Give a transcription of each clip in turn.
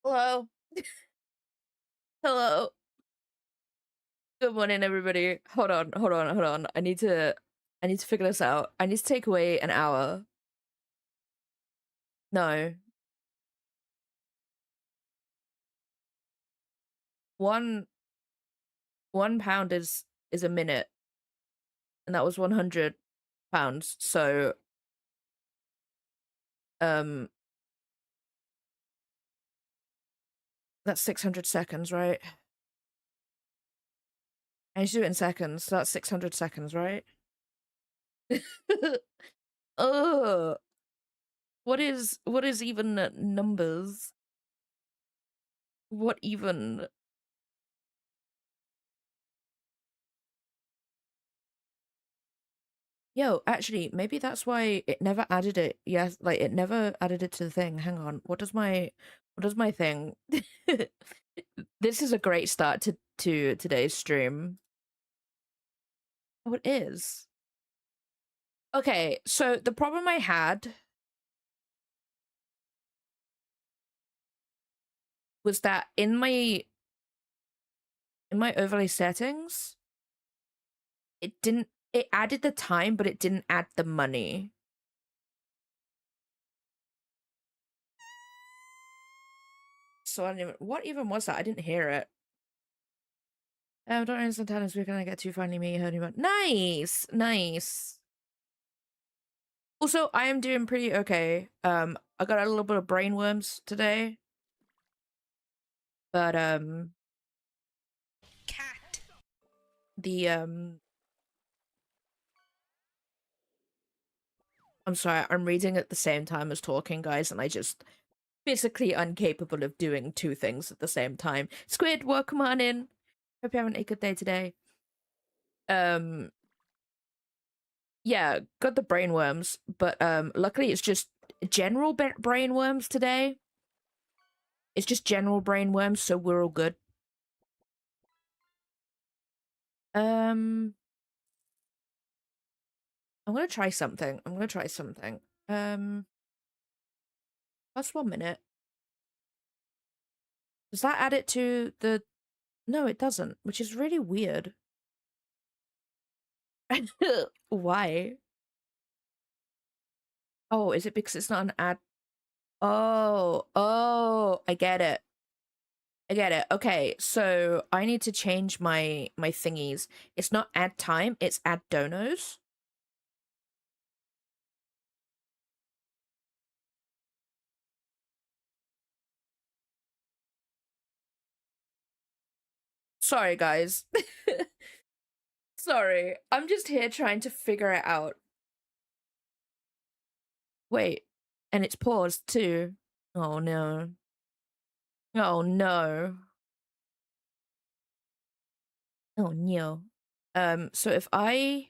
Hello. Hello. Good morning, everybody. Hold on. I need to figure this out. I need to take away an hour. No. One £1 is a minute, and that was £100. So um that's 600 seconds, right? I need to do it in seconds, so that's 600 seconds, right? Ugh. What is even numbers? What even? Yo, actually, maybe that's why it never added it. Yes, like it never added it to the thing. Hang on. What does my thing? This is a great start to today's stream. Oh, it is. Okay, so the problem I had was that in my overlay settings, it added the time, but it didn't add the money. So I didn't even, what even was that? I didn't hear it. Don't understand talents. We're gonna get to finally meet her. Nice, nice. Also, I am doing pretty okay. I got a little bit of brainworms today, but Cat. the I'm sorry, I'm reading at the same time as talking, guys, and I just physically incapable of doing two things at the same time. Squid, welcome on in. Hope you're having a good day today. Um, yeah, got the brainworms, but luckily it's just general brainworms today. It's just general brainworms, so we're all good. Um, I'm gonna try something. That's 1 minute. Does that add it to the? No, it doesn't, which is really weird. Why? Oh, is it because it's not an ad? Oh, I get it. Okay, so I need to change my thingies. It's not add time, it's add donos. Sorry, guys. Sorry, I'm just here trying to figure it out. Wait, and it's paused too. Oh no. Oh no. Oh no. So if I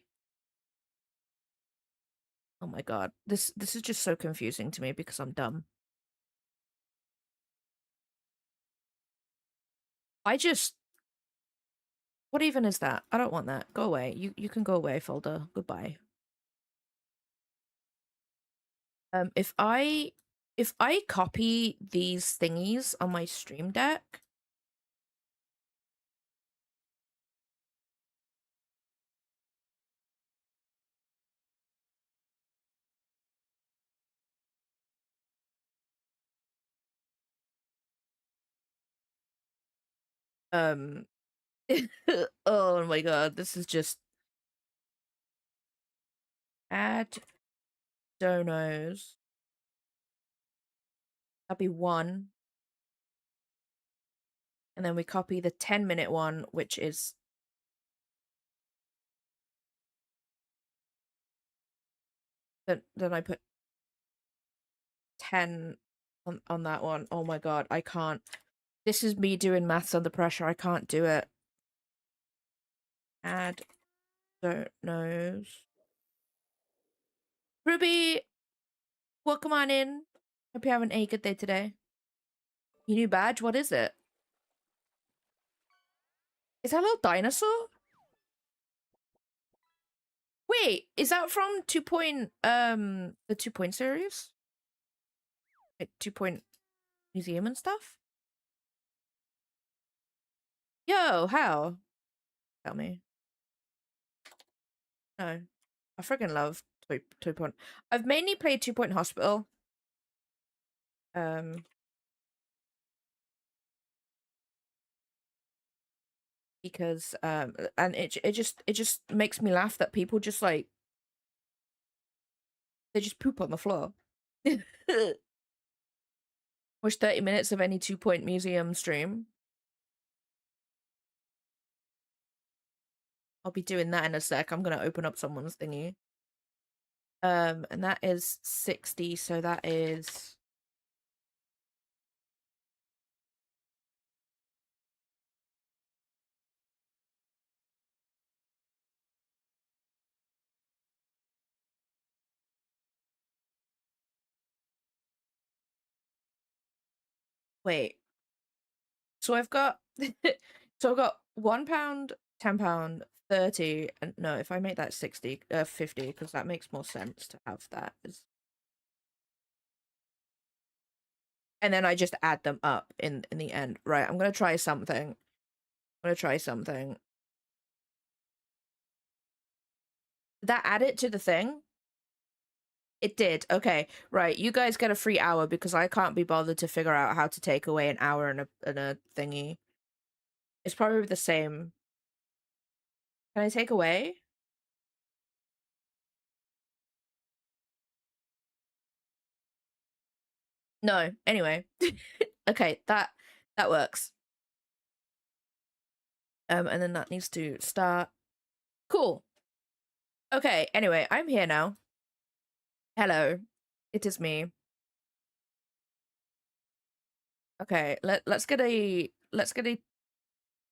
Oh my god. This is just so confusing to me because I'm dumb. What even is that? I don't want that. Go away. You can go away, folder. Goodbye. If I copy these thingies on my stream deck, um oh my god, this is just add donos. That'd be 1. And then we copy the 10-minute one, which is then I put 10 on that one. Oh my god, I can't. This is me doing maths under pressure. I can't do it. Add donos. Ruby, welcome on in. Hope you're having a good day today. Your new badge, what is it? Is that a little dinosaur? Wait, is that from the 2 Point series? Like 2 Point Museum and stuff? Yo, how? Tell me. No. I freaking love Two Point. I've mainly played 2 Point Hospital. Um, because and it just makes me laugh that people just like they just poop on the floor. Watch 30 minutes of any 2 Point museum stream. I'll be doing that in a sec. I'm gonna open up someone's thingy. And that is 60, so that is wait. So I've got so I've got £1, £10, 30, and no, if I make that 60, 50, because that makes more sense to have that. And then I just add them up in the end. Right, I'm gonna try something. I'm gonna try something. Did that add it to the thing? It did. Okay, right. You guys get a free hour because I can't be bothered to figure out how to take away an hour in a thingy. It's probably the same. Can I take away? No. Anyway. Okay, that works. And then that needs to start. Cool. Okay, anyway, I'm here now. Hello. It is me. Okay, let's get a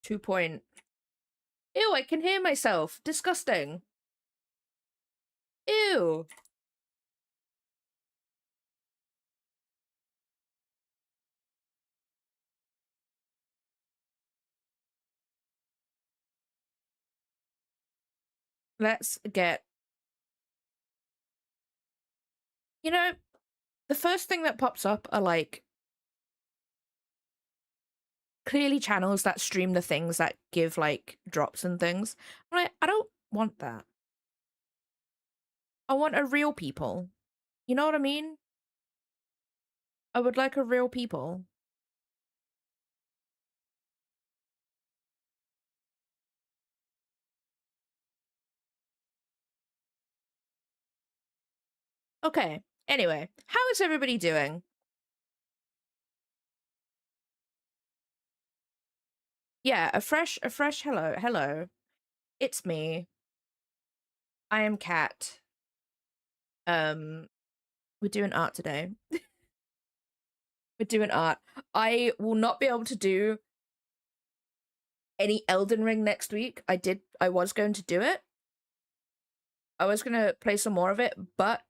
2 Point. Ew, I can hear myself. Disgusting. Ew. Let's get. You know, the first thing that pops up are like clearly channels that stream the things that give like drops and things. I'm like, I don't want that. I want a real people. You know what I mean? I would like a real people. Okay. Anyway, how is everybody doing? Yeah, a fresh hello. It's me. I am Kat. Um, we're doing art today. We're doing art. I will not be able to do any Elden Ring next week. I was going to do it. I was gonna play some more of it, but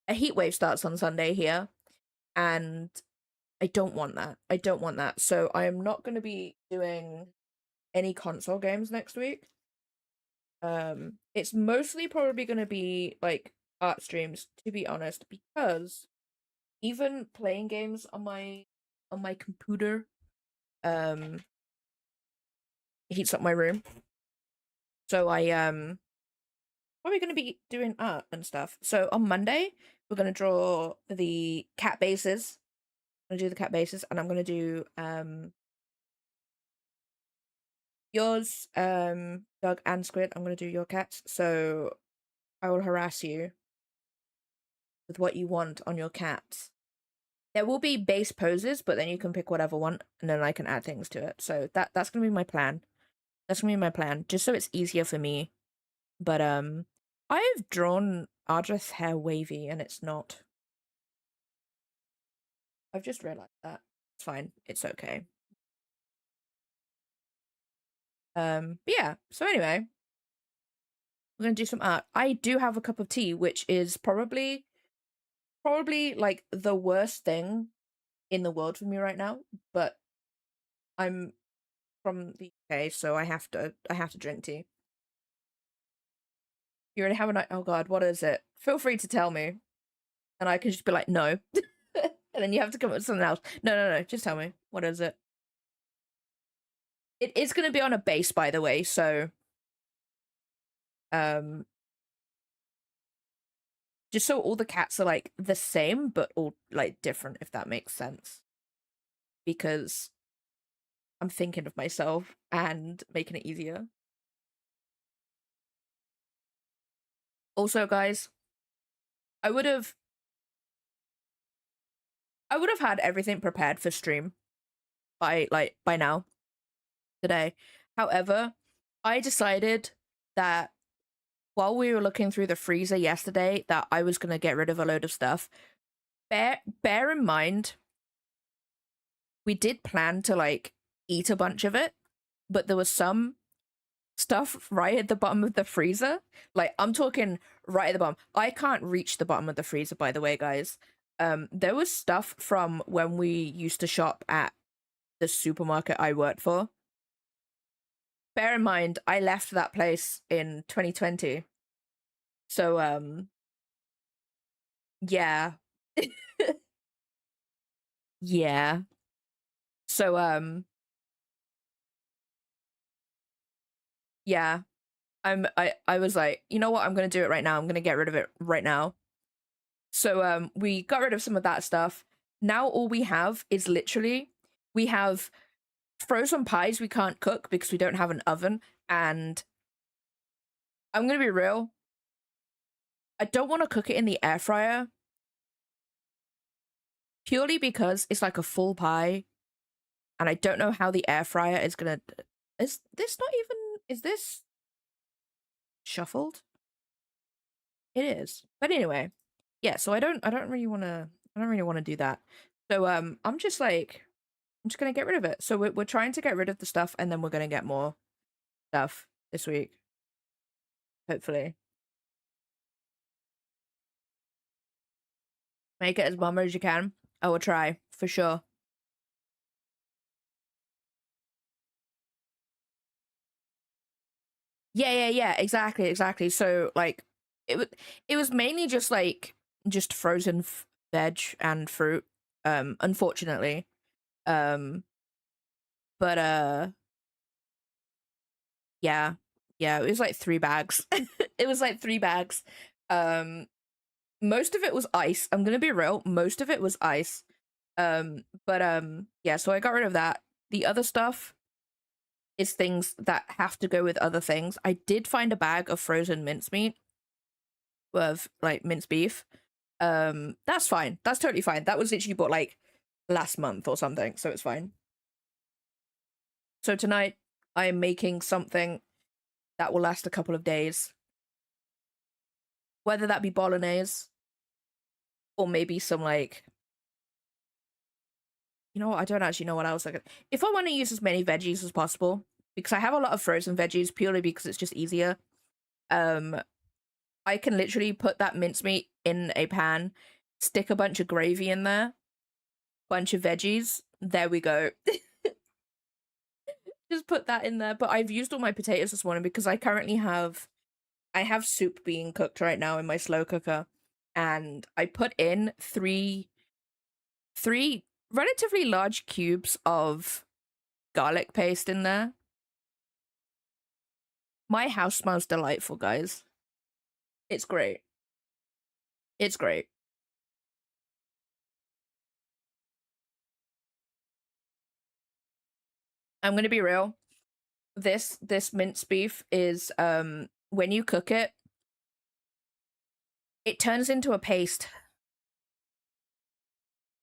a heat wave starts on Sunday here, and I don't want that. I don't want that. So I am not gonna be doing any console games next week. It's mostly probably gonna be like art streams, to be honest, because even playing games on my computer um heats up my room. So I probably gonna be doing art and stuff. So on Monday we're gonna draw the cat bases. I'm gonna do the cat bases, and I'm gonna do yours, Doug and Squid. I'm gonna do your cats. So I will harass you with what you want on your cats. There will be base poses, but then you can pick whatever one, and then I can add things to it. So that's gonna be my plan. That's gonna be my plan, just so it's easier for me. But I've drawn Ardreth's hair wavy, and it's not. I've just realized that. It's fine. It's okay. But yeah. So anyway, we're gonna do some art. I do have a cup of tea, which is probably like the worst thing in the world for me right now. But I'm from the UK, so I have to drink tea. You already have a night. Oh God, what is it? Feel free to tell me, and I can just be like, no, and then you have to come up with something else. No, no, no. Just tell me. What is it? It is going to be on a base, by the way, so um just so all the cats are like the same but all like different, if that makes sense. Because I'm thinking of myself and making it easier. Also, guys, I would have had everything prepared for stream by now today. However, I decided that while we were looking through the freezer yesterday that I was going to get rid of a load of stuff. Bear in mind, we did plan to like eat a bunch of it, but there was some stuff right at the bottom of the freezer. Like, I'm talking right at the bottom. I can't reach the bottom of the freezer, by the way, guys. There was stuff from when we used to shop at the supermarket I worked for. Bear in mind, I left that place in 2020. So, yeah. Yeah. So, yeah. I was like, you know what? I'm gonna do it right now. I'm gonna get rid of it right now. So we got rid of some of that stuff. Now all we have is literally we have frozen pies we can't cook because we don't have an oven. And I'm gonna be real, I don't want to cook it in the air fryer purely because it's like a full pie, and I don't know how the air fryer is gonna. Is this not even? Is this shuffled? It is. But anyway, yeah. So I don't really want to. I don't really want to do that. So I'm just like I'm just gonna get rid of it. So we're trying to get rid of the stuff, and then we're gonna get more stuff this week, hopefully. Make it as bummer as you can. I will try for sure. Yeah, exactly, exactly. So like, it was mainly just like just frozen veg and fruit. Unfortunately, um, but yeah, yeah, it was like 3 bags. It was like 3 bags. Um, most of it was ice. I'm gonna be real. Most of it was ice. But yeah. So I got rid of that. The other stuff is things that have to go with other things. I did find a bag of frozen mincemeat of like minced beef. That's fine. That's totally fine. That was literally bought like last month or something, so it's fine. So tonight I am making something that will last a couple of days. Whether that be bolognese or maybe some like you know what, I don't actually know what else I could if I want to use as many veggies as possible, because I have a lot of frozen veggies purely because it's just easier. Um I can literally put that mincemeat in a pan, stick a bunch of gravy in there, bunch of veggies. There we go. Just put that in there. But I've used all my potatoes this morning because I have soup being cooked right now in my slow cooker, and I put in three relatively large cubes of garlic paste in there. My house smells delightful, guys. It's great. It's great. I'm gonna be real. This minced beef is when you cook it, it turns into a paste.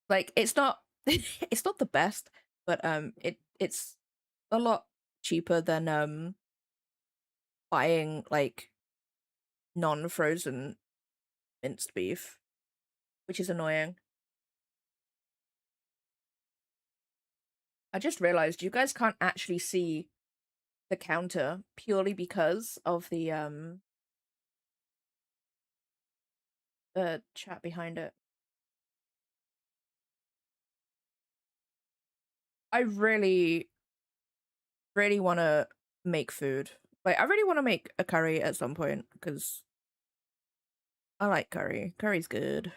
Like it's not it's not the best, but it's a lot cheaper than buying like non-frozen minced beef, which is annoying. I just realized you guys can't actually see the counter purely because of the chat behind it. I really want to make food. Like I really want to make a curry at some point because I like curry. Curry's good.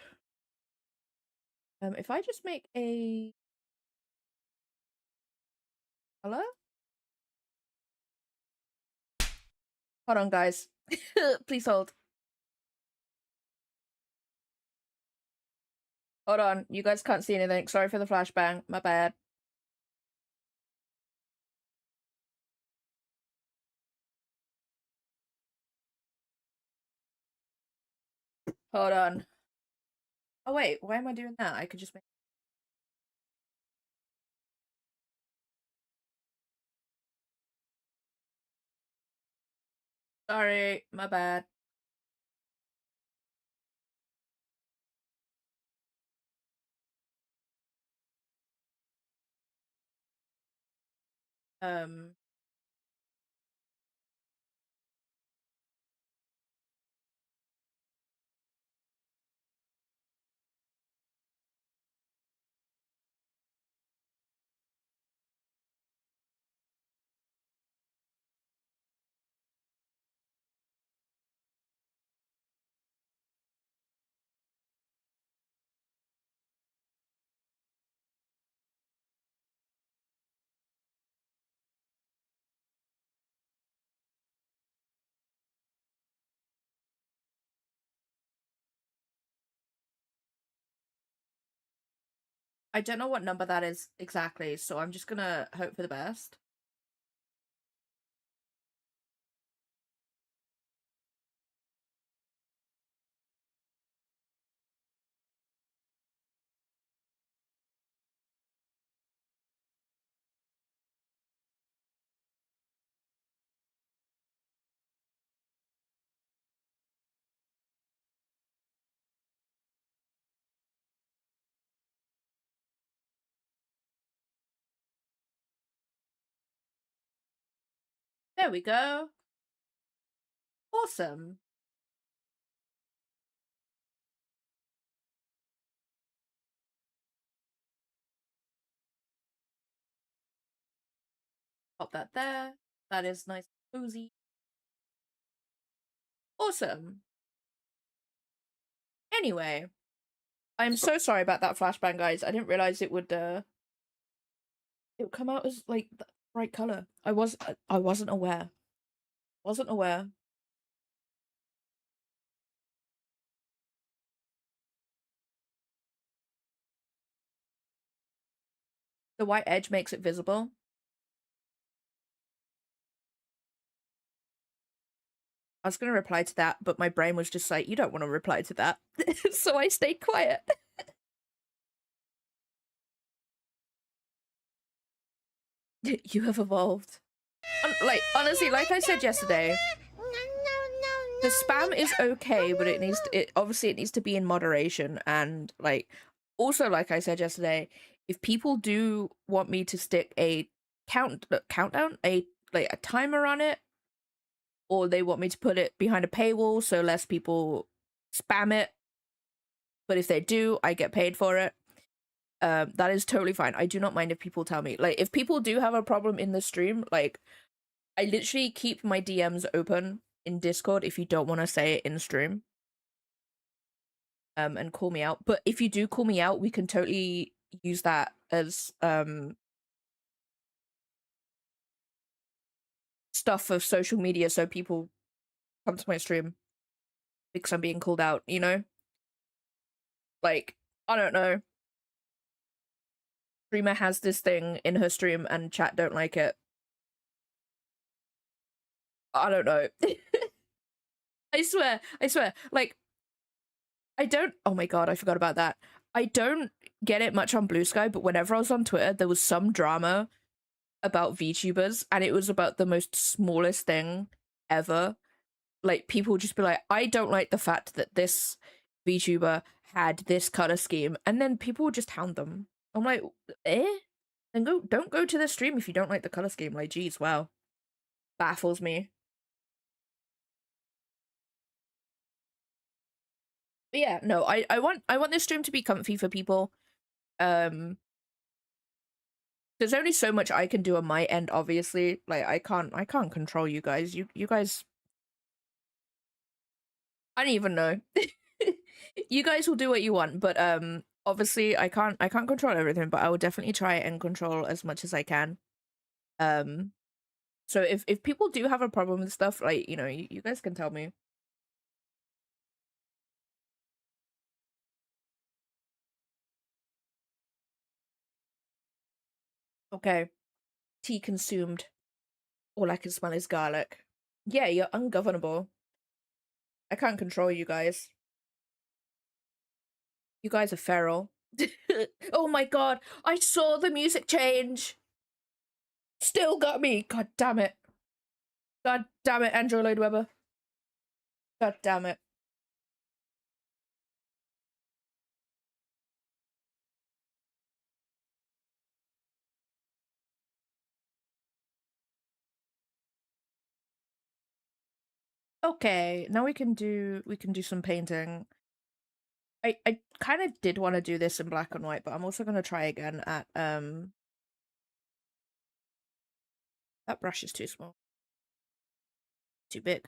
If I just make a hello? Hold on, guys. Please hold. Hold on. You guys can't see anything. Sorry for the flashbang. My bad. Hold on. Oh, wait. Why am I doing that? I could just make... Sorry. My bad. Um... I don't know what number that is exactly, so I'm just gonna hope for the best. There we go. Awesome. Pop that there. That is nice and cozy. Awesome. Anyway, I'm so sorry about that flashbang, guys. I didn't realize it would come out as like the right color. I wasn't aware. Wasn't aware. The white edge makes it visible. I was gonna reply to that, but my brain was just like, you don't want to reply to that. So I stayed quiet. You have evolved. Like, honestly, like I said yesterday, the spam is okay, but obviously it needs to be in moderation. And like, also, like I said yesterday, if people do want me to stick a countdown, a timer on it, or they want me to put it behind a paywall so less people spam it, but if they do, I get paid for it. That is totally fine. I do not mind if people tell me. Like, if people do have a problem in the stream, like, I literally keep my DMs open in Discord if you don't want to say it in stream. And call me out. But if you do call me out, we can totally use that as stuff of social media so people come to my stream because I'm being called out, you know? Like, I don't know. Streamer has this thing in her stream and chat don't like it. I don't know. I swear. Like, I don't. Oh my god, I forgot about that. I don't get it much on Blue Sky, but whenever I was on Twitter, there was some drama about VTubers, and it was about the most smallest thing ever. Like, people would just be like, I don't like the fact that this VTuber had this color scheme, and then people would just hound them. I'm like, eh? Then don't go to the stream if you don't like the color scheme. Like, geez, wow. Baffles me. But yeah, no, I want this stream to be comfy for people. There's only so much I can do on my end, obviously. Like, I can't control you guys. You guys, I don't even know. You guys will do what you want, but obviously I can't control everything, but I will definitely try and control as much as I can. So So if people do have a problem with stuff, like, you know, you guys can tell me. Okay. Tea consumed. All I can smell is garlic. Yeah, you're ungovernable. I can't control you guys. You guys are feral. Oh my god, I saw the music change. Still got me. God damn it. God damn it, Andrew Lloyd Webber. God damn it. Okay, now we can do some painting. I kind of did want to do this in black and white, but I'm also gonna try again at that brush is too small. Too big.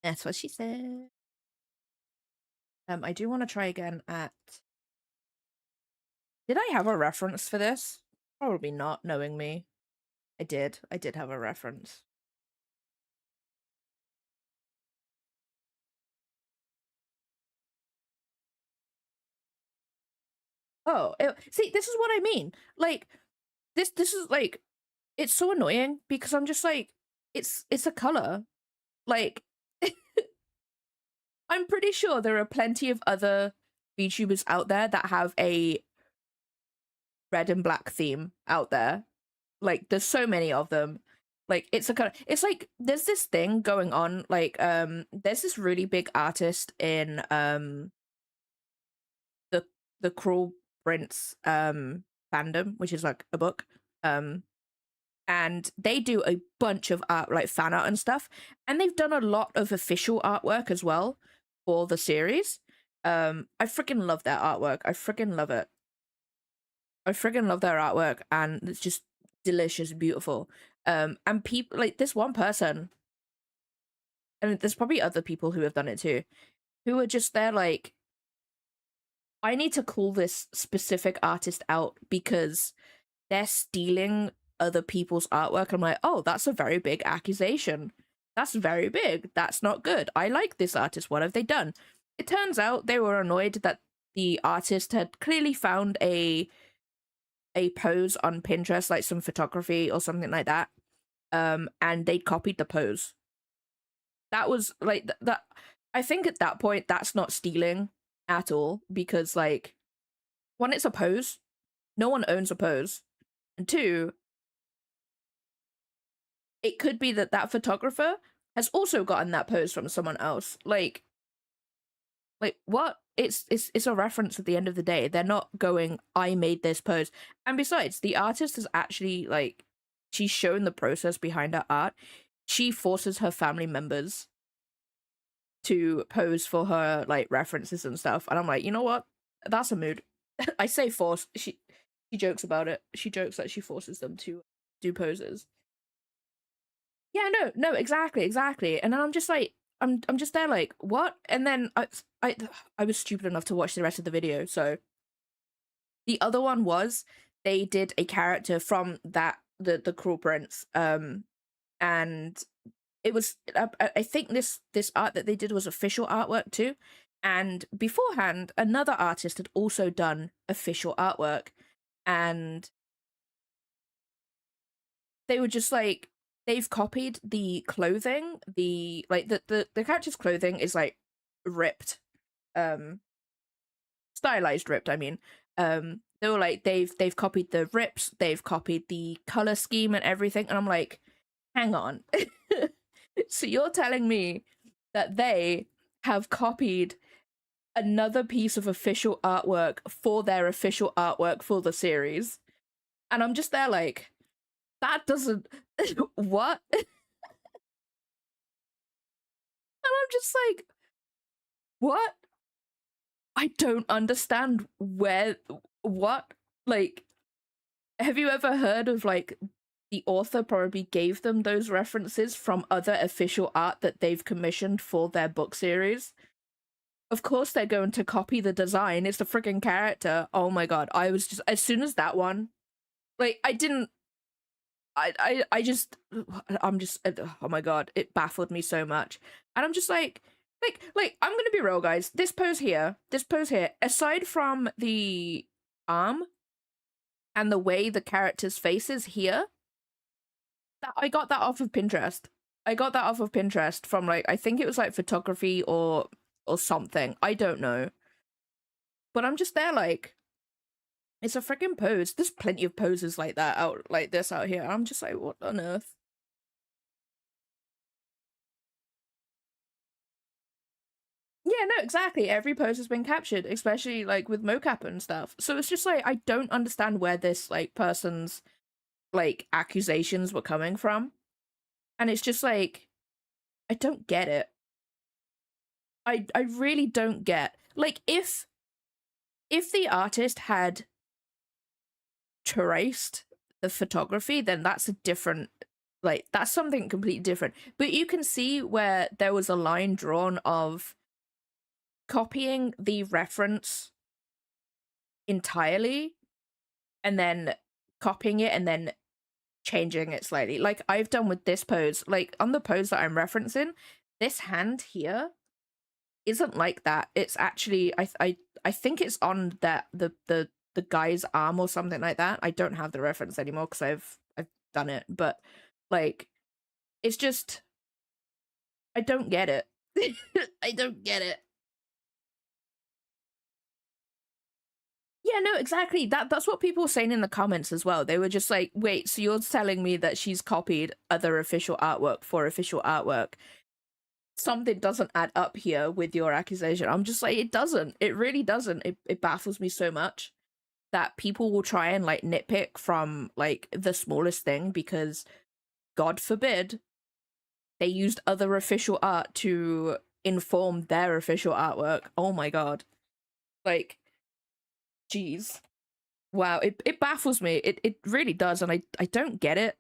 That's what she said. I do want to try again at. Did I have a reference for this? Probably not, knowing me. I did. I did have a reference. Oh, see, this is what I mean. Like, this is like, it's so annoying because I'm just like, it's a color. Like, I'm pretty sure there are plenty of other VTubers out there that have a red and black theme out there. Like, there's so many of them. Like, it's a kind of, it's like there's this thing going on. Like, there's this really big artist in the Cruel Prince fandom, which is like a book. And they do a bunch of art, like fan art and stuff, and they've done a lot of official artwork as well for the series. I freaking love their artwork. I freaking love it. I freaking love their artwork, and it's just delicious, beautiful. And people like this one person, and there's probably other people who have done it too, who are just there like, I need to call this specific artist out because they're stealing other people's artwork. I'm like, oh, that's a very big accusation. That's very big. That's not good. I like this artist. What have they done? It turns out they were annoyed that the artist had clearly found a pose on Pinterest, like some photography or something like that. And they'd copied the pose. That was like that. I think at that point, that's not stealing at all because, like, one, it's a pose. No one owns a pose. And two, it could be that that photographer has also gotten that pose from someone else. Like what? It's a reference at the end of the day. They're not going, I made this pose. And besides, the artist has actually, like, she's shown the process behind her art. She forces her family members to pose for her, like, references and stuff. And I'm like, you know what? That's a mood. I say force. She jokes about it. She jokes that she forces them to do poses. Yeah, no, exactly. And then I'm just like, I'm just there like, what? And then I was stupid enough to watch the rest of the video. So the other one was they did a character from that the Cruel Prince, and it was I think this art that they did was official artwork too. And beforehand, another artist had also done official artwork, and they were just like, they've copied the clothing, the like the character's clothing is like ripped, stylized ripped, I mean. They were like, they've copied the rips, they've copied the color scheme and everything, and I'm like, hang on. So you're telling me that they have copied another piece of official artwork for their official artwork for the series? And I'm just there like, that doesn't what? And I'm just like, what? I don't understand what? Like, have you ever heard of, like, the author probably gave them those references from other official art that they've commissioned for their book series? Of course they're going to copy the design. It's the freaking character. Oh my god. I was just, as soon as that one, like, I didn't, I just I'm just oh my god, it baffled me so much. And I'm just like I'm gonna be real, guys. This pose here, aside from the arm and the way the character's face is here, I got that off of Pinterest. I got that off of Pinterest from like I think it was like photography or something. I don't know. But I'm just there like it's a freaking pose. There's plenty of poses like that out like this out here. I'm just like, what on earth? Yeah, no, exactly. Every pose has been captured, especially like with mocap and stuff. So it's just like I don't understand where this like person's like accusations were coming from. And it's just like I don't get it. I really don't get. Like if the artist had traced the photography, then that's a different like that's something completely different. But you can see where there was a line drawn of copying the reference entirely and then copying it and then changing it slightly. Like I've done with this pose. Like on the pose that I'm referencing, this hand here isn't like that. It's actually I think it's on that the guy's arm or something like that. I don't have the reference anymore because I've done it, but like it's just I don't get it. I don't get it. Yeah, no, exactly. That's what people were saying in the comments as well. They were just like, "Wait, so you're telling me that she's copied other official artwork for official artwork? Something doesn't add up here with your accusation." I'm just like, it doesn't. It really doesn't. It baffles me so much that people will try and like nitpick from like the smallest thing because God forbid they used other official art to inform their official artwork. Oh my god. Like, jeez. Wow, it baffles me. It really does, and I don't get it.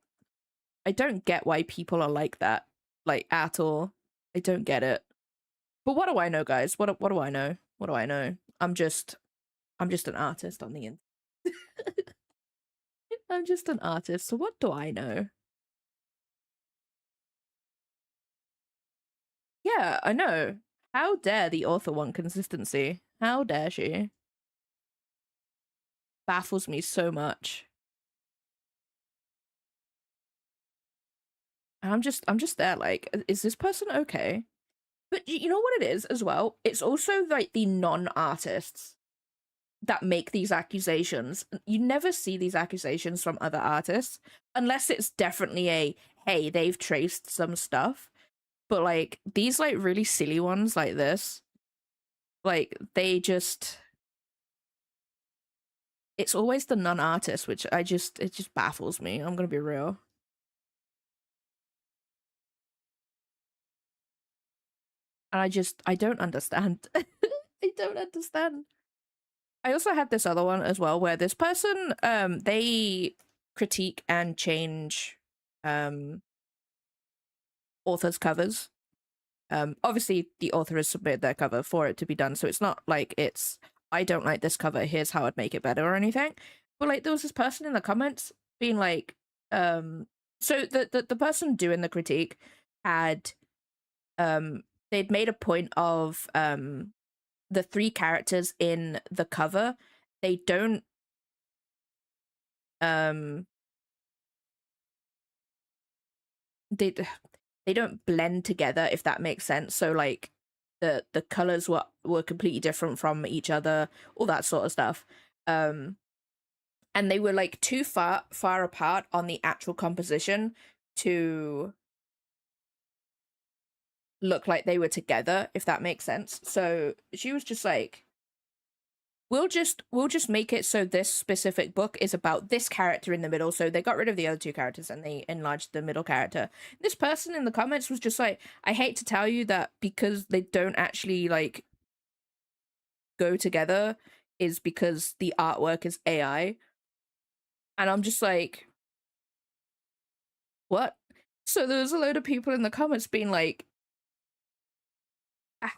I don't get why people are like that, like at all. I don't get it. But what do I know, guys? What do I know? What do I know? I'm just an artist on the internet. I'm just an artist. So what do I know? Yeah, I know. How dare the author want consistency? How dare she? Baffles me so much. I'm just there like, is this person okay? But you know what it is as well? It's also like the non-artists that make these accusations. You never see these accusations from other artists unless it's definitely a hey, they've traced some stuff. But like these like really silly ones like this, like they just it's always the non-artist, which it just baffles me. I'm gonna be real. And I don't understand. I don't understand. I also had this other one as well where this person they critique and change um authors' covers. Obviously the author has submitted their cover for it to be done, so it's not like it's I don't like this cover, here's how I'd make it better or anything. But like there was this person in the comments being like, so the person doing the critique had they'd made a point of the three characters in the cover, they don't um they they don't blend together, if that makes sense. So like the colors were completely different from each other, all that sort of stuff. And they were like too far apart on the actual composition to look like they were together, if that makes sense. So she was just like, we'll just make it so this specific book is about this character in the middle. So they got rid of the other two characters and they enlarged the middle character. This person in the comments was just like, I hate to tell you that because they don't actually like go together is because the artwork is AI. And I'm just like, what? So there was a load of people in the comments being like,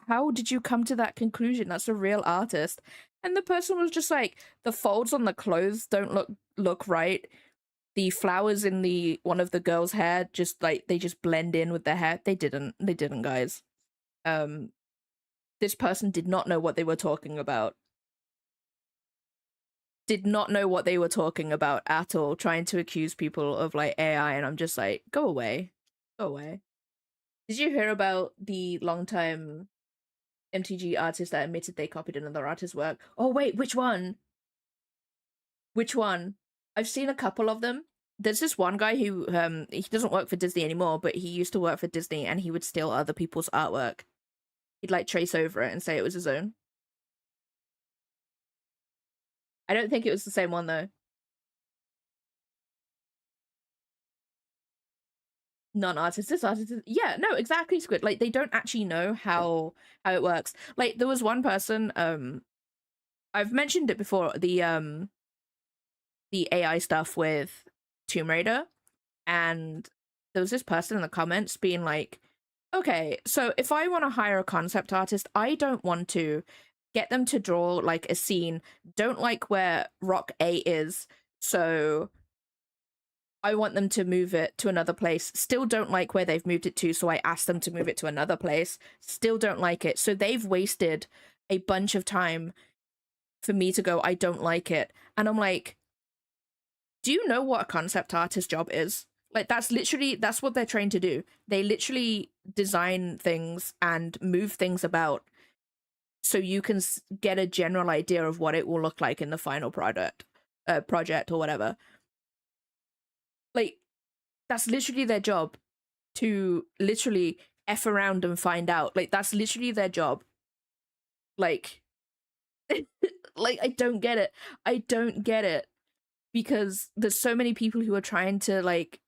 how did you come to that conclusion? That's a real artist. And the person was just like, the folds on the clothes don't look right. the flowers in the one of the girls' hair just like they just blend in with their hair. They didn't, guys. Um, this person did not know what they were talking about. Did not know what they were talking about at all, trying to accuse people of like AI, and I'm just like, go away. Go away. Did you hear about the longtime MTG artist that admitted they copied another artist's work? Oh wait, which one? Which one? I've seen a couple of them. There's this one guy who he doesn't work for Disney anymore, but he used to work for Disney and he would steal other people's artwork. He'd like trace over it and say it was his own. I don't think it was the same one though. Non-artist, this artist yeah, no, exactly, Squid. Like they don't actually know how it works. Like there was one person, I've mentioned it before, the AI stuff with Tomb Raider, and there was this person in the comments being like, okay, so if I want to hire a concept artist, I don't want to get them to draw like a scene, don't like where rock A is, so I want them to move it to another place. Still don't like where they've moved it to, so I asked them to move it to another place. Still don't like it. So they've wasted a bunch of time for me to go, I don't like it. And I'm like, do you know what a concept artist job is? Like that's what they're trained to do. They literally design things and move things about so you can get a general idea of what it will look like in the final project or whatever. Like that's literally their job, to literally F around and find out. Like that's literally their job. Like like I don't get it. I don't get it, because there's so many people who are trying to like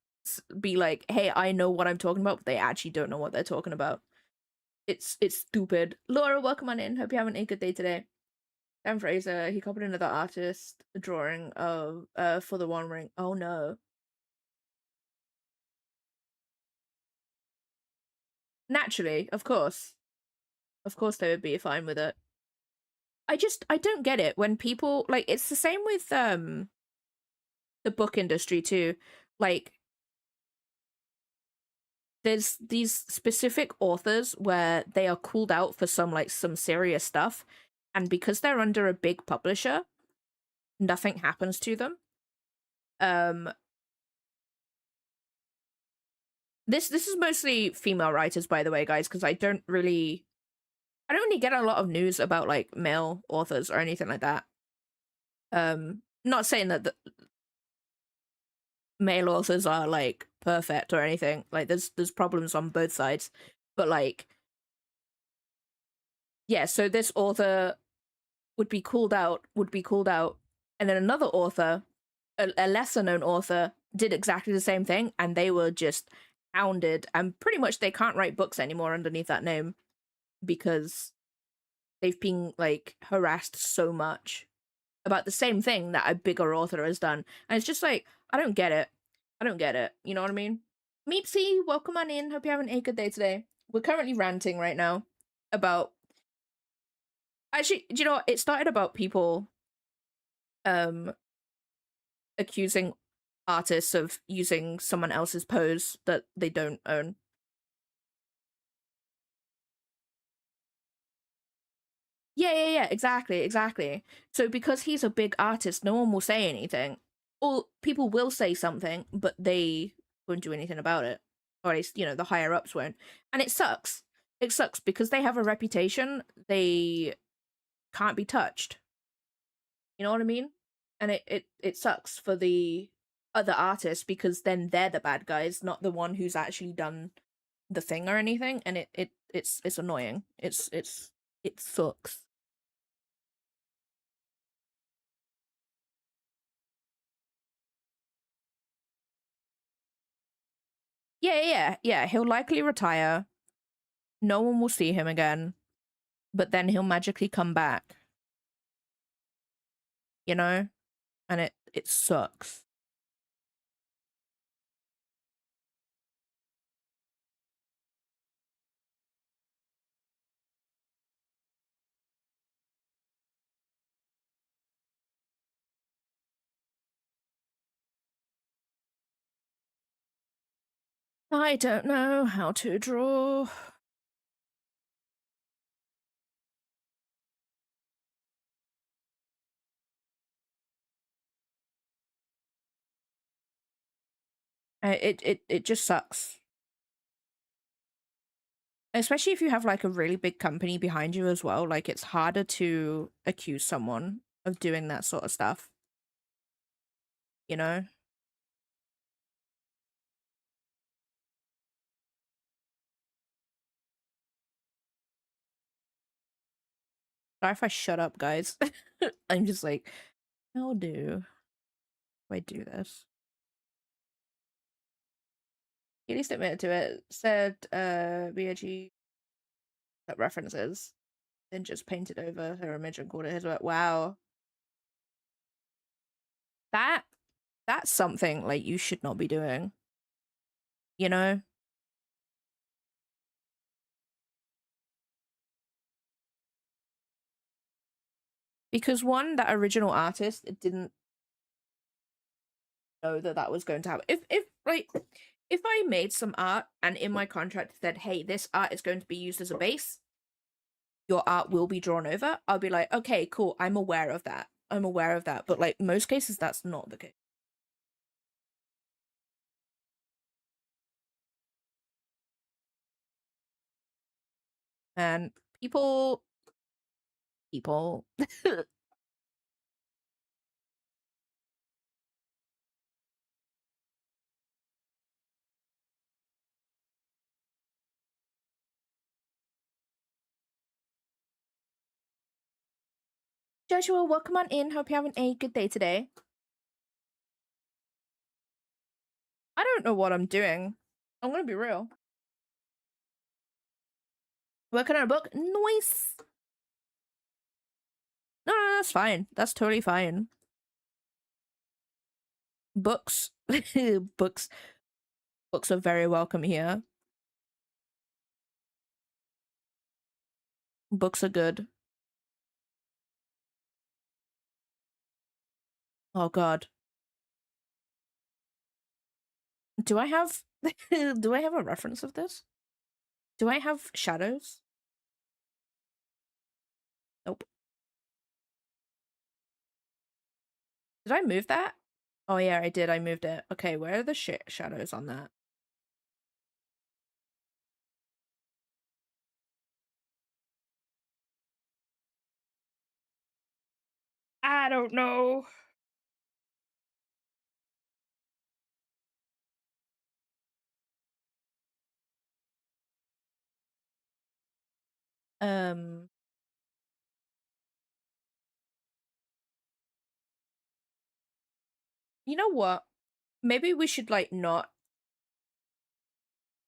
be like, hey, I know what I'm talking about, but they actually don't know what they're talking about. It's stupid. Laura, welcome on in. Hope you're having a good day today. Dan Fraser, he copied another artist drawing of for the One Ring. Oh no. Naturally, of course. Of course they would be fine with it. I don't get it when people like, it's the same with the book industry too. Like there's these specific authors where they are called out for some serious stuff, and because they're under a big publisher, nothing happens to them. Um this is mostly female writers, by the way, guys, because I don't really get a lot of news about like male authors or anything like that. Not saying that the male authors are like perfect or anything. Like there's problems on both sides. But like, yeah, so this author would be called out, and then another author, a lesser known author, did exactly the same thing, and they were just hounded, and pretty much they can't write books anymore underneath that name because they've been like harassed so much about the same thing that a bigger author has done. And it's just like, I don't get it. I don't get it. You know what I mean? Meepsy, welcome on in. Hope you're having a good day today. We're currently ranting right now about, actually, do you know what? It started about people um accusing artists of using someone else's pose that they don't own. Yeah, exactly, exactly. So because he's a big artist, no one will say anything. Or people will say something, but they won't do anything about it. Or at least, you know, the higher ups won't. And it sucks. It sucks because they have a reputation. They can't be touched. You know what I mean? And it sucks for the other artists, because then they're the bad guys, not the one who's actually done the thing or anything. And it's annoying. It sucks. Yeah. He'll likely retire. No one will see him again, but then he'll magically come back, you know? And it sucks. I don't know how to draw. It just sucks. Especially if you have like a really big company behind you as well. Like it's harder to accuse someone of doing that sort of stuff. You know? Sorry if I shut up, guys. I'm just like, how do I do this? He at least admitted to it. Said BG references, then just painted over her image and called it his work. Wow. That that's something like you should not be doing. You know? Because one, that original artist didn't know that that was going to happen. If like if I made some art and in my contract said, "Hey, this art is going to be used as a base. Your art will be drawn over." I'll be like, "Okay, cool. I'm aware of that. I'm aware of that." But like most cases, that's not the case. And people. Joshua, welcome on in. Hope you're having a good day today. I don't know what I'm doing. I'm gonna be real. Working on a book. Nice. No, no, that's fine. That's totally fine. Books. books. Books are very welcome here. Books are good. Oh god. Do I have do I have a reference of this? Do I have shadows? Nope. Did I move that? Oh yeah, I did. I moved it. Okay, where are the shadows on that? I don't know. Um you know what? Maybe we should like not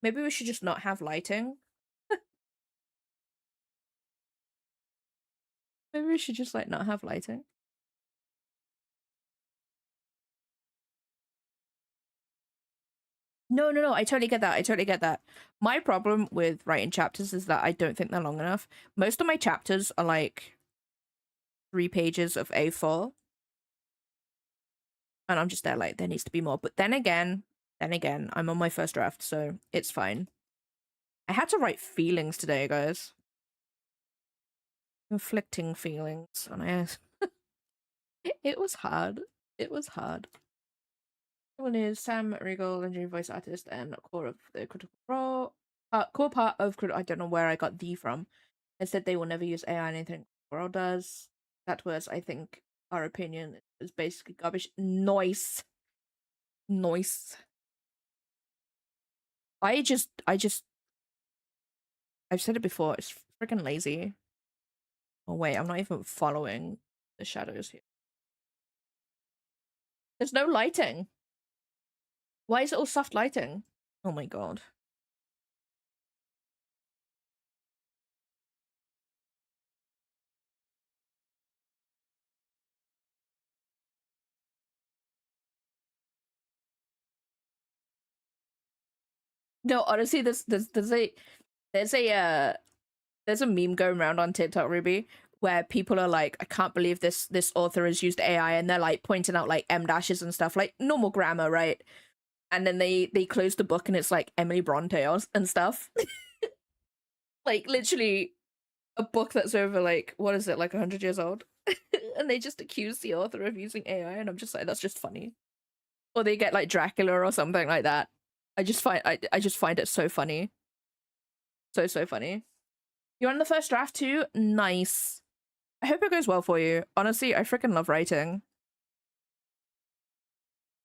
maybe we should just not have lighting. Maybe we should just like not have lighting. No, no, no. I totally get that. I totally get that. My problem with writing chapters is that I don't think they're long enough. Most of my chapters are like 3 pages of A4. And I'm just there like there needs to be more. But then again, I'm on my first draft, so it's fine. I had to write feelings today, guys. Conflicting feelings. And it was hard. It was hard. One is Sam Riegel, legendary voice artist and core of the Critical Role. Core part of I don't know where I got the from. It said they will never use AI on anything the world does. That was, I think, our opinion is basically garbage. Noise. Noise. I've said it before, it's freaking lazy. Oh wait, I'm not even following the shadows here. There's no lighting. Why is it all soft lighting? Oh my god. No, honestly, there's a there's a meme going around on TikTok, Ruby, where people are like, I can't believe this author has used AI, and they're like pointing out like M dashes and stuff, like normal grammar, right? and then they close the book and it's like Emily Bronte and stuff. Like literally a book that's over like what is it, like 100 years old. And they just accuse the author of using AI, and I'm just like, that's just funny. Or they get like Dracula or something like that. I just find it so funny. So funny. You're on the first draft too? Nice. I hope it goes well for you. Honestly, I freaking love writing.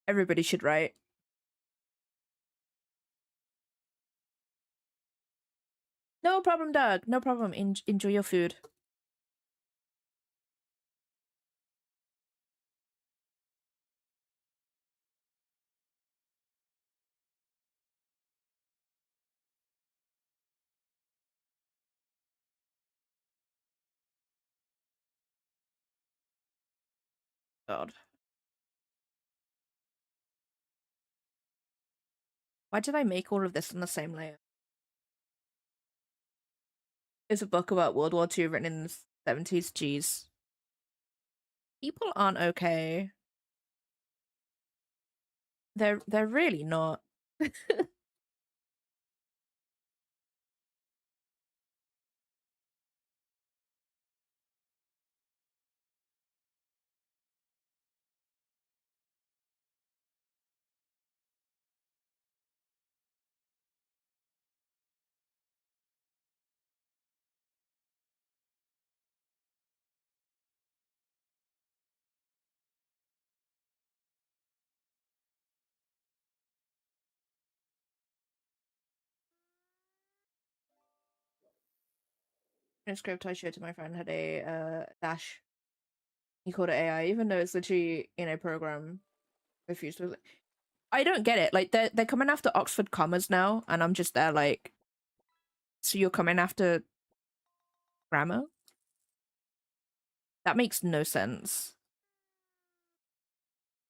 Everybody should write. No problem, Doug. No problem. Enjoy your food. God. Why did I make all of this on the same layer? It's a book about World War II written in the 70s. Jeez. People aren't okay. They're really not. In script I showed to my friend had a dash. He called it AI, even though it's literally in a program. Refused to. I don't get it. Like they're coming after Oxford commas now, and I'm just there like, so you're coming after grammar? That makes no sense.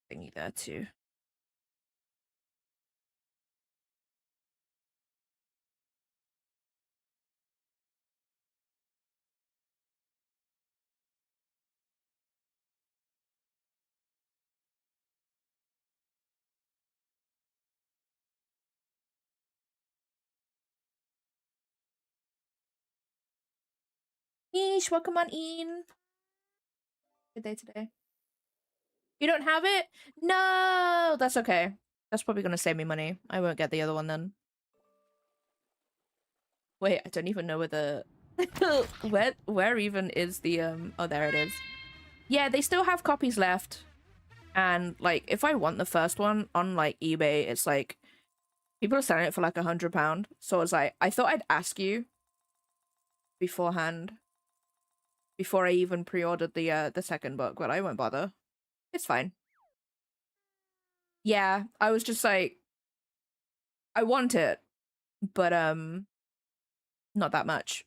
Thingy there too. Niche, welcome on in. Good day today. You don't have it? No, that's okay. That's probably gonna save me money. I won't get the other one then. Wait, I don't even know where the where even is the oh, there it is. Yeah, they still have copies left. And like if I want the first one on like eBay, it's like people are selling it for like £100. So it's like I thought I'd ask you beforehand before I even pre-ordered the second book, but I won't bother. It's fine. Yeah, I was just like, I want it, but not that much.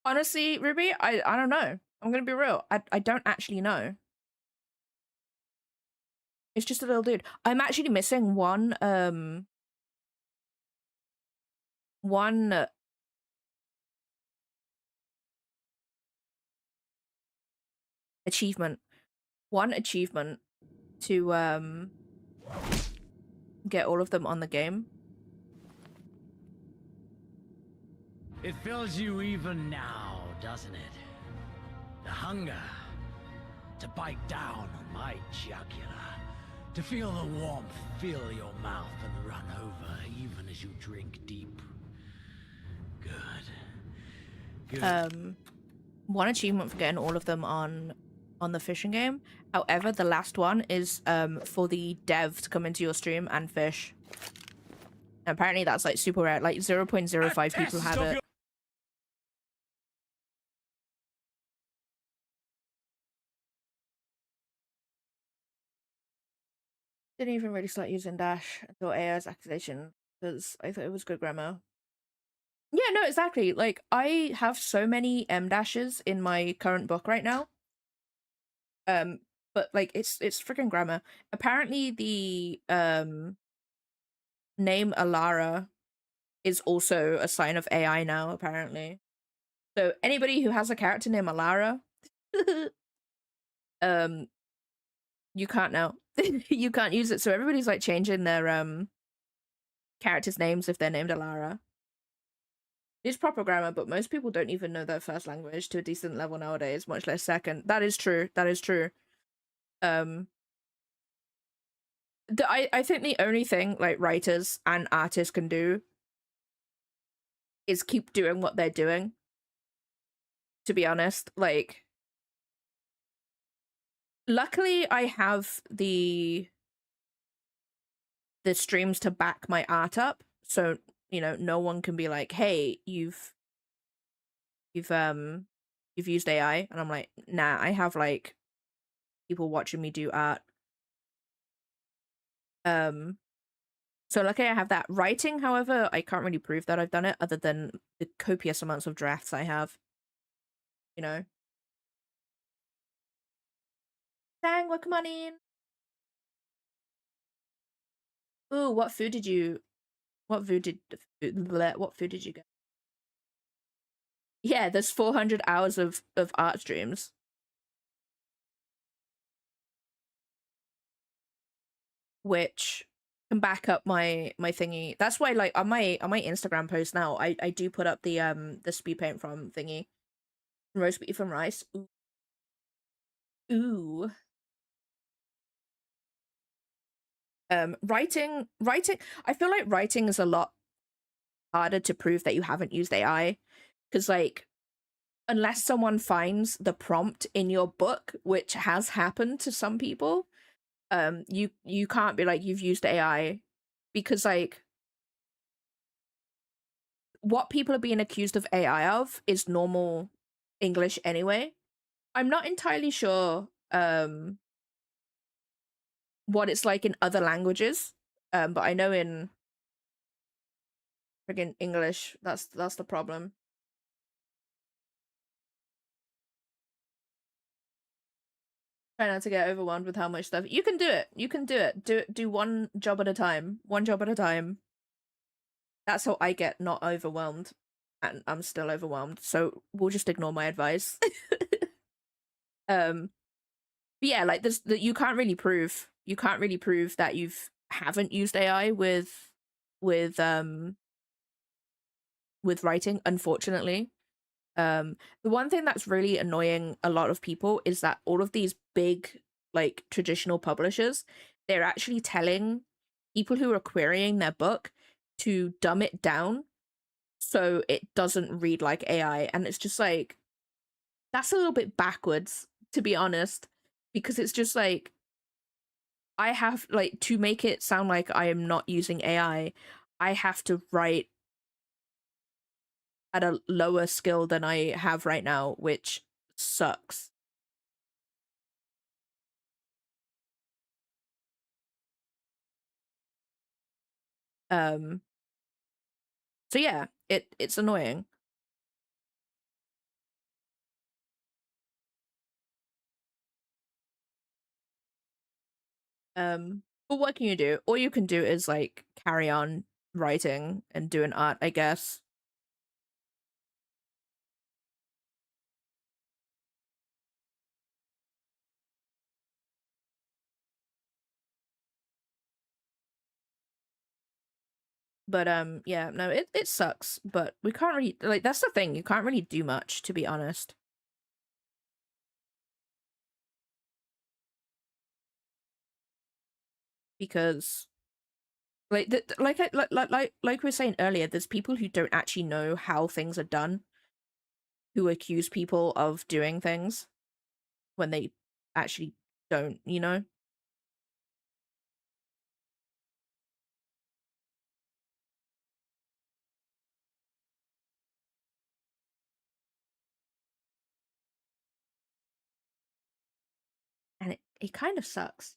Honestly, Ruby, I don't know. I'm gonna be real. I don't actually know. It's just a little dude. I'm actually missing one achievement. One achievement to get all of them on the game. It fills you even now, doesn't it? The hunger to bite down on my jugular, to feel the warmth fill your mouth and run over even as you drink deep. Good. One achievement for getting all of them on the fishing game. However, the last one is for the dev to come into your stream and fish. And apparently that's like super rare. Like 0.05 people have it. Didn't even really start using Dash until AI's accusation because I thought it was good grammar. Yeah, no, exactly. Like I have so many M dashes in my current book right now. But like it's freaking grammar. Apparently the name Alara is also a sign of AI now, apparently. So anybody who has a character named Alara Um, you can't now. You can't use it. So everybody's like changing their characters' names if they're named Alara. It's proper grammar, but most people don't even know their first language to a decent level nowadays, much less second. That is true. That is true. Um, I think the only thing like writers and artists can do is keep doing what they're doing. To be honest, like, luckily I have the streams to back my art up, so no one can be like, hey, you've um you've used AI, and I'm like, nah, I have like people watching me do art. um so luckily I have that. Writing, however, I can't really prove that I've done it other than the copious amounts of drafts I have, you know. Dang, what, come on in. Ooh, what food did you get? Yeah, there's 400 hours of art streams, which can back up my thingy. That's why, like, on my Instagram post now, I do put up the speed paint from thingy, roast beef and rice. Ooh, ooh. Writing. I feel like writing is a lot harder to prove that you haven't used AI, because like, unless someone finds the prompt in your book, which has happened to some people, you can't be like you've used AI, because like what people are being accused of AI of is normal English anyway. I'm not entirely sure what it's like in other languages. But I know in friggin' English, that's the problem. Try not to get overwhelmed with how much stuff. You can do it. You can do it. Do one job at a time. One job at a time. That's how I get not overwhelmed. And I'm still overwhelmed. So we'll just ignore my advice. um but yeah, like this, you can't really prove that you've haven't used AI with um with writing, unfortunately. The one thing that's really annoying a lot of people is that all of these big, like, traditional publishers, they're actually telling people who are querying their book to dumb it down so it doesn't read like AI. And it's just like, that's a little bit backwards, to be honest, because it's just like, I have, like, to make it sound like I am not using AI, I have to write at a lower skill than I have right now, which sucks. Um, so yeah, it's annoying. But what can you do? All you can do is like carry on writing and doing art, I guess. But yeah, no, it sucks, but we can't really, like, that's the thing, you can't really do much, to be honest. Because like like we were saying earlier, there's people who don't actually know how things are done, who accuse people of doing things when they actually don't, you know? And it kind of sucks.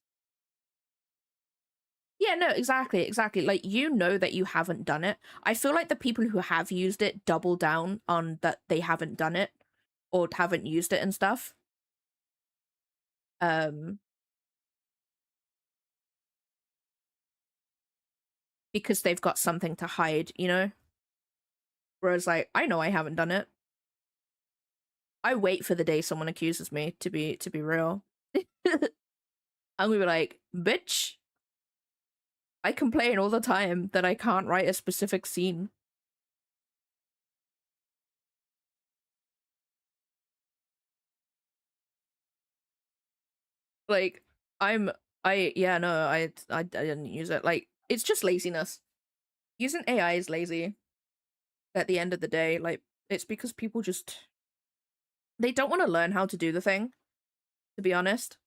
Yeah, no, exactly. Like, you know that you haven't done it. I feel like the people who have used it double down on that they haven't done it or haven't used it and stuff. Um, because they've got something to hide, you know? Whereas, like, I know I haven't done it. I wait for the day someone accuses me, to be real. I'm gonna be like, bitch, I complain all the time that I can't write a specific scene. Like, yeah, no, I didn't use it. Like, it's just laziness. Using AI is lazy at the end of the day. Like, it's because people just they don't want to learn how to do the thing, to be honest.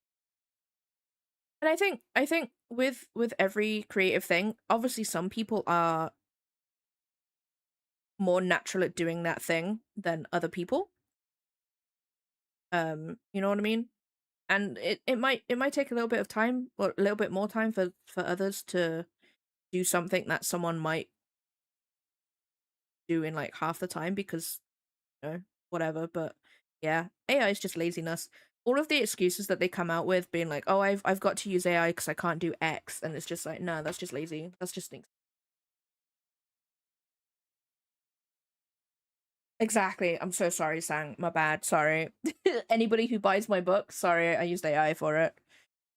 And I think with every creative thing, obviously some people are more natural at doing that thing than other people. You know what I mean? And it might take a little bit of time or a little bit more time for others to do something that someone might do in like half the time because whatever. But yeah, AI is just laziness. All of the excuses that they come out with, being like, "Oh, I've got to use AI because I can't do X," and it's just like, no, that's just lazy. That's just exactly. I'm so sorry, Sang. My bad. Sorry. Anybody who buys my book, sorry, I used AI for it.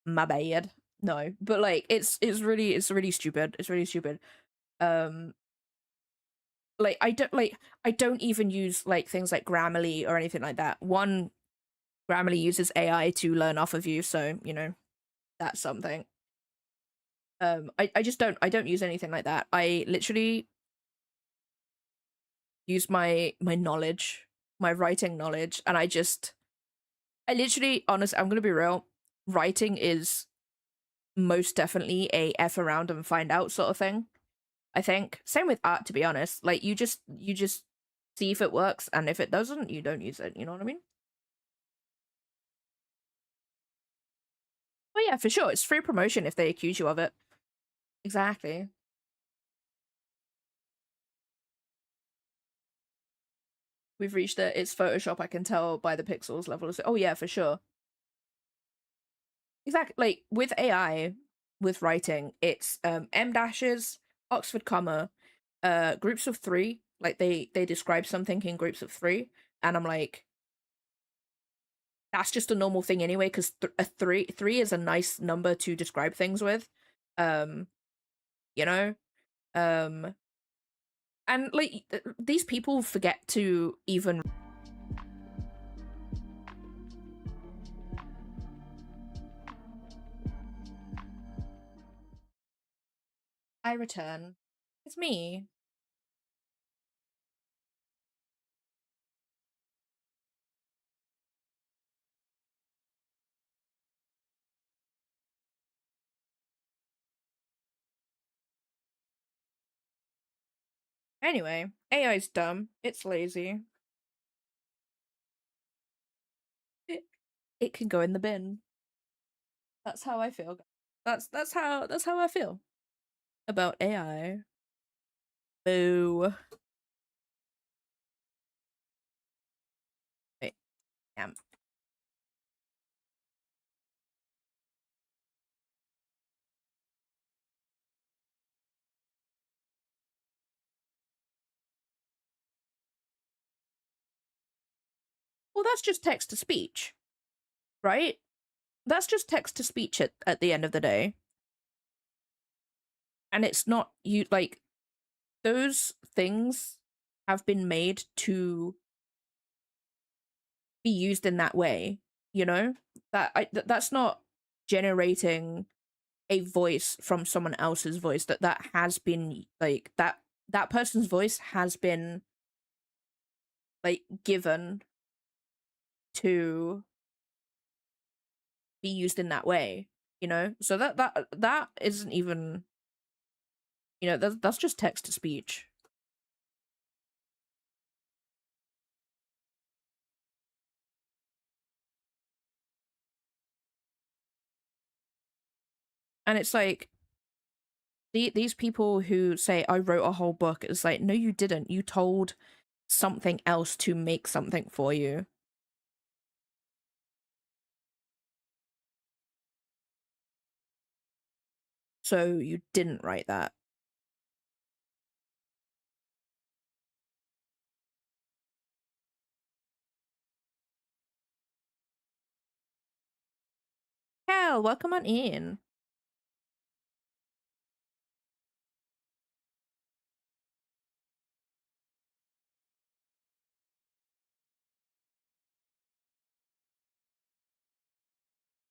My bad. No, but like, it's really stupid. It's really stupid. Um, like I don't even use like things like Grammarly or anything like that. One, Grammarly uses AI to learn off of you, so that's something. I just don't use anything like that. I literally use my knowledge, my writing knowledge, and I literally, honestly, I'm gonna be real. Writing is most definitely a f around and find out sort of thing. I think same with art, to be honest. Like you just see if it works, and if it doesn't, you don't use it. You know what I mean? Well, yeah, for sure, it's free promotion if they accuse you of it. Exactly. We've reached it. It's Photoshop. I can tell by the pixels level. Oh yeah, for sure. Exactly. Like with AI, with writing, it's M dashes, Oxford comma, groups of three. Like they describe something in groups of three, and I'm like, that's just a normal thing anyway. Because a three is a nice number to describe things with, um, you know, um, and like these people forget to even. I return. It's me. Anyway, AI's dumb. It's lazy. It, it can go in the bin. That's how I feel. That's how I feel about AI. Boo. Wait, damn. Well, that's just text to speech, right? That's just text to speech at the end of the day. And it's not you like those things have been made to be used in that way, you know? That's not generating a voice from someone else's voice that has been like that person's voice has been like given to be used in that way, so that isn't even, that's just text to speech. And it's like these people who say I wrote a whole book, it's like, no, you didn't. You told something else to make something for you, so you didn't write that. Kel, welcome on in.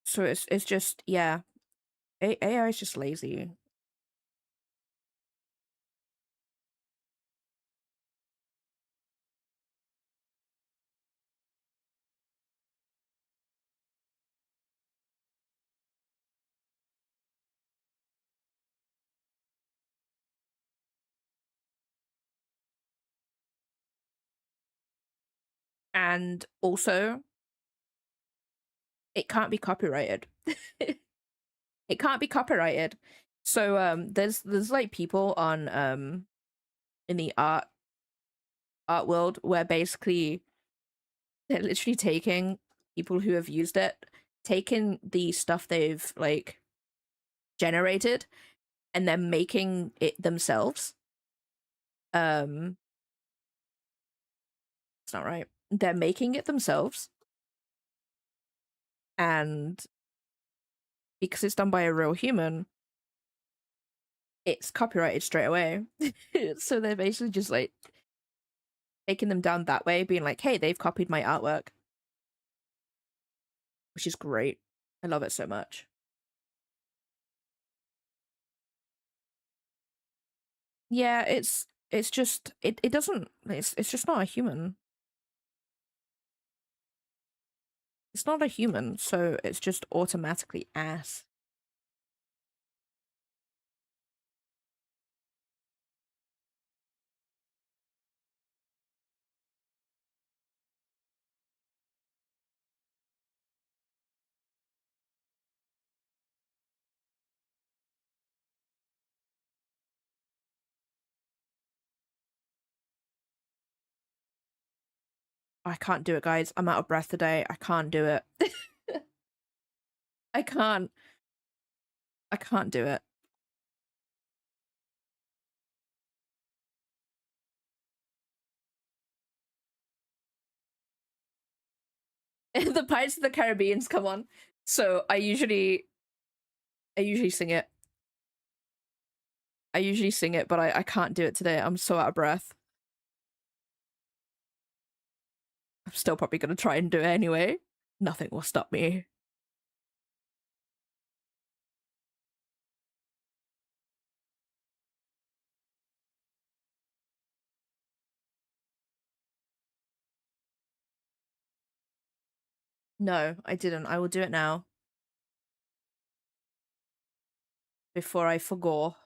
So it's just yeah, AI is just lazy. And also, it can't be copyrighted. It can't be copyrighted. So there's like people on in the art world where basically they're literally taking people who have used it, taking the stuff they've like generated, and then making it themselves. Um, it's not right. They're making it themselves, and because it's done by a real human, it's copyrighted straight away. So they're basically just like taking them down that way, being like, "Hey, they've copied my artwork," which is great. I love it so much. Yeah, it's just it doesn't it's just not a human. It's not a human, so it's just automatically ass. I can't do it, guys. I'm out of breath today. I can't do it. I can't. I can't do it. The Pirates of the Caribbean's come on. So I usually sing it. I usually sing it, but I can't do it today. I'm so out of breath. I'm still probably gonna try and do it anyway. Nothing will stop me. No, I didn't. I will do it now before I forgo.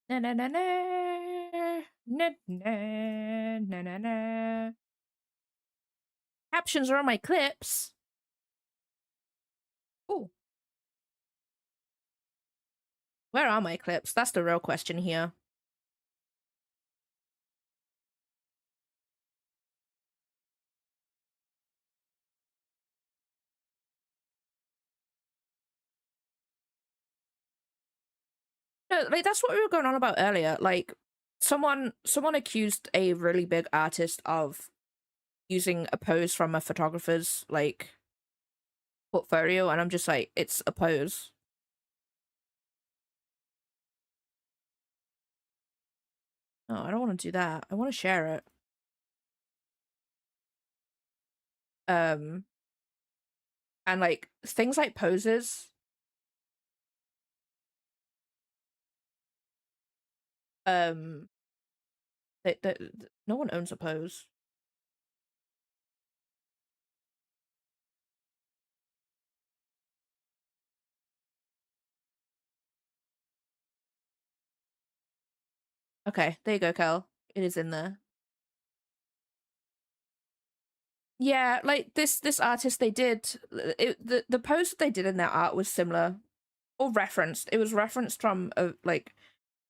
Na na na na na na na na na. Captions are on my clips. Oh, where are my clips? That's the real question here. No, like that's what we were going on about earlier. Like someone accused a really big artist of using a pose from a photographer's like portfolio, and I'm just like, it's a pose. No, I don't want to do that. I want to share it. Um, and like things like poses, um, that no one owns a pose. Okay, there you go, Kel. It is in there. Yeah, like this artist, they did the pose that they did in their art was similar or referenced. It was referenced from a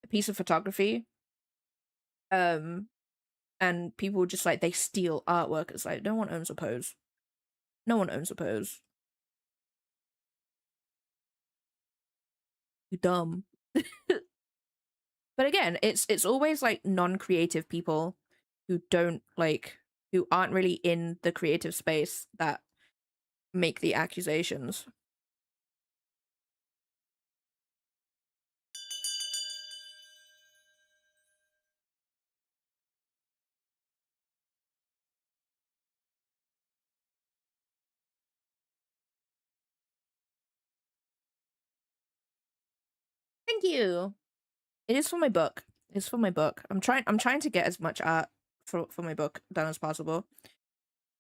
piece of photography. Um, and people just like they steal artwork. It's like no one owns a pose. No one owns a pose. You dumb. But again, it's always like non-creative people who don't like who aren't really in the creative space that make the accusations. Thank you. It is for my book. It's for my book. I'm trying to get as much art for my book done as possible.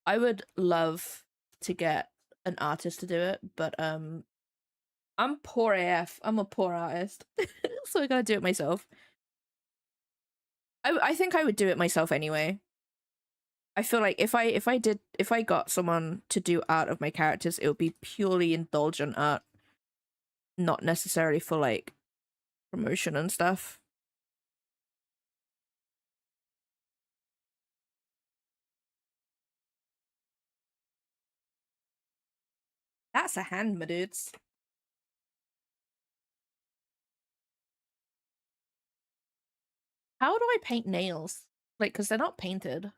I would love to get an artist to do it, but I'm poor AF. I'm a poor artist. So I gotta do it myself. I think I would do it myself anyway. I feel like if I got someone to do art of my characters, it would be purely indulgent art, not necessarily for like promotion and stuff. That's a hand, my dudes. How do I paint nails? Like, because they're not painted.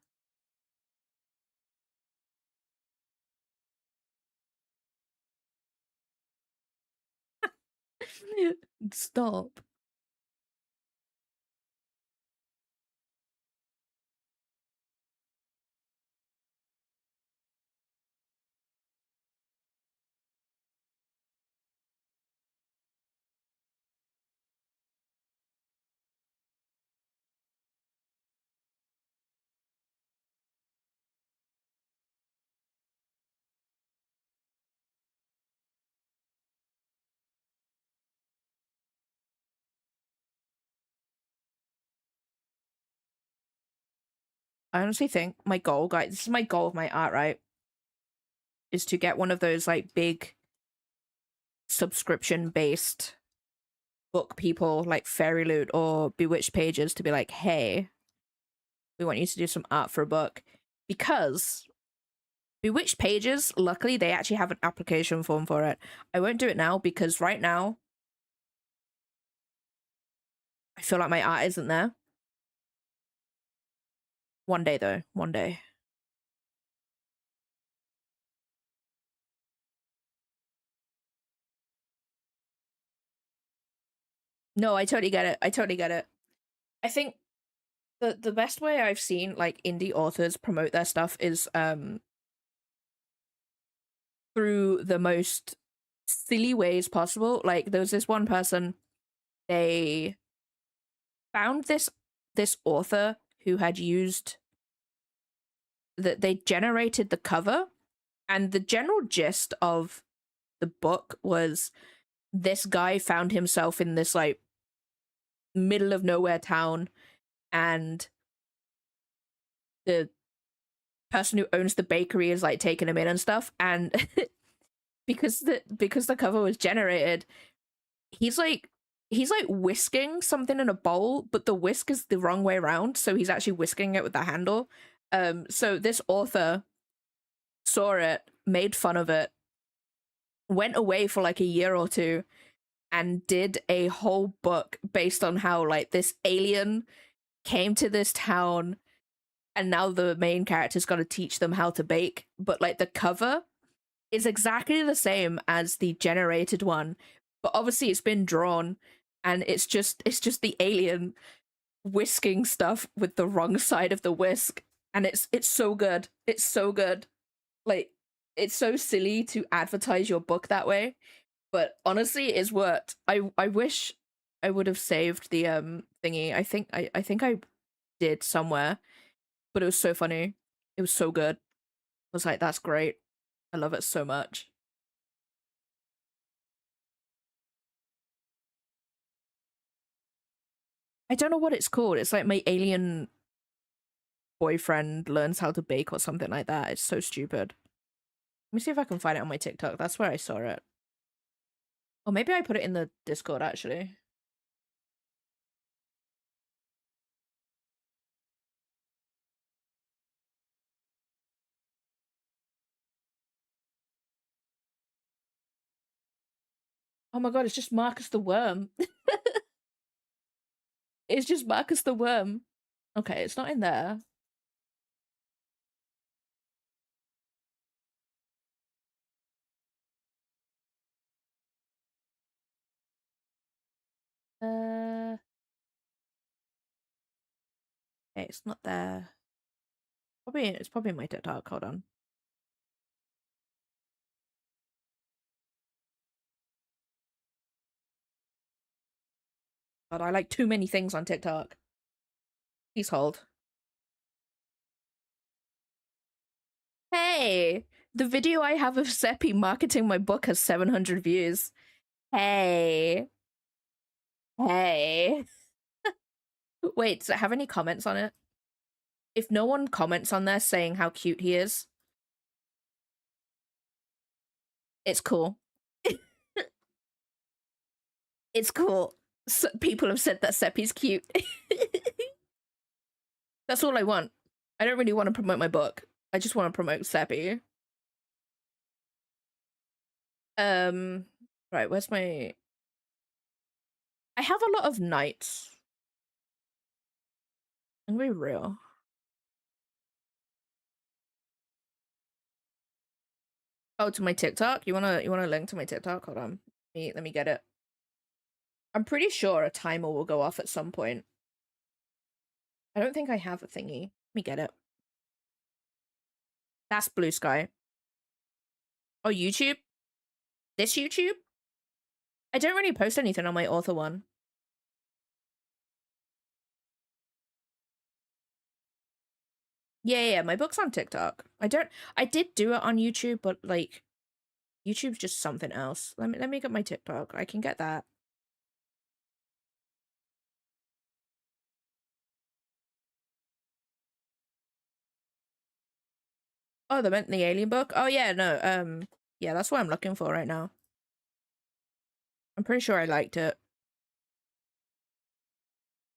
Stop. I honestly think my goal, guys, this is my goal of my art, right? Is to get one of those like big subscription based book people like Fairy Loot or Bewitched Pages to be like, hey, we want you to do some art for a book. Because Bewitched Pages, luckily, they actually have an application form for it. I won't do it now because right now, I feel like my art isn't there. One day, though. One day. No, I totally get it. I totally get it. I think the best way I've seen like indie authors promote their stuff is through the most silly ways possible. Like there was this one person, they found this author who had used that they generated the cover, and the general gist of the book was this guy found himself in this like middle of nowhere town, and the person who owns the bakery is like taking him in and stuff, and because the cover was generated, he's like whisking something in a bowl, but the whisk is the wrong way around, so he's actually whisking it with the handle. So this author saw it, made fun of it, went away for like a year or two, and did a whole book based on how like this alien came to this town, and now the main character's got to teach them how to bake, but like the cover is exactly the same as the generated one, but obviously it's been drawn, and it's just the alien whisking stuff with the wrong side of the whisk, and it's so good. It's so good. Like it's so silly to advertise your book that way, but honestly it's worked. I wish I would have saved the thingy. I think I did somewhere, but it was so funny. It was so good. I was like, that's great. I love it so much. I don't know what it's called. It's like my alien boyfriend learns how to bake or something like that. It's so stupid. Let me see if I can find it on my TikTok. That's where I saw it. Or maybe I put it in the Discord actually. Oh my god, it's just Marcus the Worm. It's just Marcus the Worm. Okay, it's not in there. Okay, it's not there. It's probably my TikTok. Hold on. God, I like too many things on TikTok. Please hold. Hey, the video I have of Seppi marketing my book has 700 views. Hey. Hey. Wait, does it have any comments on it? If no one comments on there saying how cute he is, it's cool. It's cool. So people have said that Seppi's cute. That's all I want. I don't really want to promote my book. I just want to promote Seppi. Right, where's my... I have a lot of knights. I'm gonna be real. Oh, to my TikTok? You wanna link to my TikTok? Hold on. Let me get it. I'm pretty sure a timer will go off at some point. I don't think I have a thingy. Let me get it. That's Blue Sky. Oh, YouTube? This YouTube? I don't really post anything on my author one. Yeah, my book's on TikTok. I did do it on YouTube, but like YouTube's just something else. Let me get my TikTok. I can get that. Oh, the alien book? Oh yeah, no, yeah, that's what I'm looking for right now. I'm pretty sure I liked it.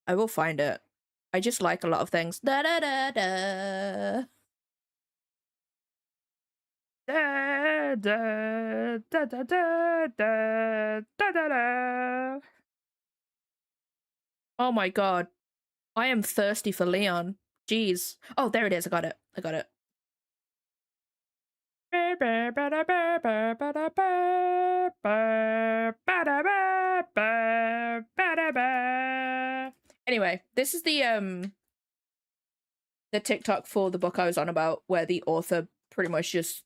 I will find it. I just like a lot of things. Da da da da. Da da da da da da da da da. Oh my god. I am thirsty for Leon. Jeez. Oh, there it is. I got it. I got it. Anyway, this is the TikTok for the book I was on about, where the author pretty much just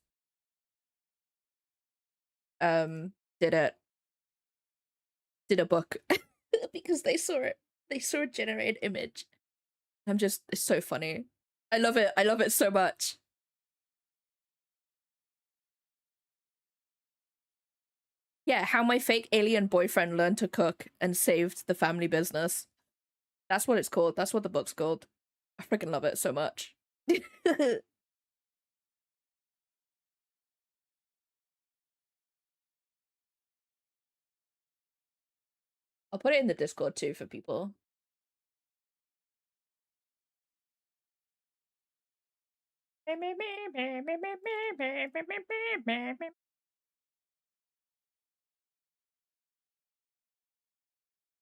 did a book because they saw it. They saw a generated image. It's so funny. I love it. I love it so much. Yeah, how my fake alien boyfriend learned to cook and saved the family business. That's what it's called. That's what the book's called. I freaking love it so much. I'll put it in the Discord too for people.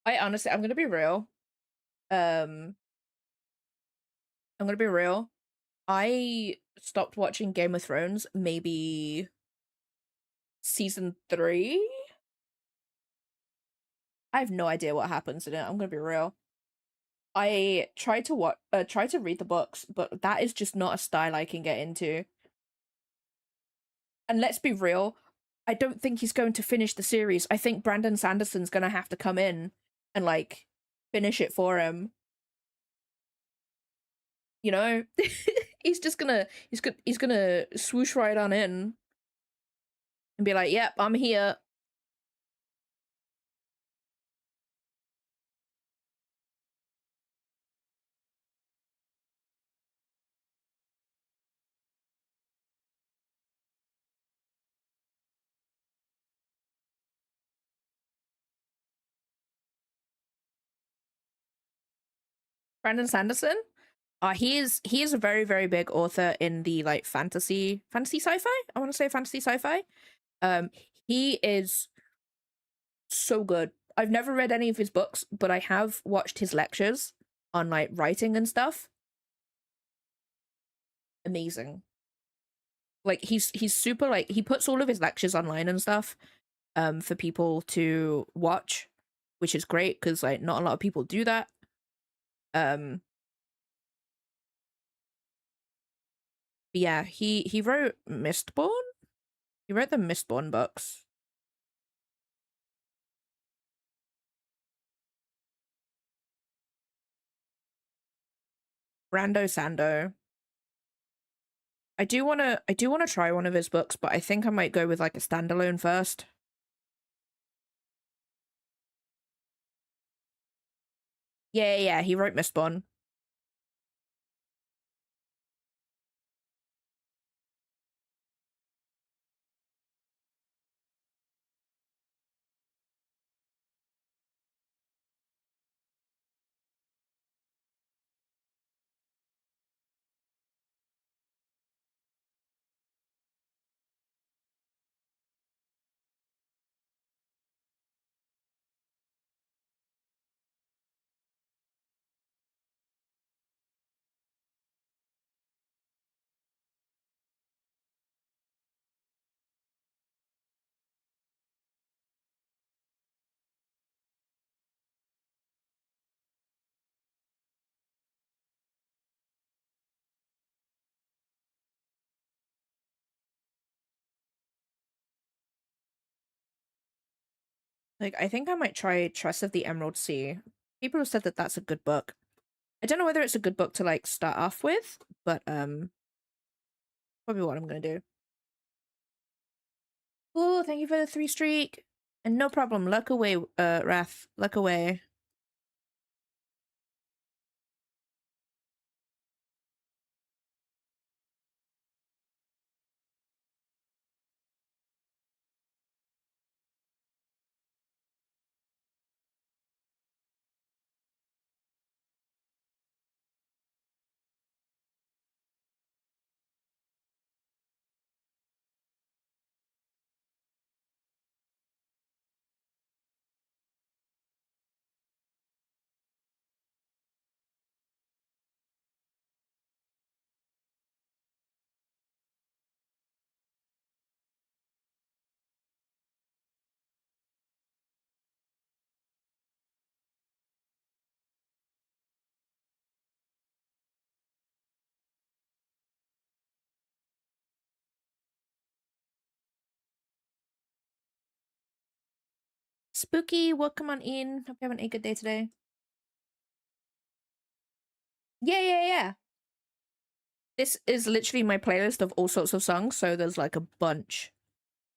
I'm gonna be real. Um, I'm gonna be real. I stopped watching Game of Thrones maybe season 3. I have no idea what happens in it. I'm gonna be real. I tried to try to read the books, but that is just not a style I can get into. And let's be real, I don't think he's going to finish the series. I think Brandon Sanderson's gonna have to come in and like finish it for him. You know, he's gonna swoosh right on in and be like, "Yep, I'm here." Brandon Sanderson. He is a very very big author in the like fantasy sci-fi. I want to say fantasy sci-fi. Um, he is so good. I've never read any of his books, but I have watched his lectures on like writing and stuff. Amazing. Like he's super he puts all of his lectures online and stuff for people to watch, which is great because like not a lot of people do that. Um, but yeah, he wrote Mistborn. He wrote the Mistborn books. Brando Sando. I do wanna try one of his books, but I think I might go with like a standalone first. Yeah, he wrote Mistborn. Like, I think I might try Trust of the Emerald Sea. People have said that that's a good book. I don't know whether it's a good book to like start off with, but probably what I'm gonna do. Oh, thank you for the 3 streak. And no problem. Luck away, Wrath. Luck away. Spooky, welcome on in. Hope you're having a good day today. Yeah. This is literally my playlist of all sorts of songs, so there's like a bunch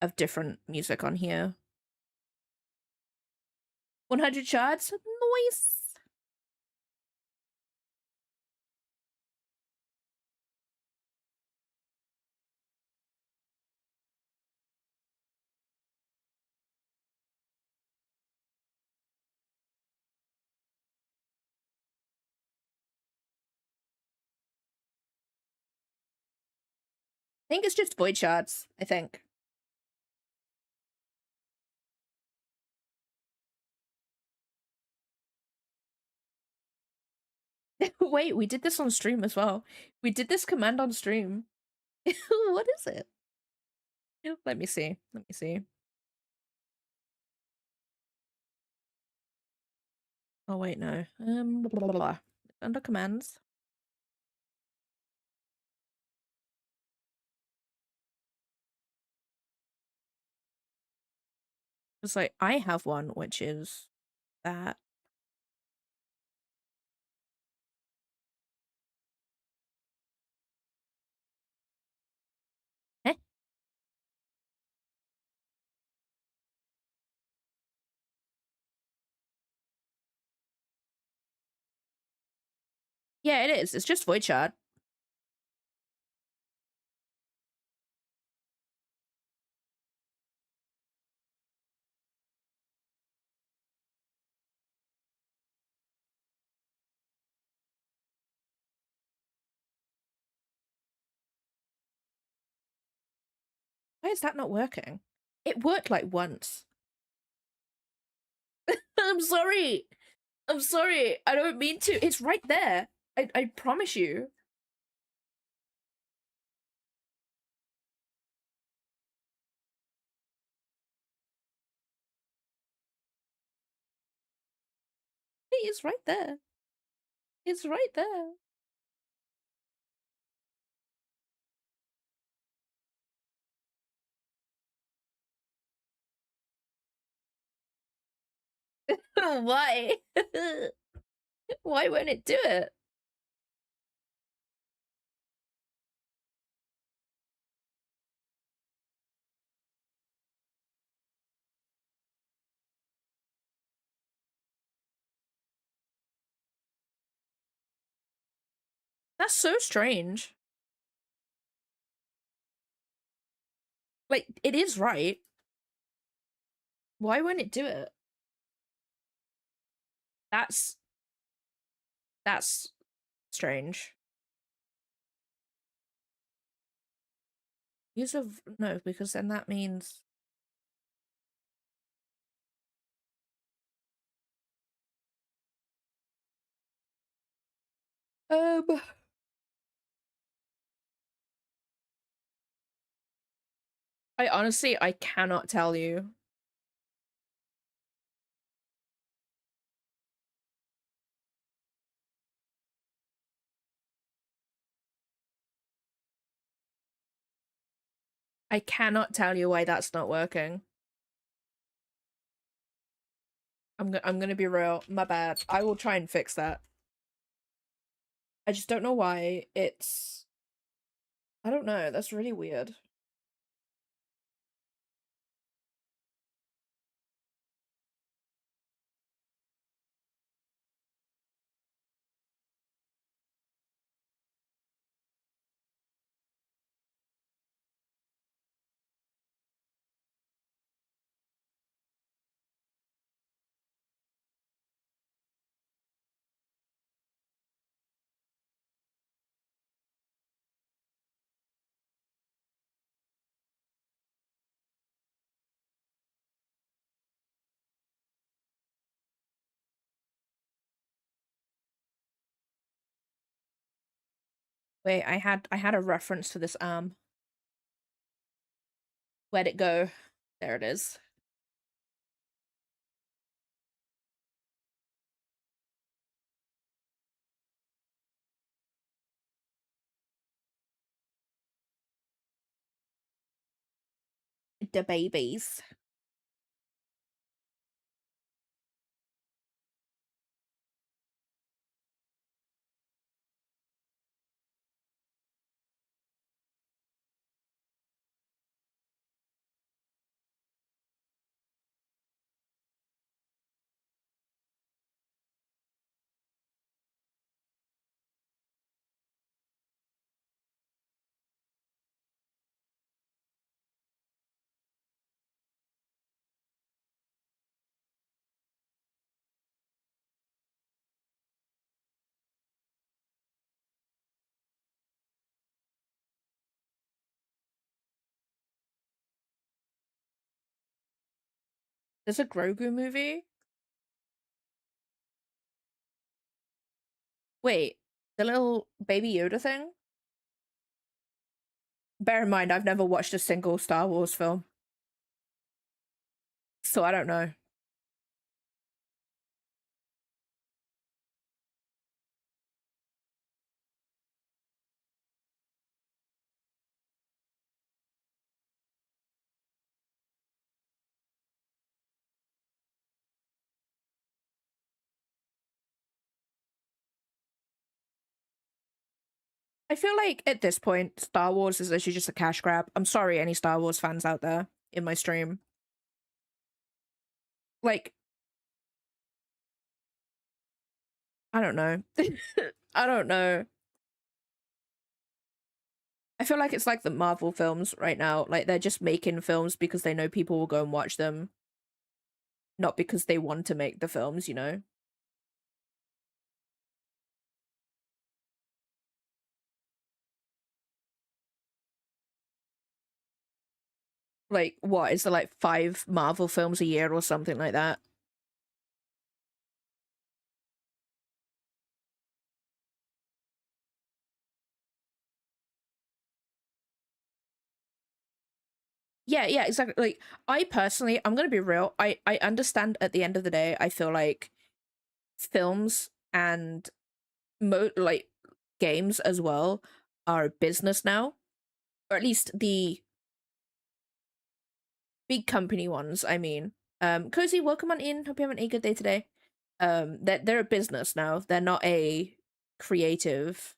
of different music on here. 100 shards? Nice! I think it's just void shards, I think. Wait, we did this on stream as well. We did this command on stream. What is it? Let me see. Let me see. Oh wait, no. Blah, blah, blah. Under commands. It's like I have one, which is that. Eh? Yeah, it is. It's just void shard. Why is that not working? It worked like once. I'm sorry. I'm sorry. I don't mean to. It's right there. I promise you. It's right there. It's right there. Why? Why won't it do it? That's so strange. Like, it is right. Why won't it do it? That's that's strange. Use of no, because then that means um I cannot tell you. I cannot tell you why that's not working. I'm gonna be real. My bad. I will try and fix that. I just don't know why it's. I don't know. That's really weird. Wait, I had a reference to this arm. Where'd it go? There it is. The babies. There's a Grogu movie. Wait, the little baby Yoda thing? Bear in mind, I've never watched a single Star Wars film, so I don't know. I feel like at this point, Star Wars is actually just a cash grab. I'm sorry, any Star Wars fans out there in my stream. Like, I don't know. I don't know. I feel like it's like the Marvel films right now. Like, they're just making films because they know people will go and watch them, not because they want to make the films, you know? Like, what? Is there like 5 Marvel films a year or something like that? Yeah, yeah, exactly. Like, I personally, I'm gonna be real. I understand at the end of the day, I feel like films and like games as well are a business now, or at least the big company ones. I mean, Cozy, welcome on in. Hope you're having a good day today. That they're a business now. They're not a creative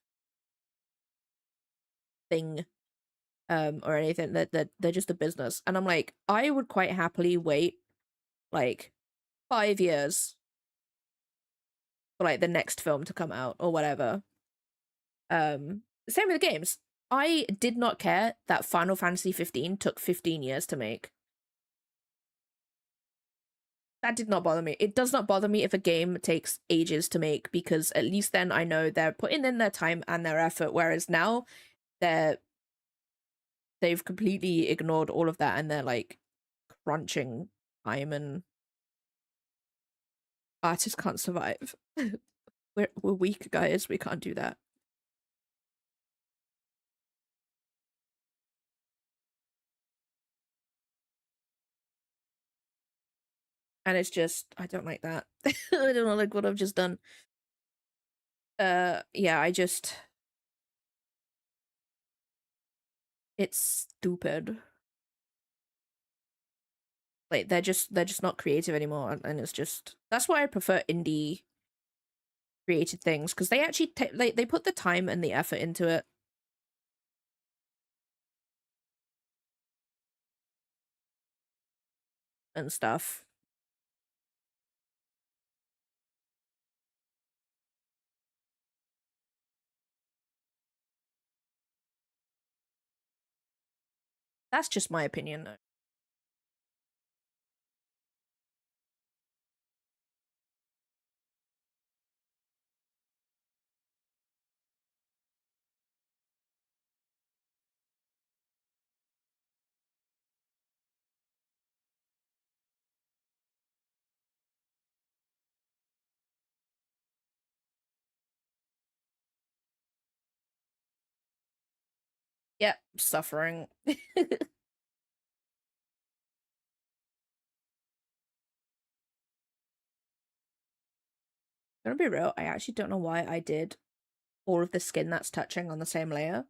thing, or anything. That they're just a business. And I'm like, I would quite happily wait like 5 years for like the next film to come out or whatever. Same with the games. I did not care that Final Fantasy 15 took 15 years to make. That did not bother me. It does not bother me if a game takes ages to make, because at least then I know they're putting in their time and their effort, whereas now they've completely ignored all of that and they're like crunching time, and artists can't survive. We're weak, guys. We can't do that. And it's just, I don't like that. I don't like what I've just done. Yeah, it's stupid. Like they're just not creative anymore, and it's just, that's why I prefer indie created things, because they actually they put the time and the effort into it and stuff. That's just my opinion, though. Yep, suffering. Gonna be real, I actually don't know why I did all of the skin that's touching on the same layer.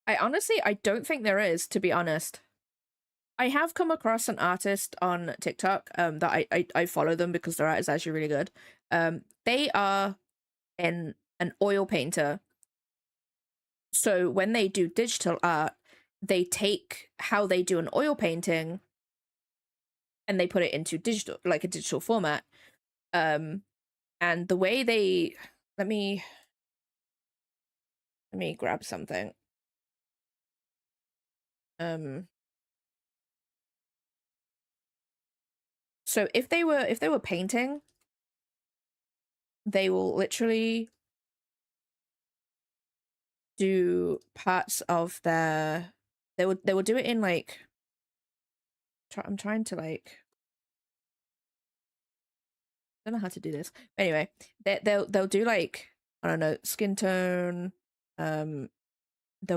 I don't think there is, to be honest. I have come across an artist on TikTok that I follow them because their art is actually really good. They are an oil painter. So when they do digital art, they take how they do an oil painting and they put it into digital, like a digital format. Um and the way they, let me grab something. Um so if they were painting, they will literally do parts of their, they will do it in like, I'm trying to like, I don't know how to do this. Anyway, they'll do like, I don't know, skin tone. There'll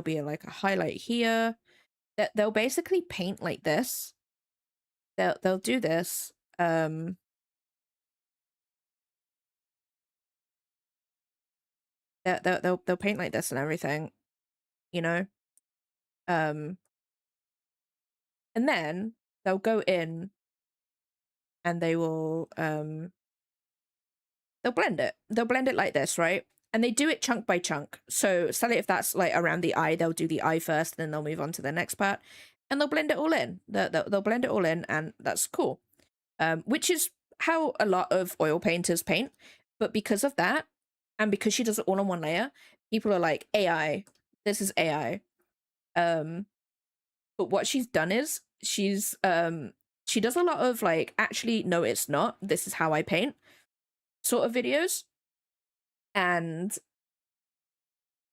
be like a highlight here. They'll basically paint like this. They'll do this. They'll paint like this and everything, you know. Um, and then they'll go in and they'll blend it. They'll blend it like this, right? And they do it chunk by chunk. So, say if that's like around the eye, they'll do the eye first, then they'll move on to the next part, and they'll blend it all in. They'll blend it all in, and that's cool. Which is how a lot of oil painters paint. But because of that, and because she does it all on one layer, people are like, AI. This is AI. But what she's done is she does a lot of like, actually, no, it's not. This is how I paint sort of videos. And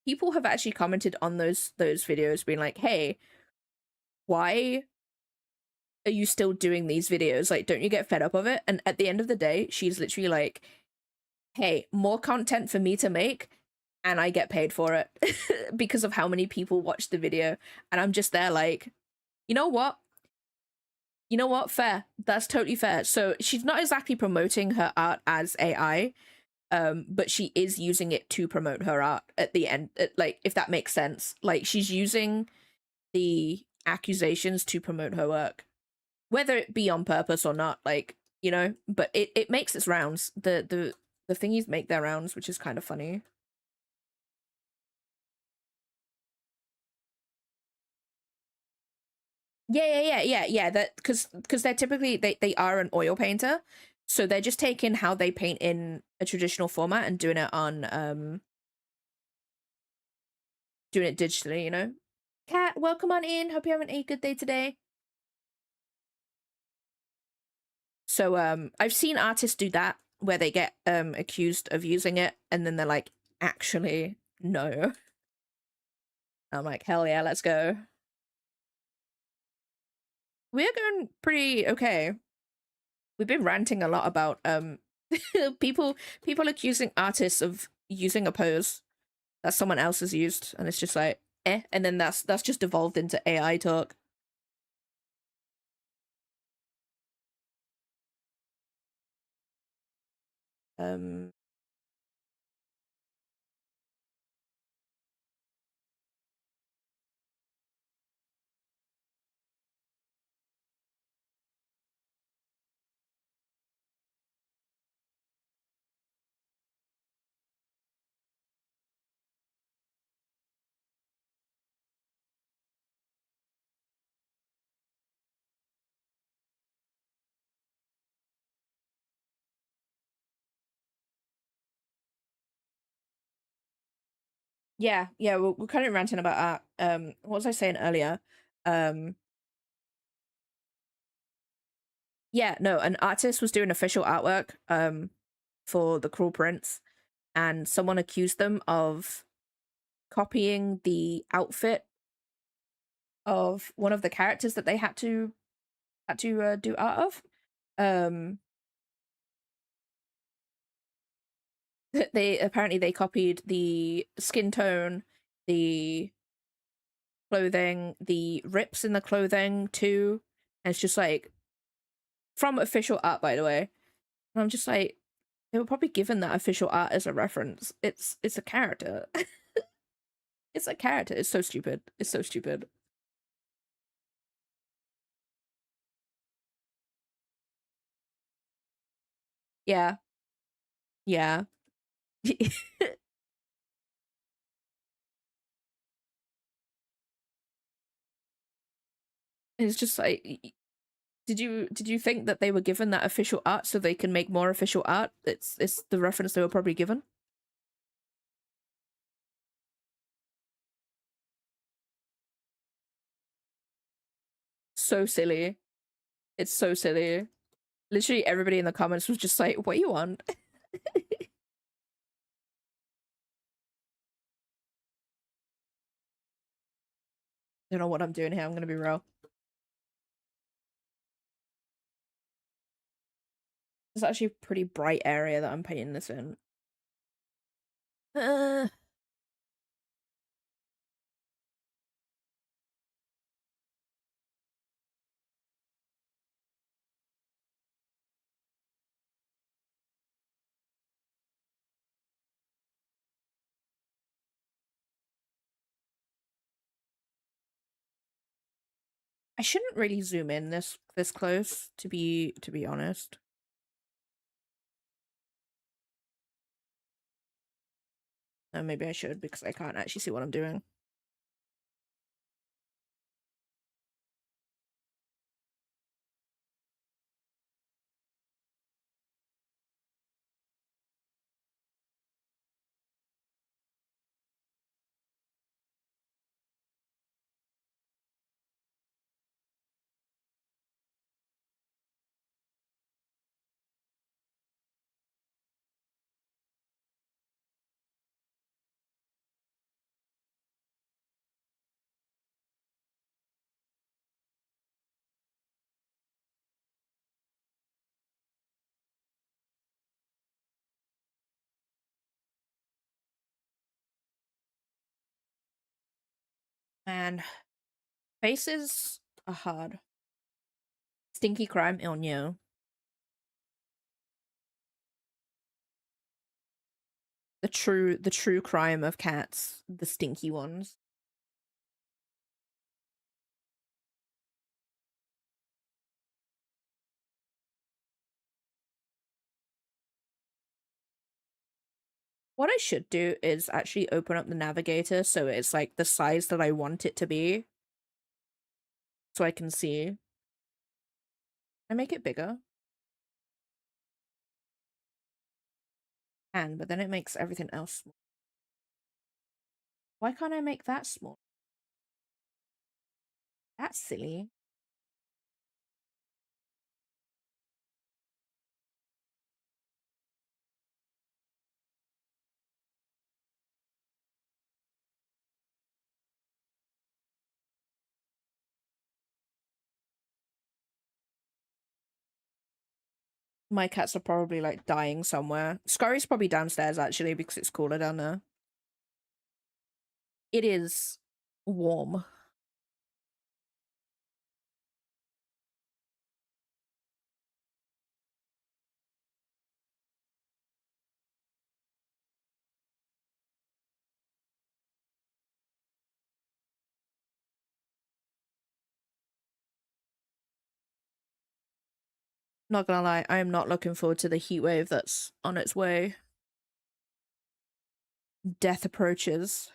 people have actually commented on those videos being like, hey, why are you still doing these videos? Like, don't you get fed up of it? And at the end of the day, she's literally like, hey, more content for me to make, and I get paid for it because of how many people watch the video. And I'm just there like, you know what? You know what? Fair. That's totally fair. So she's not exactly promoting her art as AI, but she is using it to promote her art at the end. Like, if that makes sense. Like, she's using the accusations to promote her work, whether it be on purpose or not. Like, you know, but it makes its rounds. The thingies make their rounds, which is kind of funny. Yeah. That because they're typically they are an oil painter, so they're just taking how they paint in a traditional format and doing it digitally. You know. Kat, welcome on in. Hope you're having a good day today. So I've seen artists do that where they get accused of using it and then they're like, actually, no. I'm like, hell yeah, let's go. We're going pretty okay. We've been ranting a lot about people accusing artists of using a pose that someone else has used, and it's just like, and then that's just evolved into AI talk. Um yeah, we're kind of ranting about art. What was I saying earlier? Um yeah, no, an artist was doing official artwork for the Cruel Prince, and someone accused them of copying the outfit of one of the characters that they had to do art of. Um they apparently they copied the skin tone, the clothing, the rips in the clothing too. And it's just like from official art, by the way. And I'm just like, they were probably given that official art as a reference. It's a character. It's a character. It's so stupid. It's so stupid. Yeah. Yeah. It's just like, did you think that they were given that official art so they can make more official art? It's the reference they were probably given. So silly. It's so silly. Literally everybody in the comments was just like, what you want? Don't know what I'm doing here, I'm gonna be real. It's actually a pretty bright area that I'm painting this in. Uh, I shouldn't really zoom in this close, to be honest. Maybe I should because I can't actually see what I'm doing. Man, faces are hard. Stinky crime on you. The true crime of cats, the stinky ones. What I should do is actually open up the navigator so it's like the size that I want it to be. So I can see. I make it bigger. And but then it makes everything else small. Why can't I make that small? That's silly. My cats are probably like dying somewhere. Scurry's probably downstairs actually because it's cooler down there. It is warm. Not gonna lie, I am not looking forward to the heat wave that's on its way. Death approaches.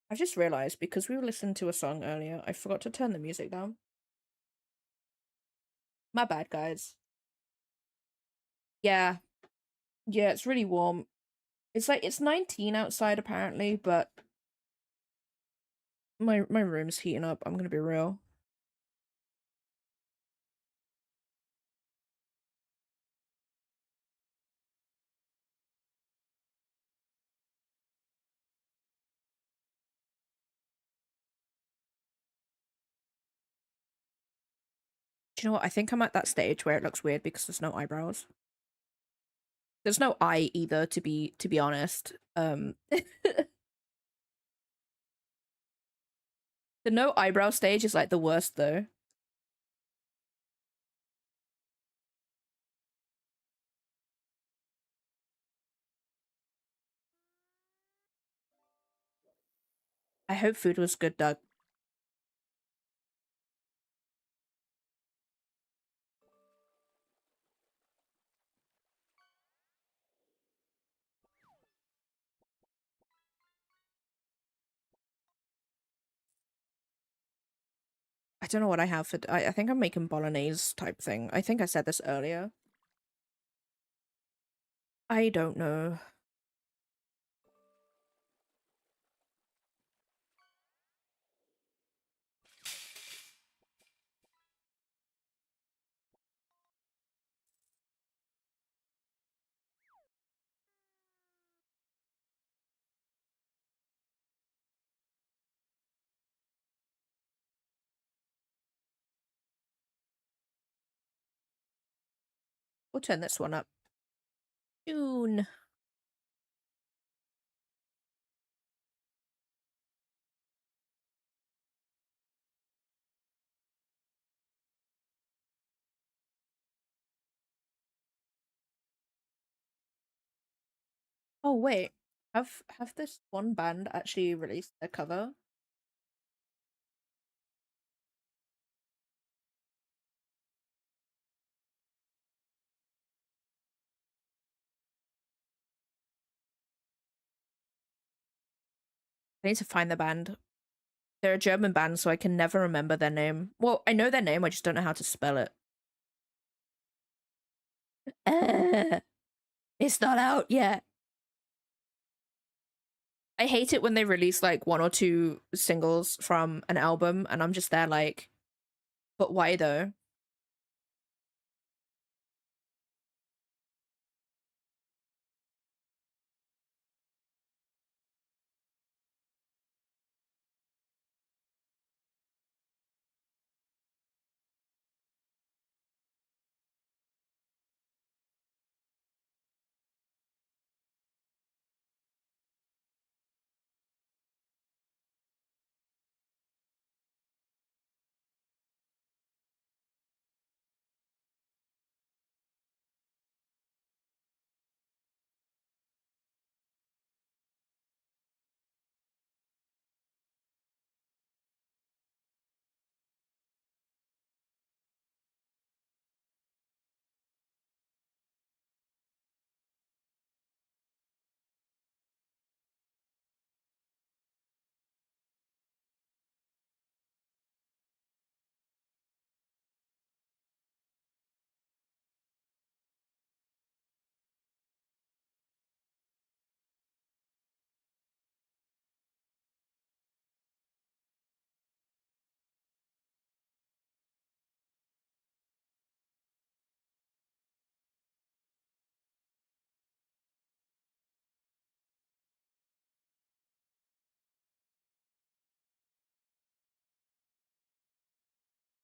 I've just realized because we were listening to a song earlier, I forgot to turn the music down. My bad, guys. Yeah. Yeah, it's really warm. It's like it's 19 outside apparently, but my room's heating up. I'm gonna be real. Do you know what? I think I'm at that stage where it looks weird because there's no eyebrows. There's no eye either, to be honest. The no eyebrow stage is like the worst though. I hope food was good, Doug. I don't know what I have for. I think I'm making bolognese type thing. I think I said this earlier. I don't know. We'll turn this one up. Soon. Oh wait, have this one band actually released a cover? I need to find the band. They're a German band, so I can never remember their name. Well, I know their name, I just don't know how to spell it. It's not out yet. I hate it when they release like one or two singles from an album, and I'm just there like, but why though?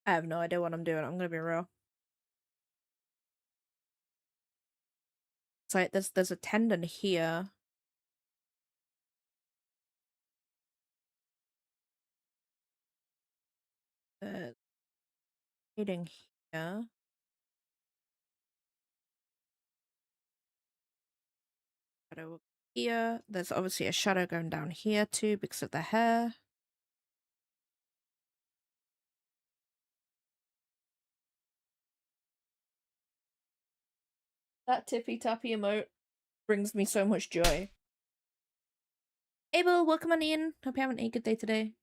I have no idea what I'm doing. I'm gonna be real. It's like there's a tendon here. Hitting here. Shadow up here. There's obviously a shadow going down here too because of the hair. That tippy tappy emote brings me so much joy. Abel, welcome on in. Hope you're having a good day today.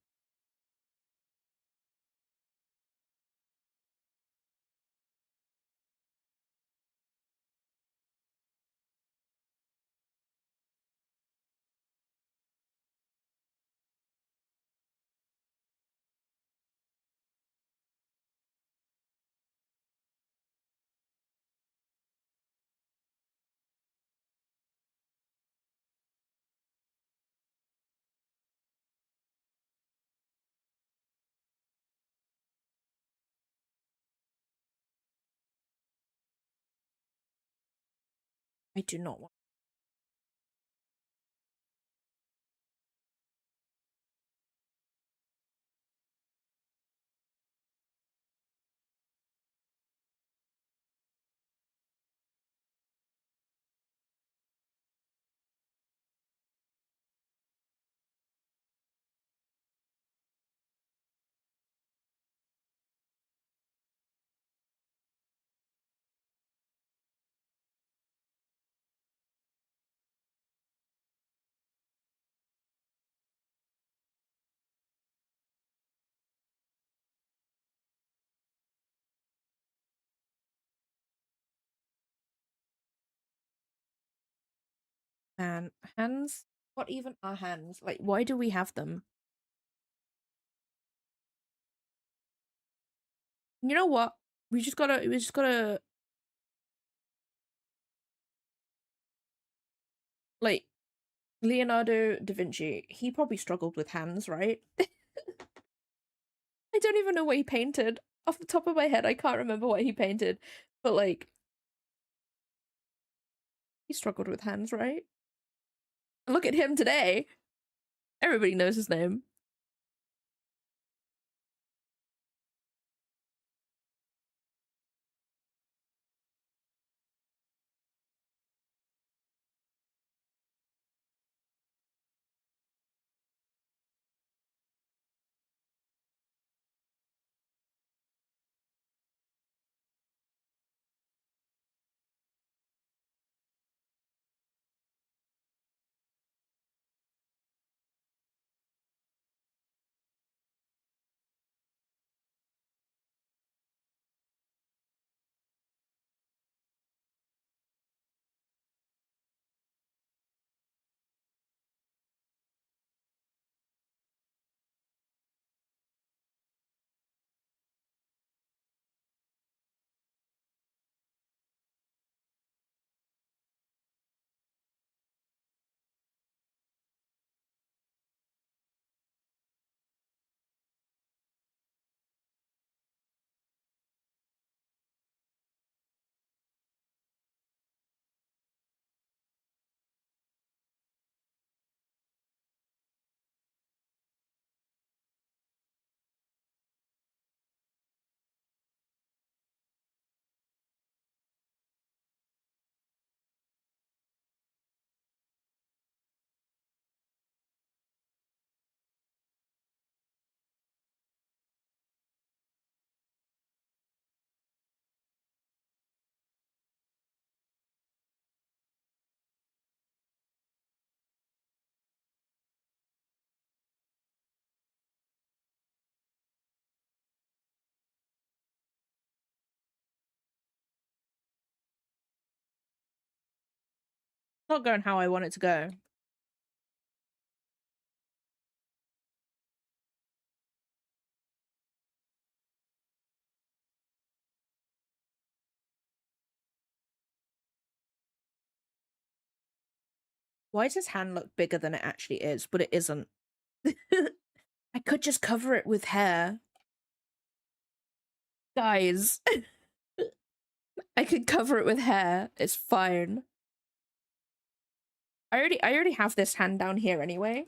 I do not want. And hands? What even are hands? Like, why do we have them? You know what? We just gotta like Leonardo da Vinci, he probably struggled with hands, right? I don't even know what he painted. Off the top of my head, I can't remember what he painted. But like he struggled with hands, right? Look at him today. Everybody knows his name. Not going how I want it to go. Why does his hand look bigger than it actually is? But it isn't. I could just cover it with hair. Guys, I can cover it with hair. It's fine. I already have this hand down here anyway.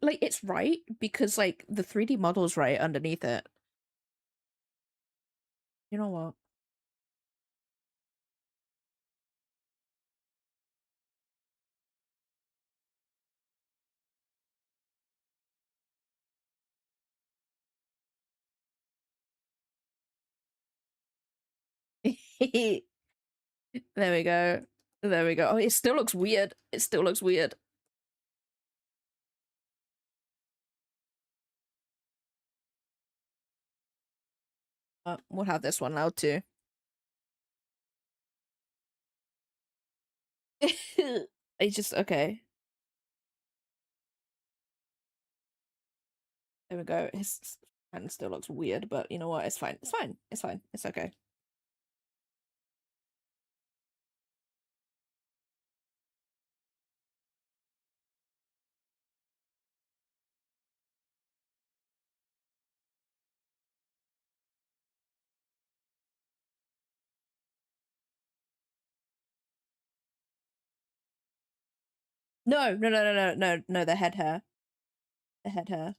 Like it's right because like the 3D model's right underneath it. You know what? There we go. There we go. Oh, it still looks weird. It still looks weird. We'll have this one now too. It's just okay. There we go. His hand still looks weird, but you know what? It's fine. It's fine. It's fine. It's okay. No, no, no, no, no, no, no, the head hair. The head hair.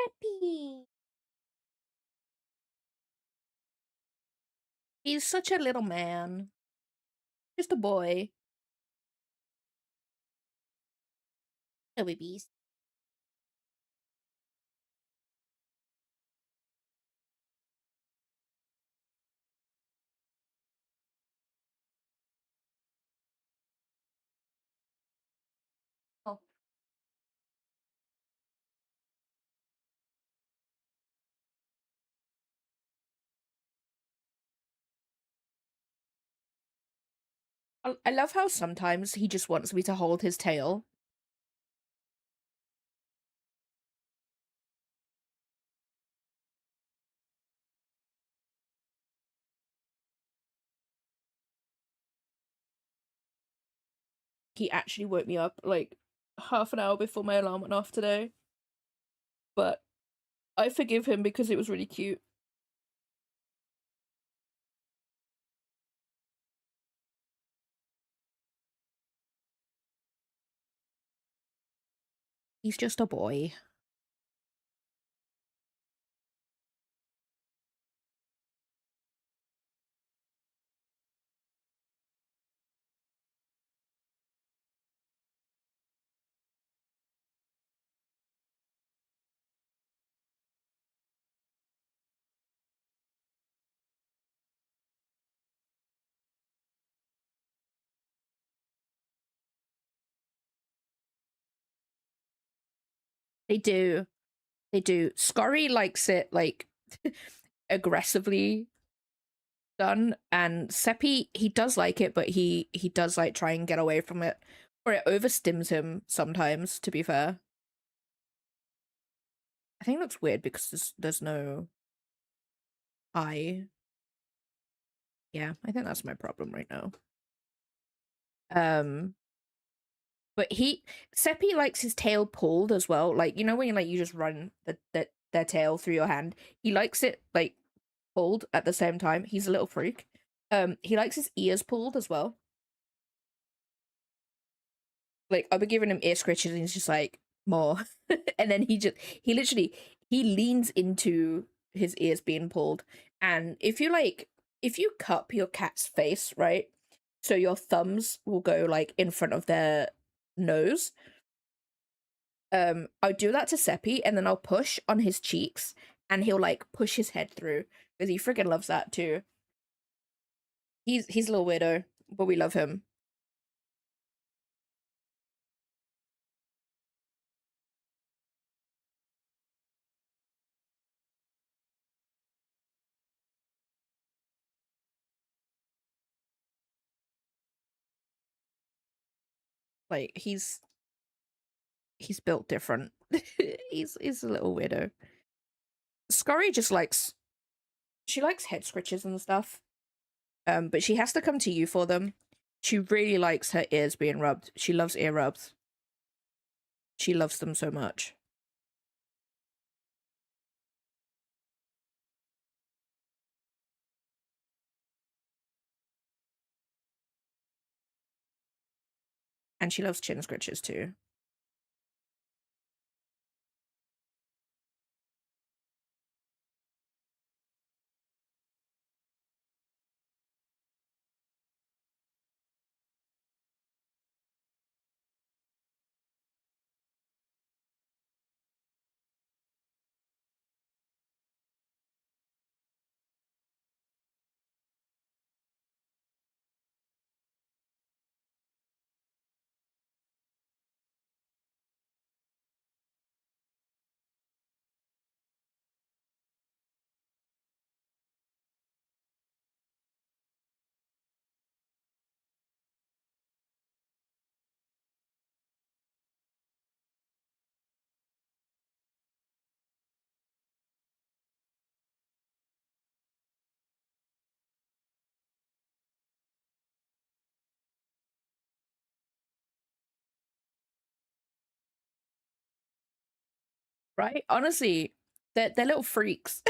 Peppy. He's such a little man. Just a boy. A babies. Oh. I love how sometimes he just wants me to hold his tail. He actually woke me up like half an hour before my alarm went off today. But I forgive him because it was really cute. He's just a boy. They do. They do. Scurry likes it like aggressively done, and Seppi he does like it, but he does like try and get away from it, or it overstims him sometimes. To be fair, I think that's weird because there's no eye. Yeah, I think that's my problem right now. Um, but Seppi likes his tail pulled as well. Like you know when you just run their tail through your hand. He likes it like pulled at the same time. He's a little freak. He likes his ears pulled as well. Like I'll be giving him ear scratches and he's just like more. And then he literally he leans into his ears being pulled. And if you cup your cat's face, right? So your thumbs will go like in front of their nose. I'll do that to Seppi and then I'll push on his cheeks and he'll like push his head through because he freaking loves that too. He's a little weirdo, but we love him. Like he's built different. He's a little weirdo. Scurry just likes she likes head scratches and stuff. But she has to come to you for them. She really likes her ears being rubbed. She loves ear rubs. She loves them so much. And she loves chin scratches too. Right? Honestly, they're little freaks.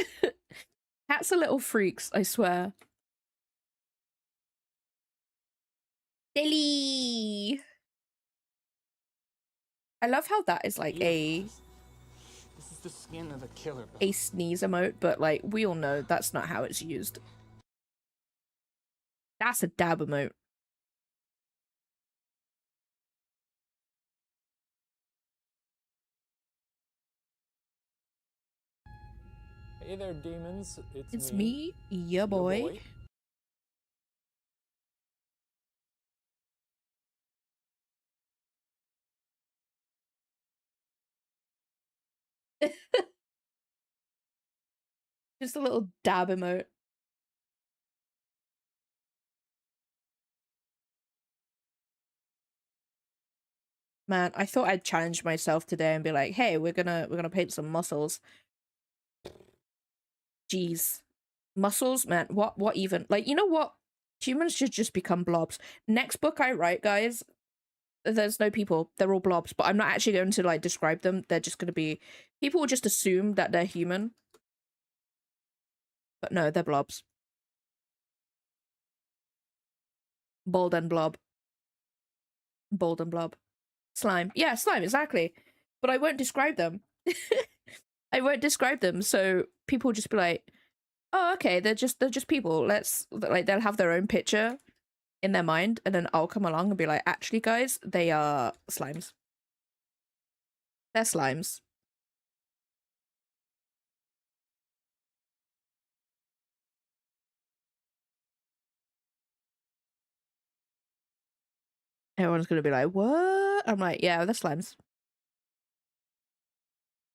Cats are little freaks, I swear. Dilly. I love how that is like a the skin of a killer. a sneeze emote, but like we all know that's not how it's used. That's a dab emote. Hey there, demons. It's me, ya boy. Just a little dab emote. Man, I thought I'd challenge myself today and be like, "Hey, we're gonna paint some muscles." Jeez, muscles, man. What even? Like, you know what? Humans should just become blobs. Next book I write, guys, there's no people. They're all blobs. But I'm not actually going to like describe them. They're just gonna be people will just assume that they're human. But no, they're blobs. Bald and blob. Bald and blob. Slime. Yeah, slime, exactly. But I won't describe them. I won't describe them, so people will just be like, oh, okay, they're just people. Let's like they'll have their own picture in their mind, and then I'll come along and be like, actually, guys, they are slimes. They're slimes. Everyone's gonna be like, what? I'm like, yeah, they're slimes.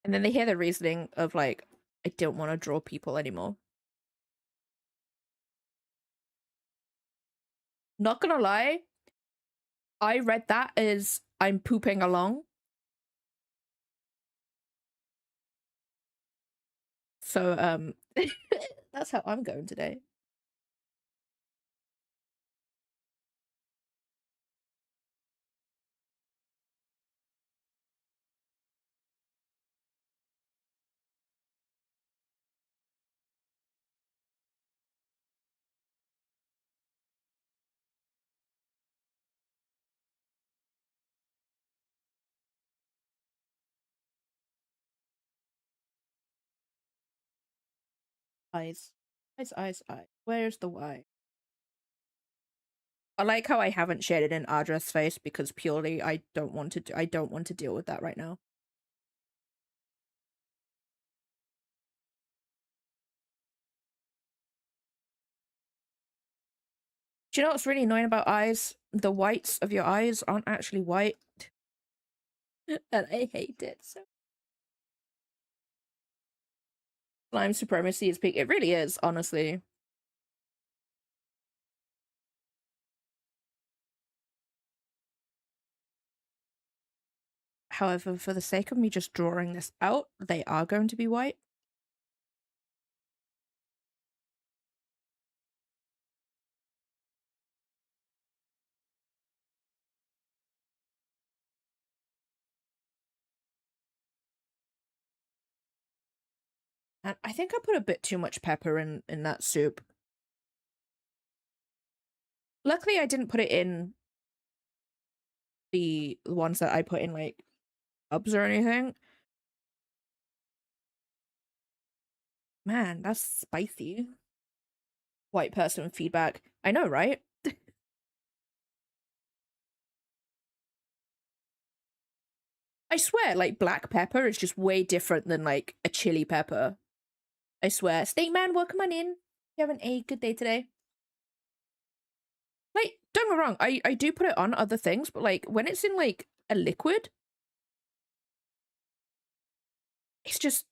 And then they hear the reasoning of like, I don't want to draw people anymore. Not gonna lie, I read that as I'm pooping along. So that's how I'm going today. Eyes. Eyes. Where's the Y? I like how I haven't shared it in Ardra's face because purely I don't want to deal with that right now. Do you know what's really annoying about eyes? The whites of your eyes aren't actually white. And I hate it so. Slime supremacy is peak. It really is, honestly. However, for the sake of me just drawing this out, they are going to be white. And I think I put a bit too much pepper in that soup. Luckily, I didn't put it in the ones that I put in, like, tubs or anything. Man, that's spicy. White person feedback. I know, right? I swear, like, black pepper is just way different than, like, a chili pepper. I swear. Steak man, welcome on in. You having a good day today? Like, don't get me wrong, I do put it on other things, but, like, when it's in, like, a liquid, it's just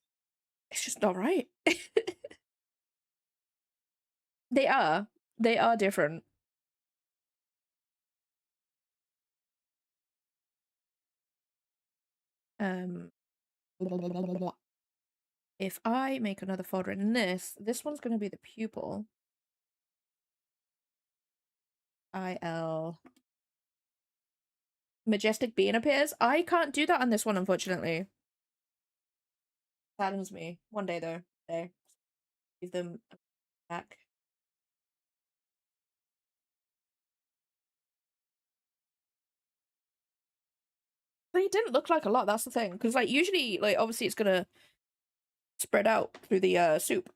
not right. They are. They are different. If I make another folder in this one's going to be the pupil. IL. Majestic Being appears. I can't do that on this one, unfortunately. Saddens me. One day, though. Day. Give them back. But it didn't look like a lot, that's the thing. Because, like, usually, like, obviously it's gonna spread out through the soup.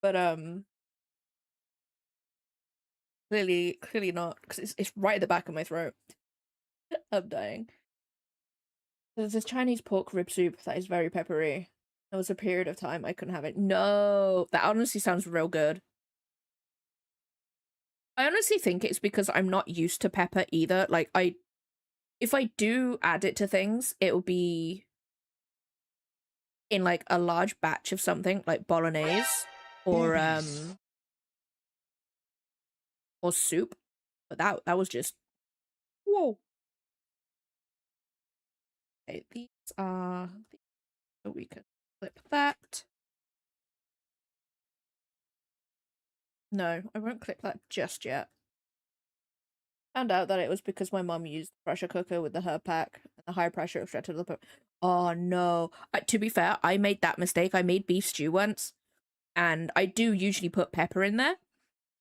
But clearly not, because it's right at the back of my throat. I'm dying. There's this Chinese pork rib soup that is very peppery. There was a period of time I couldn't have it. No, that honestly sounds real good. I honestly think it's because I'm not used to pepper either. Like, if I do add it to things, it will be in like a large batch of something like bolognese or soup. But that was just whoa. Okay, these are, so we can flip that. No, I won't clip that just yet. Found out that it was because my mum used the pressure cooker with the herb pack and the high pressure extracted the Oh no. To be fair, I made that mistake. I made beef stew once, and I do usually put pepper in there.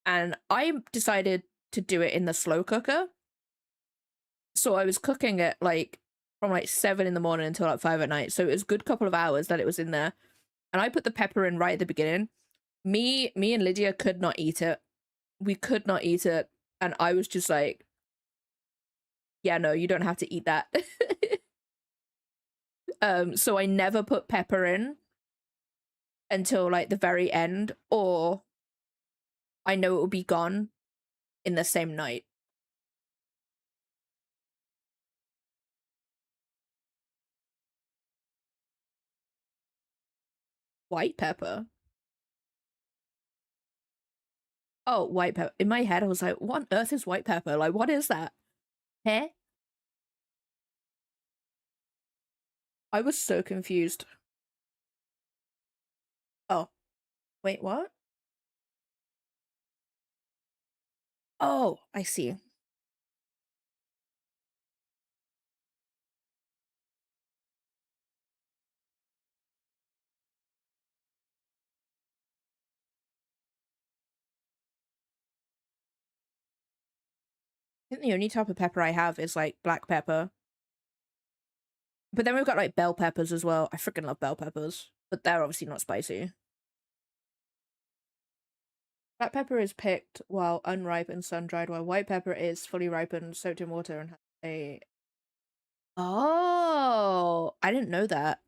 And I decided to do it in the slow cooker. So I was cooking it like from like 7 in the morning until like 5 at night. So it was a good couple of hours that it was in there. And I put the pepper in right at the beginning. Me and Lydia could not eat it. We could not eat it. And I was just like, yeah, no, you don't have to eat that. So I never put pepper in until like the very end, or I know it will be gone in the same night. White pepper? Oh, white pepper. In my head, I was like, what on earth is white pepper? Like, what is that? Huh? I was so confused. Oh, wait, what? Oh, I see. I think the only type of pepper I have is like black pepper. But then we've got like bell peppers as well. I freaking love bell peppers, but they're obviously not spicy. Black pepper is picked while unripe and sun-dried, while white pepper is fully ripened, soaked in water, and has a... Oh, I didn't know that.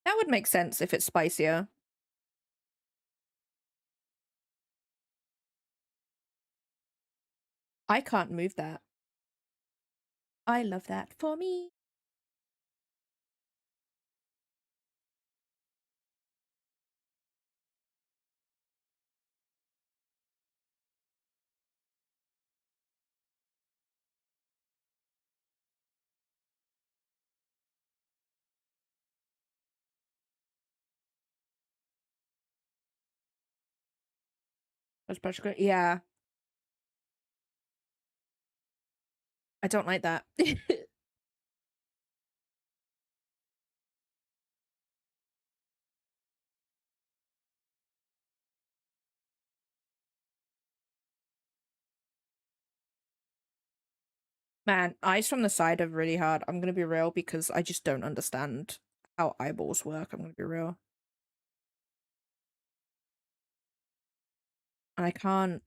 That would make sense if it's spicier. I can't move that. I love that for me. That's pressure cooker. Yeah, I don't like that. Man, eyes from the side are really hard. I'm gonna be real because I just don't understand how eyeballs work. I'm gonna be real. And I can't.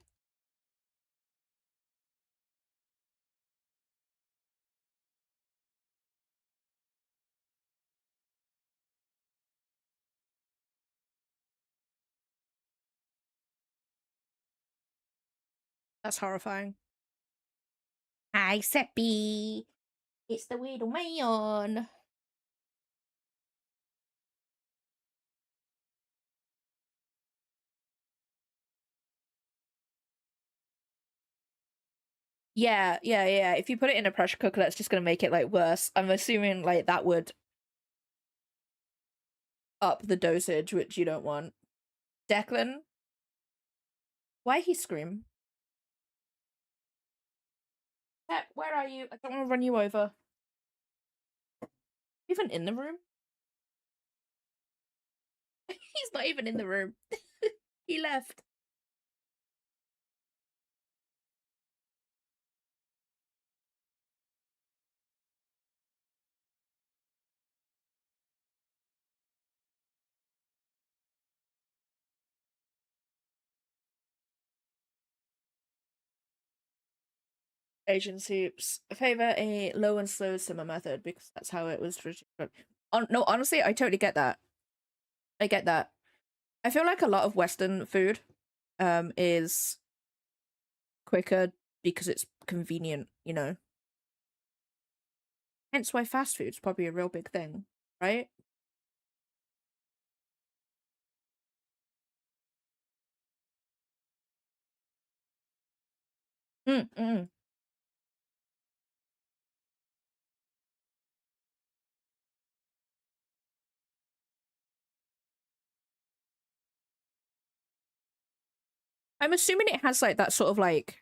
That's horrifying. Hi, Seppi. It's the Weirdo Man. Yeah. If you put it in a pressure cooker, that's just gonna make it like worse. I'm assuming like that would up the dosage, which you don't want. Declan, why he scream? Pep, where are you? I don't want to run you over. Even in the room? He's not even in the room. He left. Asian soups favor a low and slow simmer method because that's how it was traditionally. No, honestly, I totally get that. I get that. I feel like a lot of Western food is quicker because it's convenient, you know. Hence why fast food's probably a real big thing, right? Mm. I'm assuming it has like that sort of like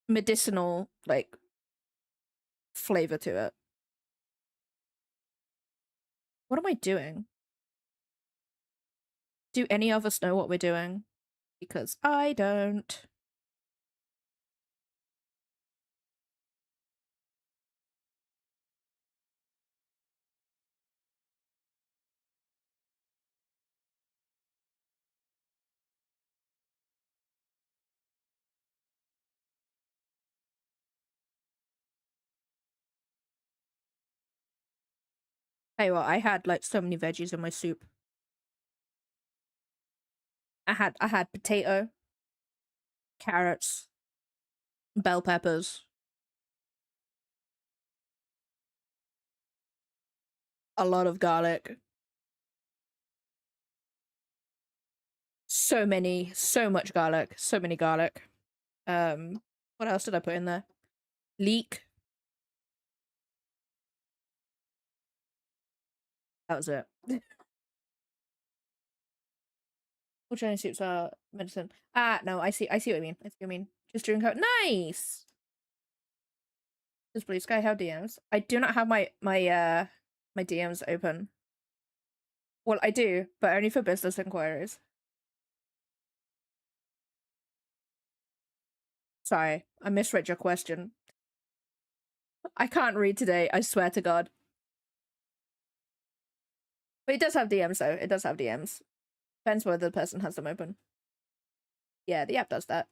medicinal like flavor to it. What am I doing? Do any of us know what we're doing? Because I don't. Hey, well, I had like so many veggies in my soup. I had potato, carrots, bell peppers, a lot of garlic. So much garlic, so many garlic. What else did I put in there? Leek. That was it. All Chinese soups are medicine. Ah, no, I see what you mean. I see what you mean. Just drink out. Nice. This blue sky. How DMs? I do not have my DMs open. Well, I do, but only for business inquiries. Sorry, I misread your question. I can't read today. I swear to God. But it does have DMs though. It does have DMs. Depends whether the person has them open. Yeah, the app does that.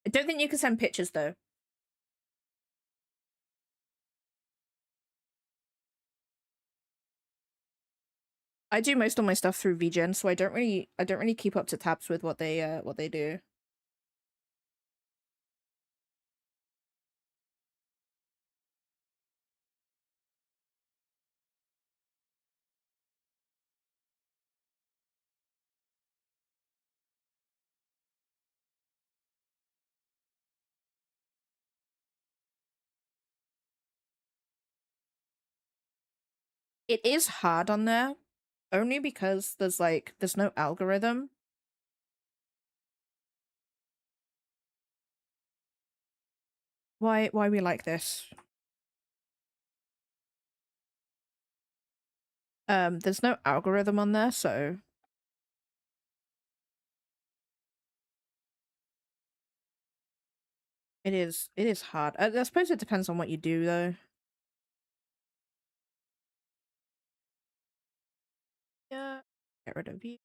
I don't think you can send pictures though. I do most of my stuff through VGen, so I don't really keep up to tabs with what they do. It is hard on there, only because there's no algorithm. Why we like this? There's no algorithm on there, so it is hard. I suppose it depends on what you do though. Yeah, get rid of you.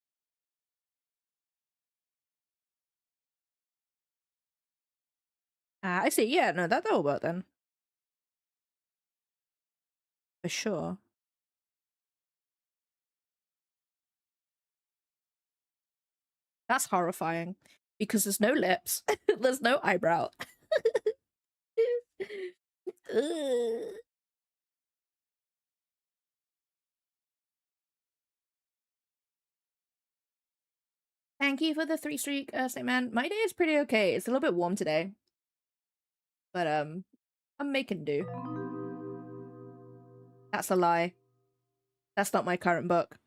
Ah, I see. Yeah, no, that'll work then. For sure. That's horrifying because there's no lips, there's no eyebrow. Ugh. Thank you for the 3 streak, Saint Man. My day is pretty okay. It's a little bit warm today, but I'm making do. That's a lie. That's not my current book.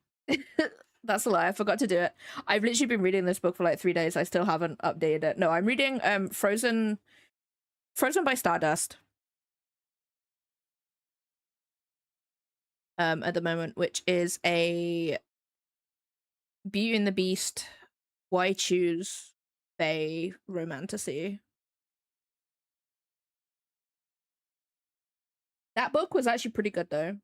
That's a lie. I forgot to do it. I've literally been reading this book for like 3 days. I still haven't updated it. No, I'm reading Frozen by Stardust. at the moment, which is a Beauty and the Beast, Why Choose, Fae romantasy. That book was actually pretty good though.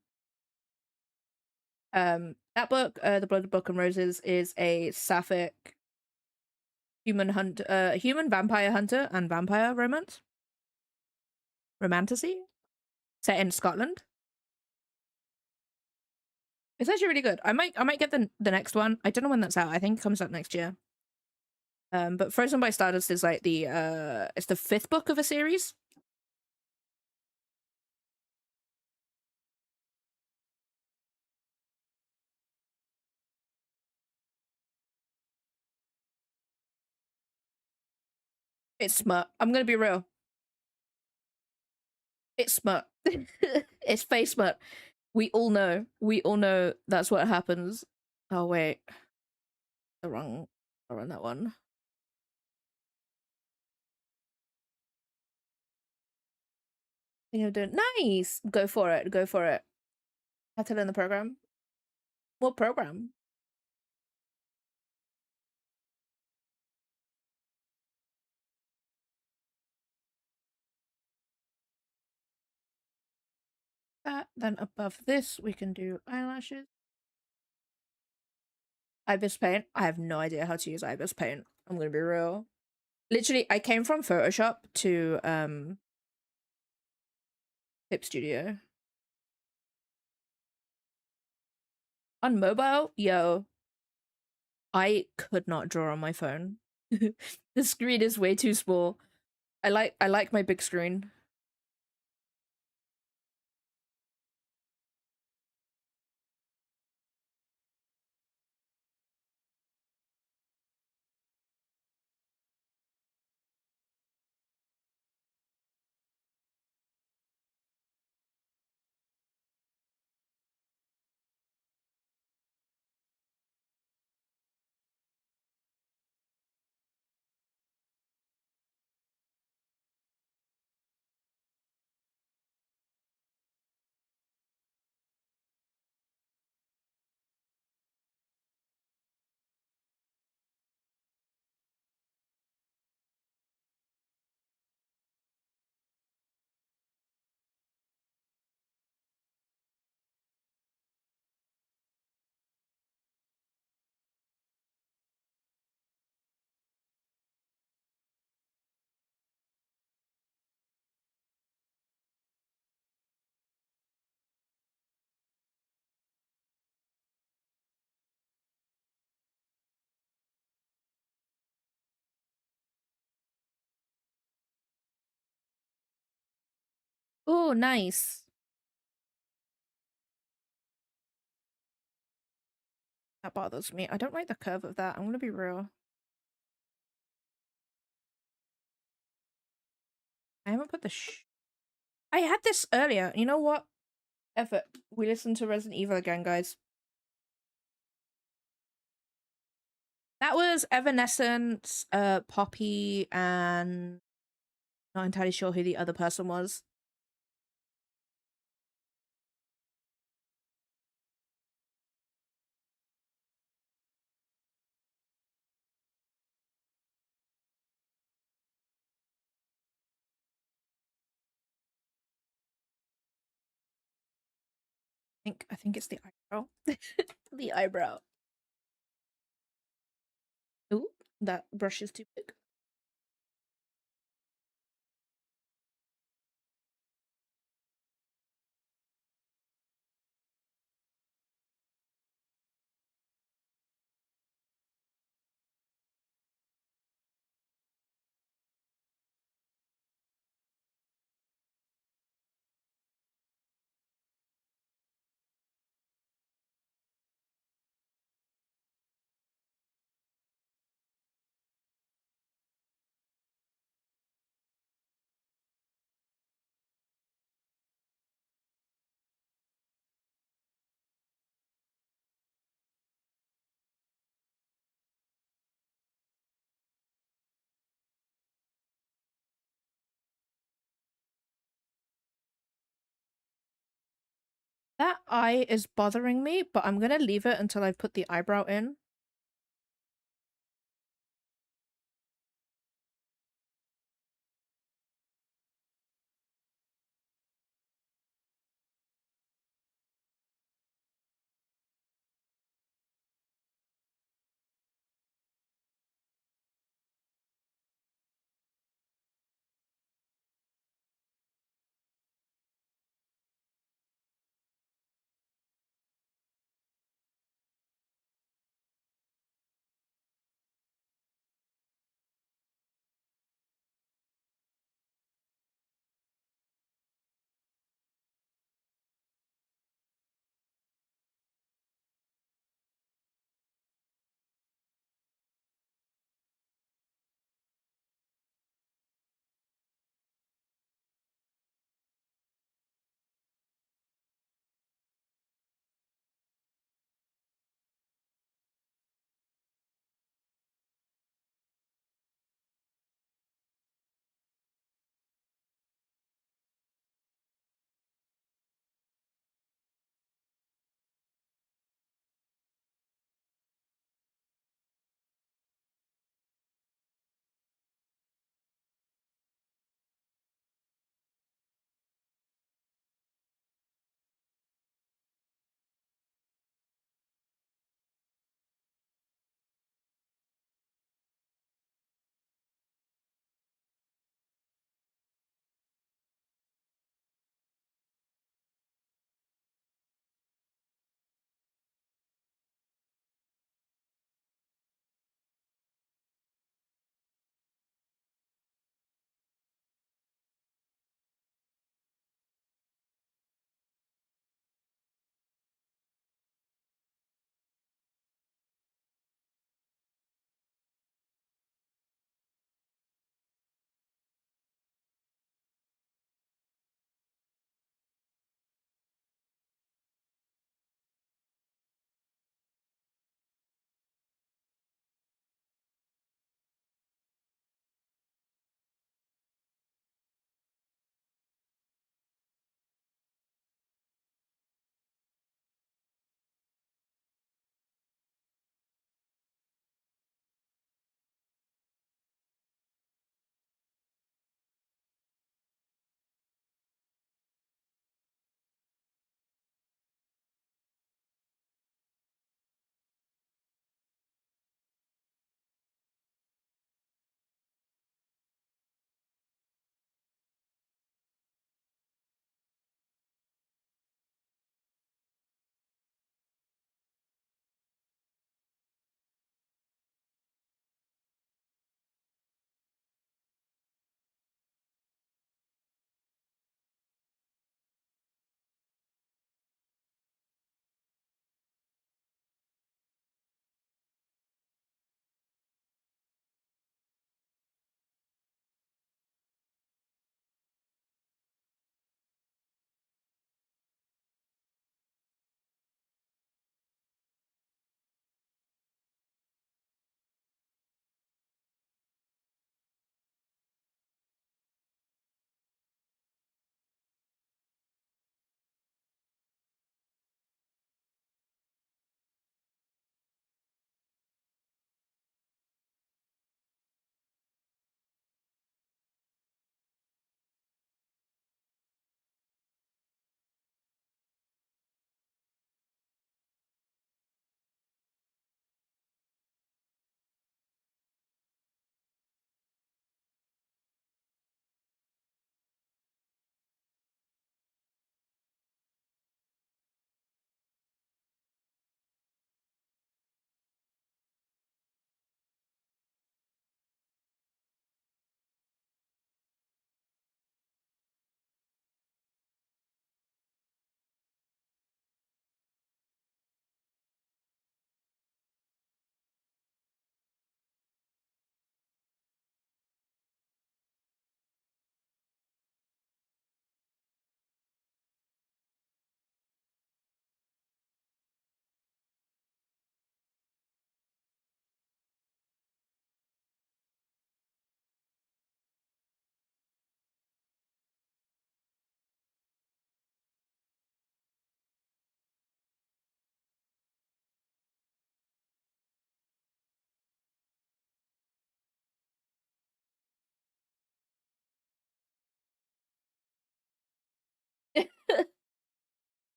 That book, The Blood Book and Roses, is a sapphic human vampire hunter and vampire romantasy set in Scotland. It's actually really good. I might get the next one. I don't know when that's out. I think it comes out next year. But Frozen by Stardust is like it's the 5th book of a series. It's smut. I'm gonna be real. It's smut. It's face smut. We all know. We all know that's what happens. Oh wait, the wrong. I run that one. I think I'm doing nice. Go for it. Go for it. Have to learn the program. What program? That. Then above this, we can do eyelashes. Ibis Paint. I have no idea how to use Ibis Paint. I'm gonna be real. Literally, I came from Photoshop to Tip Studio. On mobile, yo, I could not draw on my phone. The screen is way too small. I like my big screen. Oh, nice. That bothers me. I don't like the curve of that. I'm gonna be real. I haven't put the I had this earlier. You know what? Effort. We listened to Resident Evil again, guys. That was Evanescence, Poppy, and not entirely sure who the other person was. I think it's the eyebrow. The eyebrow. Ooh, that brush is too big. That eye is bothering me, but I'm gonna leave it until I put the eyebrow in.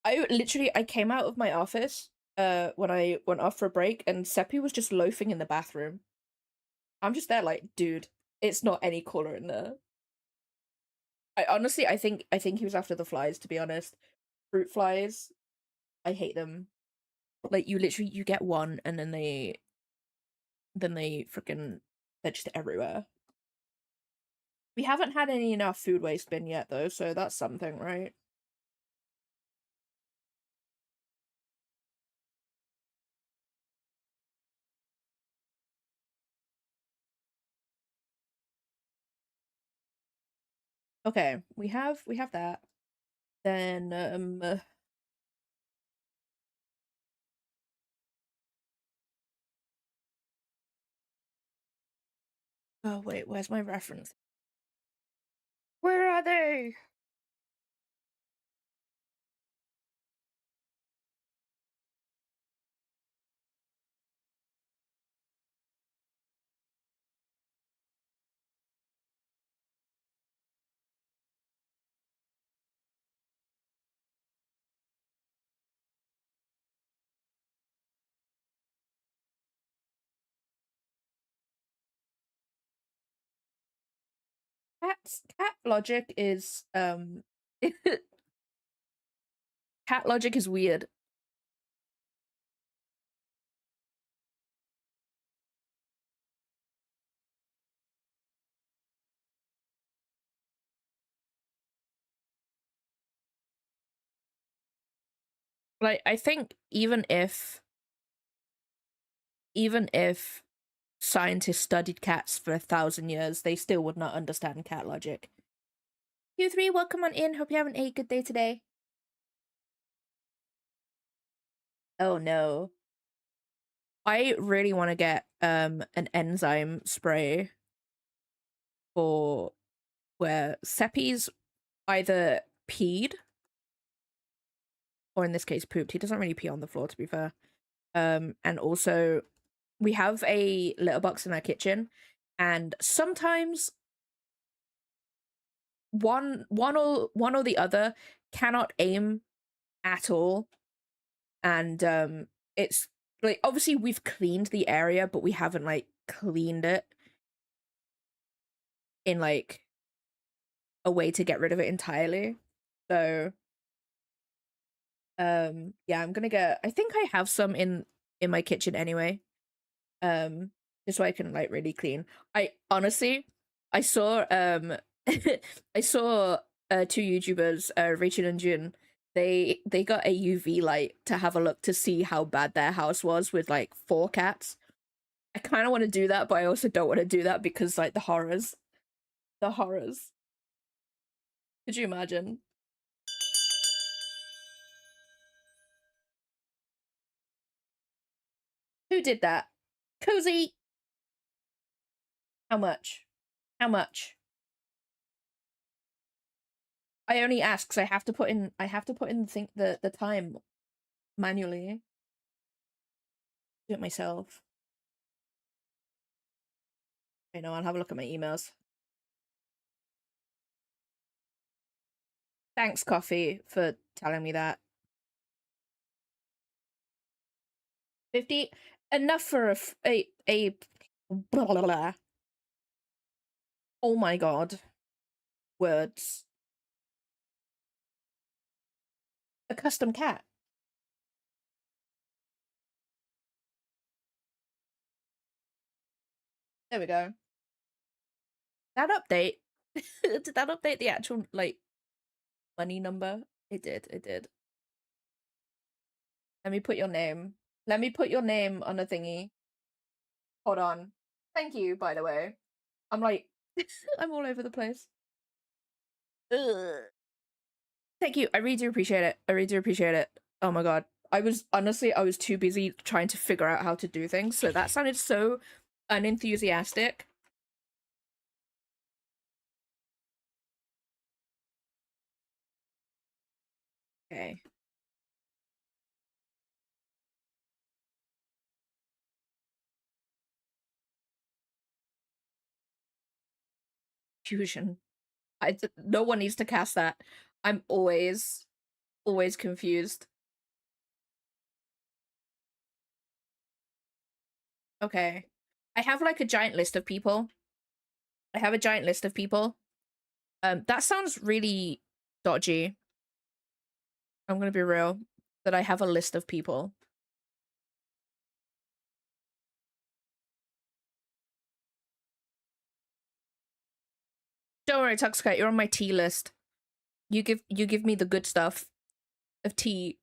I came out of my office when I went off for a break, and Seppi was just loafing in the bathroom. I'm just there like, dude, it's not any cooler in there. I think he was after the flies, to be honest. Fruit flies, I hate them. Like you get one and then they freaking they're just everywhere. We haven't had any in our food waste bin yet though, so that's something, right? Okay, we have that. Then oh wait, where's my reference? Where are they? Cat logic is cat logic is weird. Like I think even if scientists studied cats for 1,000 years, they still would not understand cat logic. You three, welcome on in. Hope you're having a good day today. Oh no. I really want to get an enzyme spray for where Seppi's either peed or in this case pooped. He doesn't really pee on the floor, to be fair. And also we have a litter box in our kitchen, and sometimes one or the other cannot aim at all, and it's like obviously we've cleaned the area, but we haven't like cleaned it in like a way to get rid of it entirely. So yeah, I'm gonna get, I think I have some in my kitchen anyway, just so I can like really clean. I honestly, I saw I saw two YouTubers, Rachel and Jun. They got a UV light to have a look to see how bad their house was with like 4 cats. I kind of want to do that, but I also don't want to do that because like the horrors. Could you imagine? Who did that? Cozy. How much? How much? I only ask because I have to put in the time manually. Do it myself. I know, I'll have a look at my emails. Thanks, Coffee, for telling me that. 50? Enough for a blah, blah, blah. Oh my god. Words. A custom cat. There we go. That update. Did that update the actual like money number? It did, it did. Let me put your name. Let me put your name on a thingy. Hold on. Thank you, by the way. I'm like, I'm all over the place. Ugh. Thank you. I really do appreciate it. I really do appreciate it. Oh my god. I was too busy trying to figure out how to do things, so that sounded so unenthusiastic. Okay. Fusion. No one needs to cast that. I'm always always confused. Okay. I have like a giant list of people. I have a giant list of people. That sounds really dodgy. I'm gonna be real. That I have a list of people. Don't worry, Tuxkite, you're on my tea list. You give me the good stuff of tea.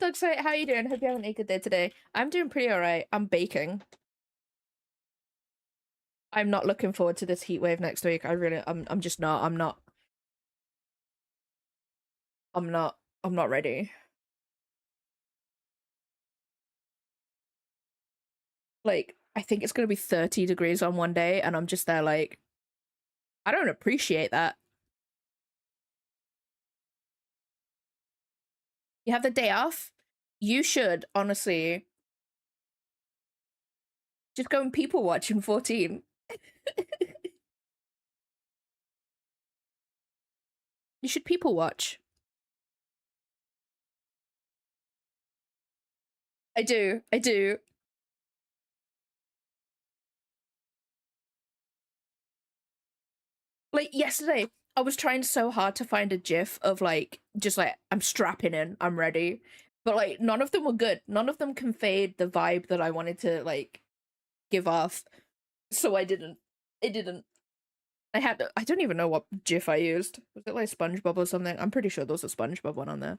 Tuxkite, how you doing? Hope you having a good day today. I'm doing pretty alright. I'm baking. I'm not looking forward to this heat wave next week. I'm just not. I'm not ready. Like, I think it's gonna be 30 degrees on one day, and I'm just there like, I don't appreciate that. You have the day off? You should, honestly, just go and people watch in 14. You should people watch. I do. I do. Like yesterday, I was trying so hard to find a gif of like just like I'm strapping in, I'm ready. But like none of them were good. None of them conveyed the vibe that I wanted to like give off. So I didn't. It didn't. I don't even know what gif I used. Was it like SpongeBob or something? I'm pretty sure there was a SpongeBob one on there.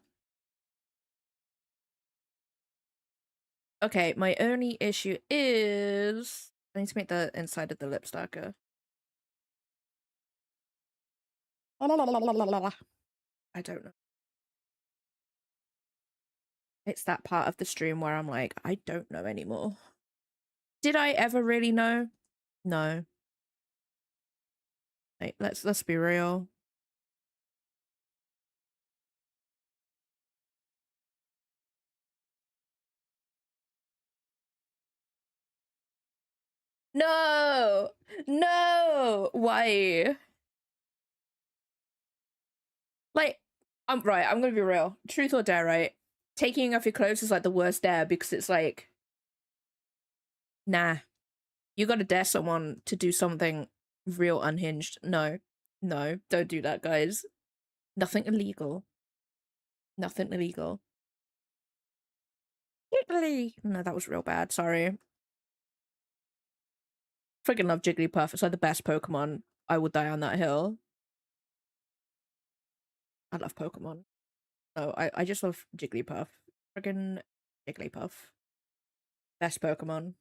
Okay, my only issue is I need to make the inside of the lip darker. I don't know. It's that part of the stream where I'm like, I don't know anymore. Did I ever really know? No. Like, let's be real. No! No! Why? Like, I'm right, I'm gonna be real. Truth or dare, right? Taking off your clothes is like the worst dare because it's like, nah. You gotta dare someone to do something real unhinged. No. No, don't do that, guys. Nothing illegal. Nothing illegal. Jiggly! No, that was real bad, sorry. Freaking love Jigglypuff. It's like the best Pokemon. I would die on that hill. I love Pokemon. Oh, I just love Jigglypuff. Friggin' Jigglypuff. Best Pokemon.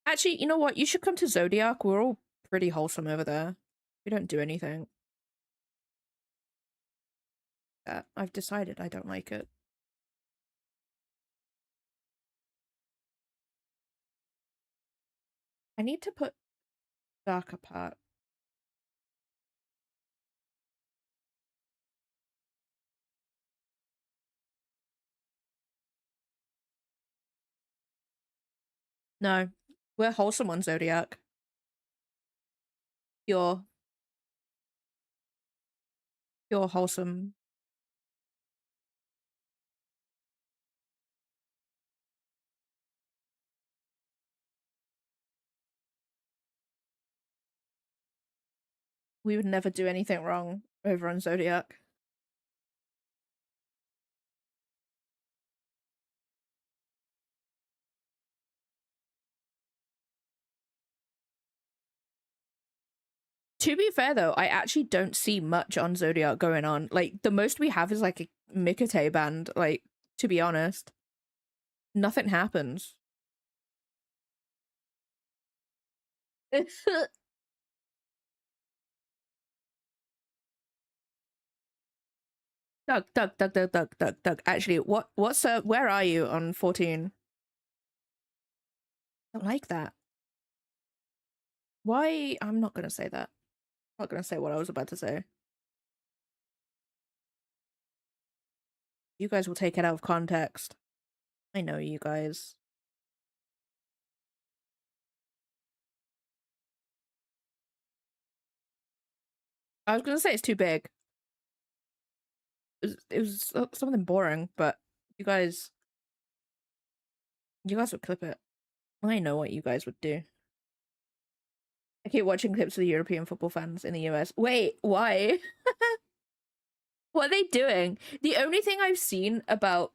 Actually, you know what? You should come to Zodiac. We're all pretty wholesome over there. We don't do anything. I've decided I don't like it. I need to put darker part. No. We're wholesome on Zodiac. You're wholesome. We would never do anything wrong over on Zodiac. To be fair though, I actually don't see much on Zodiac going on. Like the most we have is like a Mikate band, like to be honest. Nothing happens. Doug. Actually, what's where are you on 14? I don't like that. Why? I'm not gonna say that. I'm not gonna say what I was about to say. You guys will take it out of context. I know you guys. I was gonna say it's too big. It was something boring, but you guys, you guys would clip it. I know what you guys would do. I keep watching clips of the European football fans in the US. Wait, why? What are they doing? The only thing I've seen about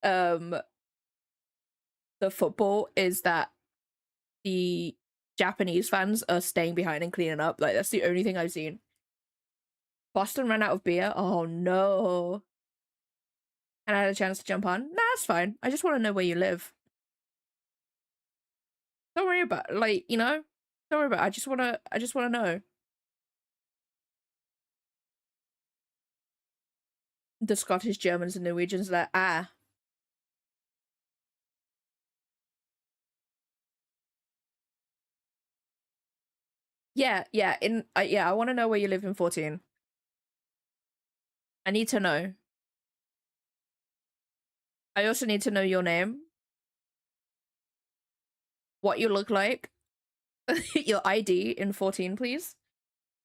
um the football is that the Japanese fans are staying behind and cleaning up. Like that's the only thing I've seen. Boston ran out of beer. Oh no. And I had a chance to jump on. Nah, that's fine. I just want to know where you live. Don't worry about like, you know? Don't worry about it. I just wanna know. The Scottish, Germans, and Norwegians are like, ah. Yeah, yeah, yeah, I wanna know where you live in 14. I need to know. I also need to know your name, what you look like, your ID in 14, please.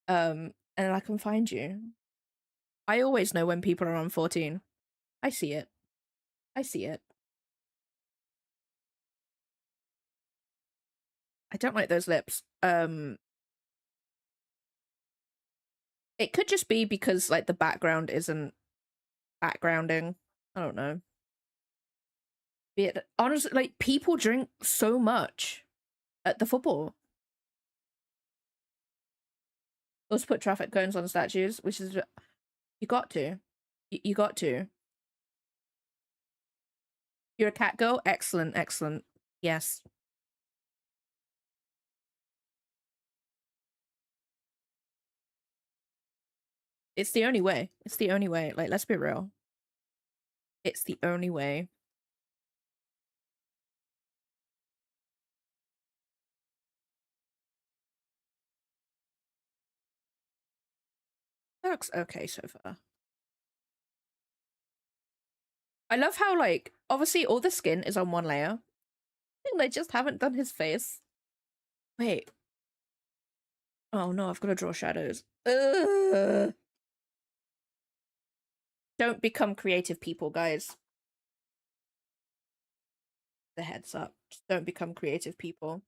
And I can find you. I always know when people are on 14. I see it. I see it. I don't like those lips. It could just be because like the background isn't backgrounding. I don't know. It honestly, like people drink so much at the football. Let's put traffic cones on statues, which is you got to. You got to. You're a cat girl? Excellent, excellent. Yes. It's the only way. It's the only way. Like, let's be real. It's the only way. That looks okay so far. I love how, like, obviously all the skin is on one layer. And they just haven't done his face. Wait. Oh no, I've got to draw shadows. Ugh. Don't become creative people, guys. The heads up. Just don't become creative people.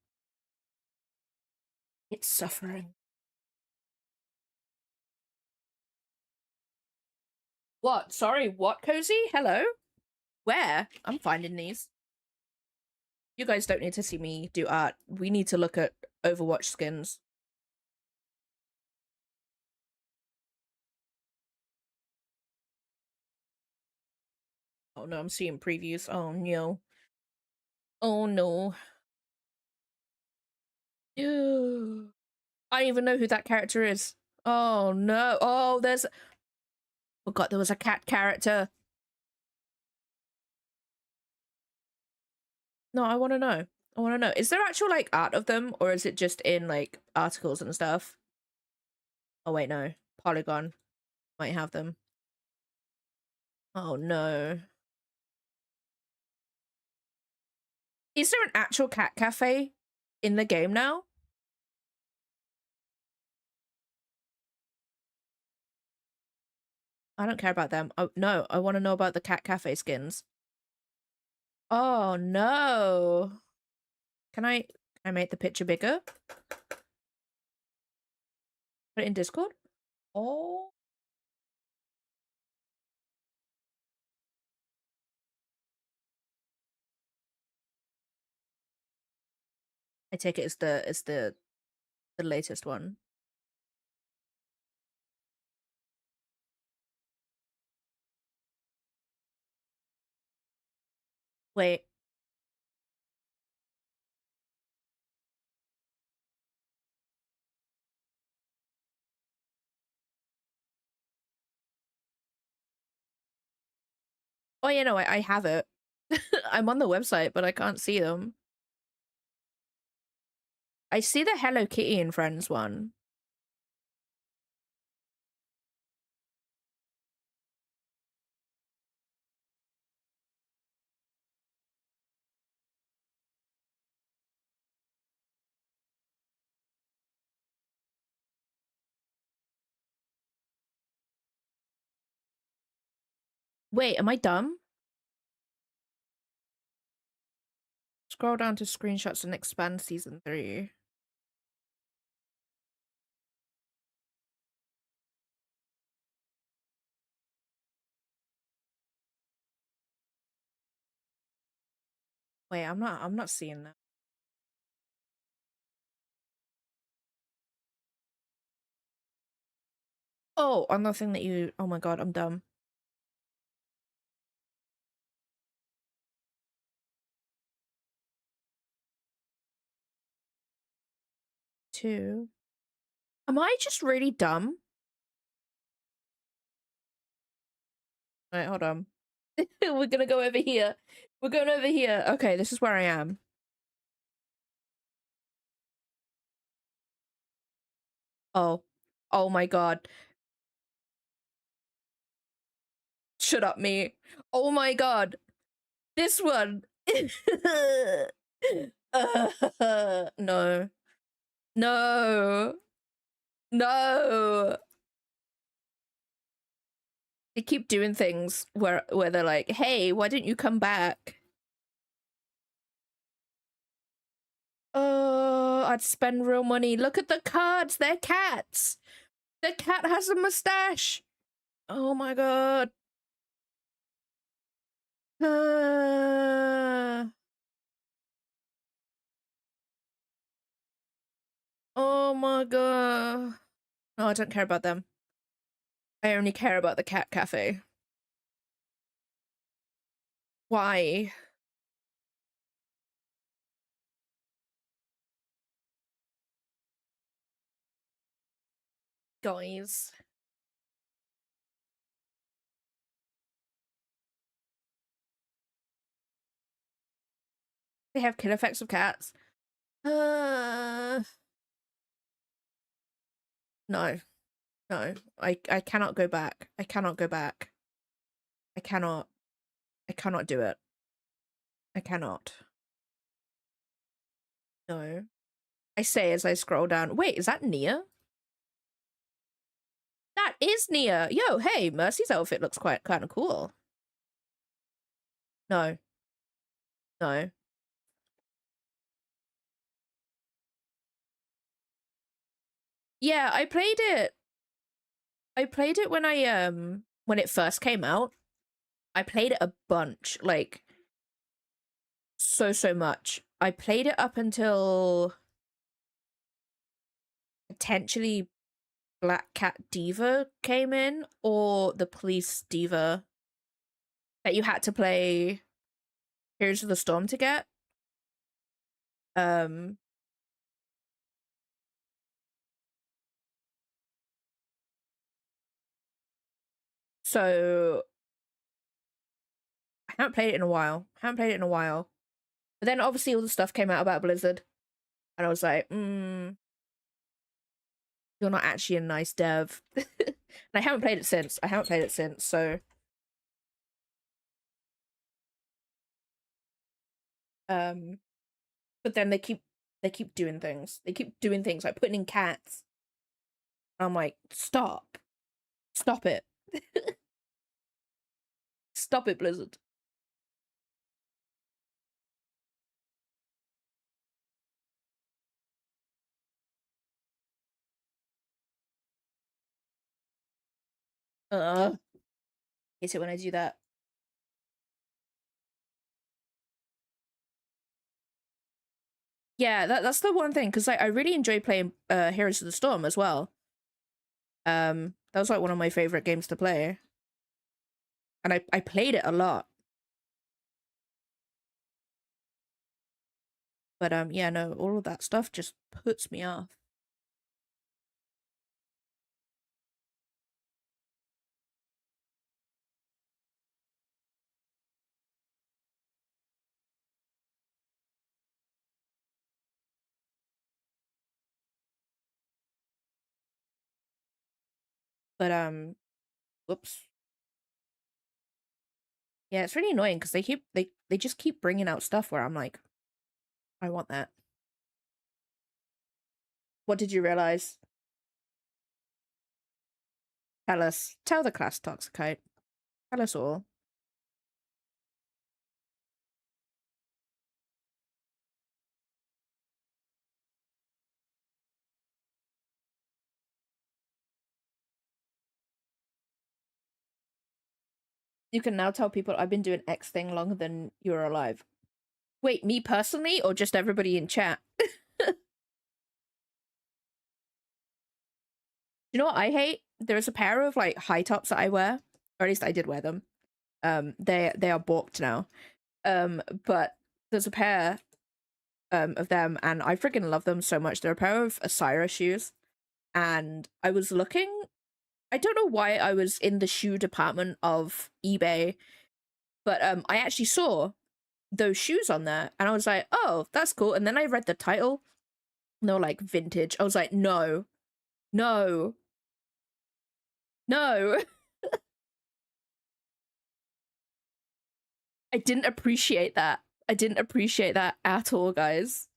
It's suffering. What? Sorry, what, Cozy? Hello? Where? I'm finding these. You guys don't need to see me do art. We need to look at Overwatch skins. Oh no, I'm seeing previews. Oh no. Oh no. Ew. I don't even know who that character is. Oh no. Oh, there's. Forgot there was a cat character. No, I want to know. I want to know. Is there actual like art of them, or is it just in like articles and stuff? Oh wait, no. Polygon might have them. Oh no. Is there an actual cat cafe in the game now? I don't care about them. Oh no, I want to know about the cat cafe skins. Oh no. Can I make the picture bigger? Put it in Discord? Oh. I take it as the latest one. Wait. Oh yeah, no, I have it. I'm on the website, but I can't see them. I see the Hello Kitty and Friends one. Wait, am I dumb? Scroll down to screenshots and expand season 3. Wait, I'm not seeing that. Oh, on the thing that you, oh my god, I'm dumb. Two. Am I just really dumb? Wait, hold on. We're gonna go over here. We're going over here. Okay, this is where I am. Oh. Oh my god. Shut up, me. Oh my god. This one. No. No. No. They keep doing things where they're like, hey, why didn't you come back? Oh, I'd spend real money. Look at the cards. They're cats. The cat has a mustache. Oh my god. Oh my god. No, I don't care about them. I only care about the cat cafe. Why? Guys. They have kill effects of cats. No. No. I cannot go back. I cannot go back. I cannot do it. I cannot. No. I say as I scroll down. Wait, is that Nia? That is Nia. Yo, hey, Mercy's outfit looks quite kind of cool. No. No. Yeah, I played it. I played it when it first came out. I played it a bunch, like so much. I played it up until potentially Black Cat Diva came in, or the Police Diva that you had to play Heroes of the Storm to get. Um so I haven't played it in a while. But then obviously all the stuff came out about Blizzard. And I was like, you're not actually a nice dev. And I haven't played it since. So but then they keep doing things. They keep doing things like putting in cats. I'm like, stop. Stop it. Stop it, Blizzard. Hate it when I do that. Yeah, that's the one thing, because I really enjoy playing Heroes of the Storm as well. That was like one of my favorite games to play. And I played it a lot. But yeah, no, all of that stuff just puts me off. But whoops. Yeah, it's really annoying because they just keep bringing out stuff where I'm like, I want that. What did you realize? Tell us. Tell the class Toxicite. Tell us all. You can now tell people I've been doing X thing longer than you were alive. Wait, me personally or just everybody in chat? You know what I hate? There's a pair of like high tops that I wear, or at least I did wear them. They are balked now. But there's a pair of them, and I freaking love them so much. They're a pair of Asira shoes, and I was looking. I don't know why I was in the shoe department of eBay, but I actually saw those shoes on there, and I was like, oh, that's cool. And then I read the title, and they were like vintage. I was like, no, no, no. I didn't appreciate that. I didn't appreciate that at all, guys.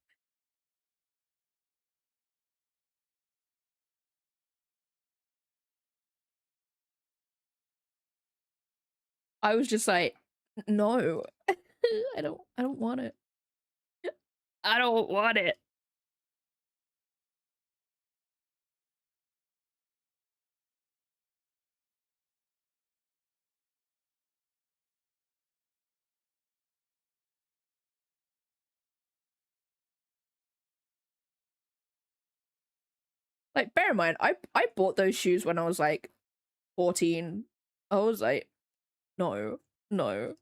I was just like, no. I don't want it. I don't want it. Like, bear in mind, I bought those shoes when I was like 14. I was like, no, no.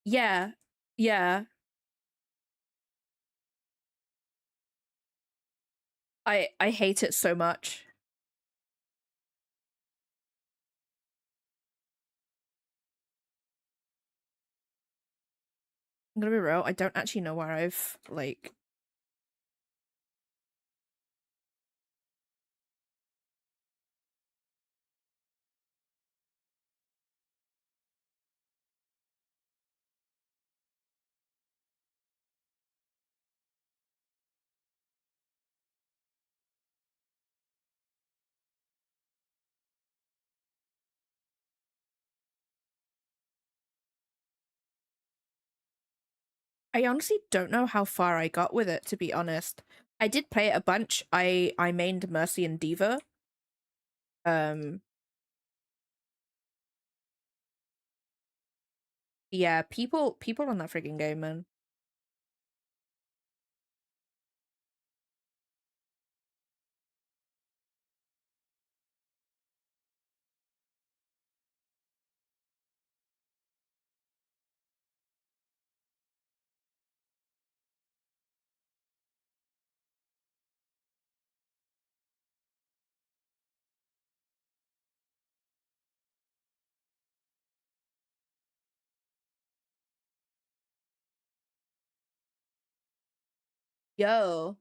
Yeah, yeah. I hate it so much. I'm gonna be real. I don't actually know where I've like. I honestly don't know how far I got with it, to be honest. I did play it a bunch. I mained Mercy and Diva. Um, yeah, people on that freaking game, man. Yo.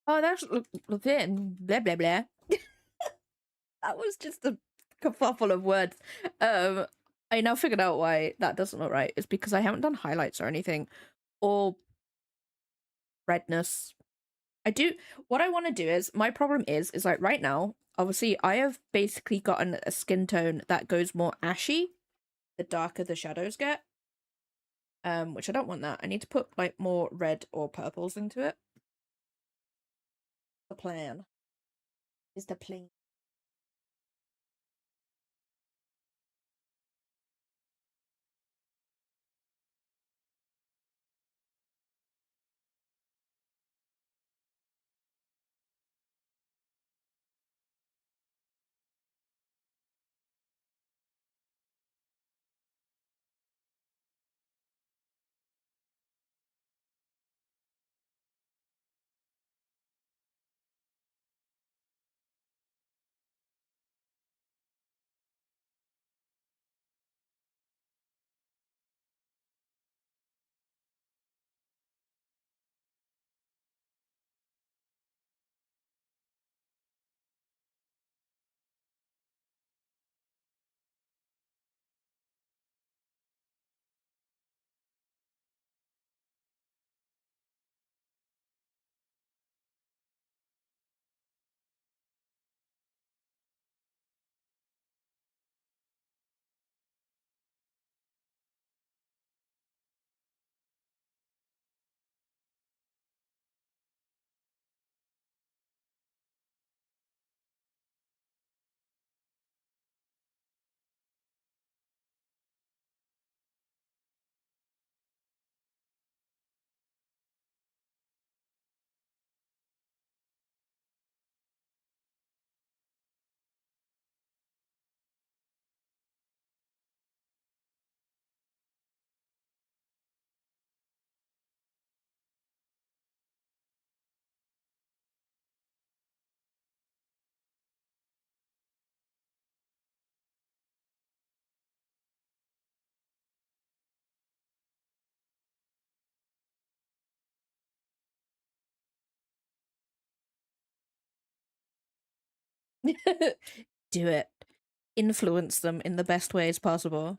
Oh, that's Levin. Blah blah blah. That was just a kerfuffle of words. I now figured out why that doesn't look right. It's because I haven't done highlights or anything, or redness. I do. What I want to do is my problem is like right now. Obviously, I have basically gotten a skin tone that goes more ashy the darker the shadows get. Which I don't want that. I need to put like more red or purples into it. The plan is the plan. Do it. Influence them in the best ways possible.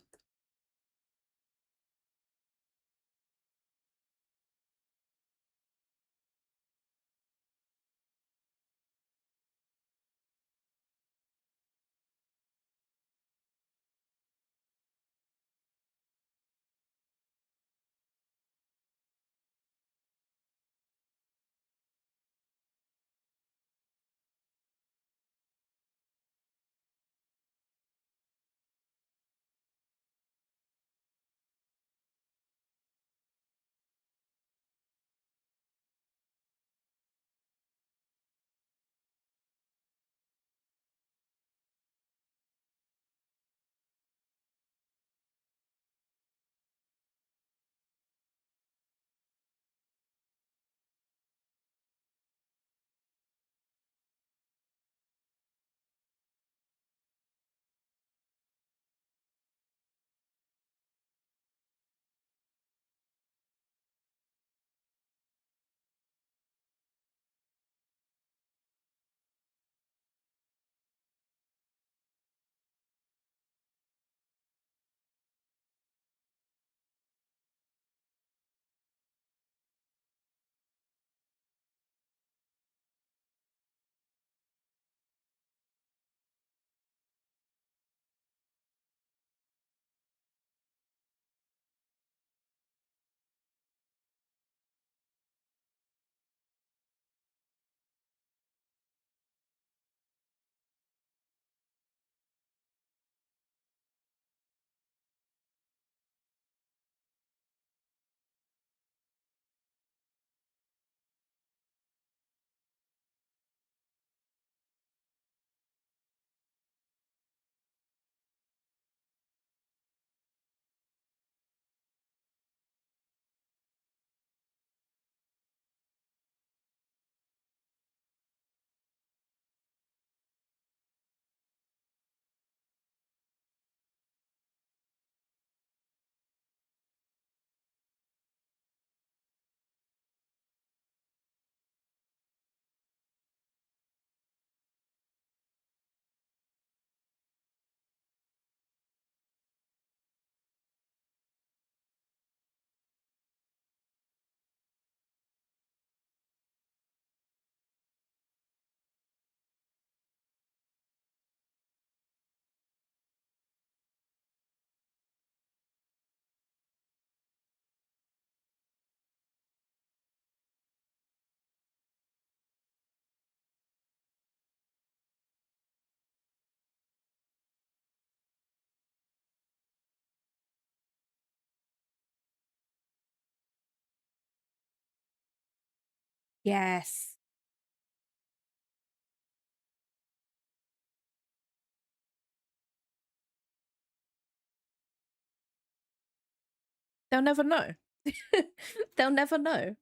Yes. They'll never know. They'll never know.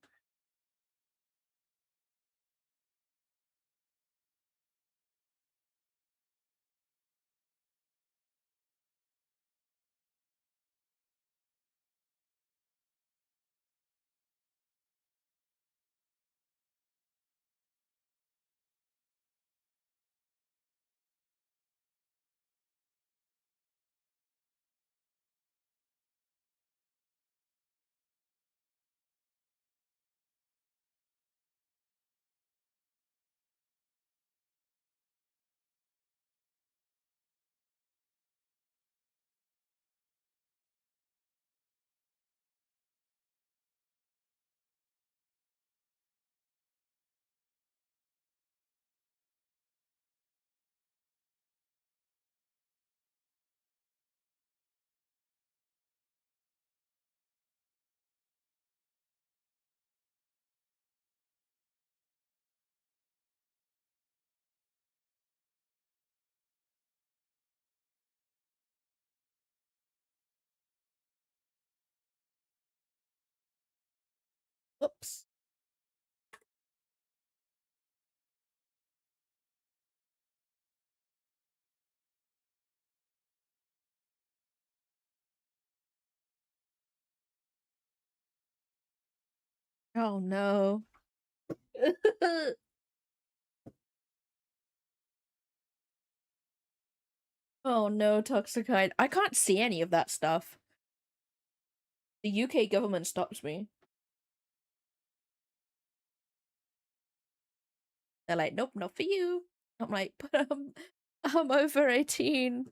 Oops. Oh no. Oh no, Toxicide. I can't see any of that stuff. The UK government stops me. They're like, nope, not for you. I'm like, but I'm over 18.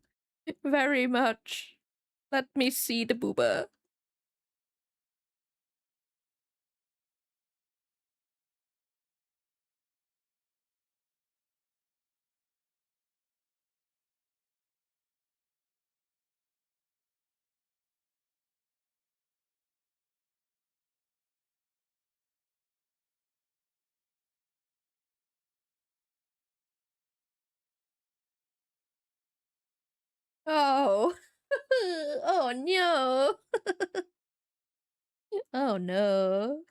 Very much. Let me see the booba. Oh. Oh no. Oh no.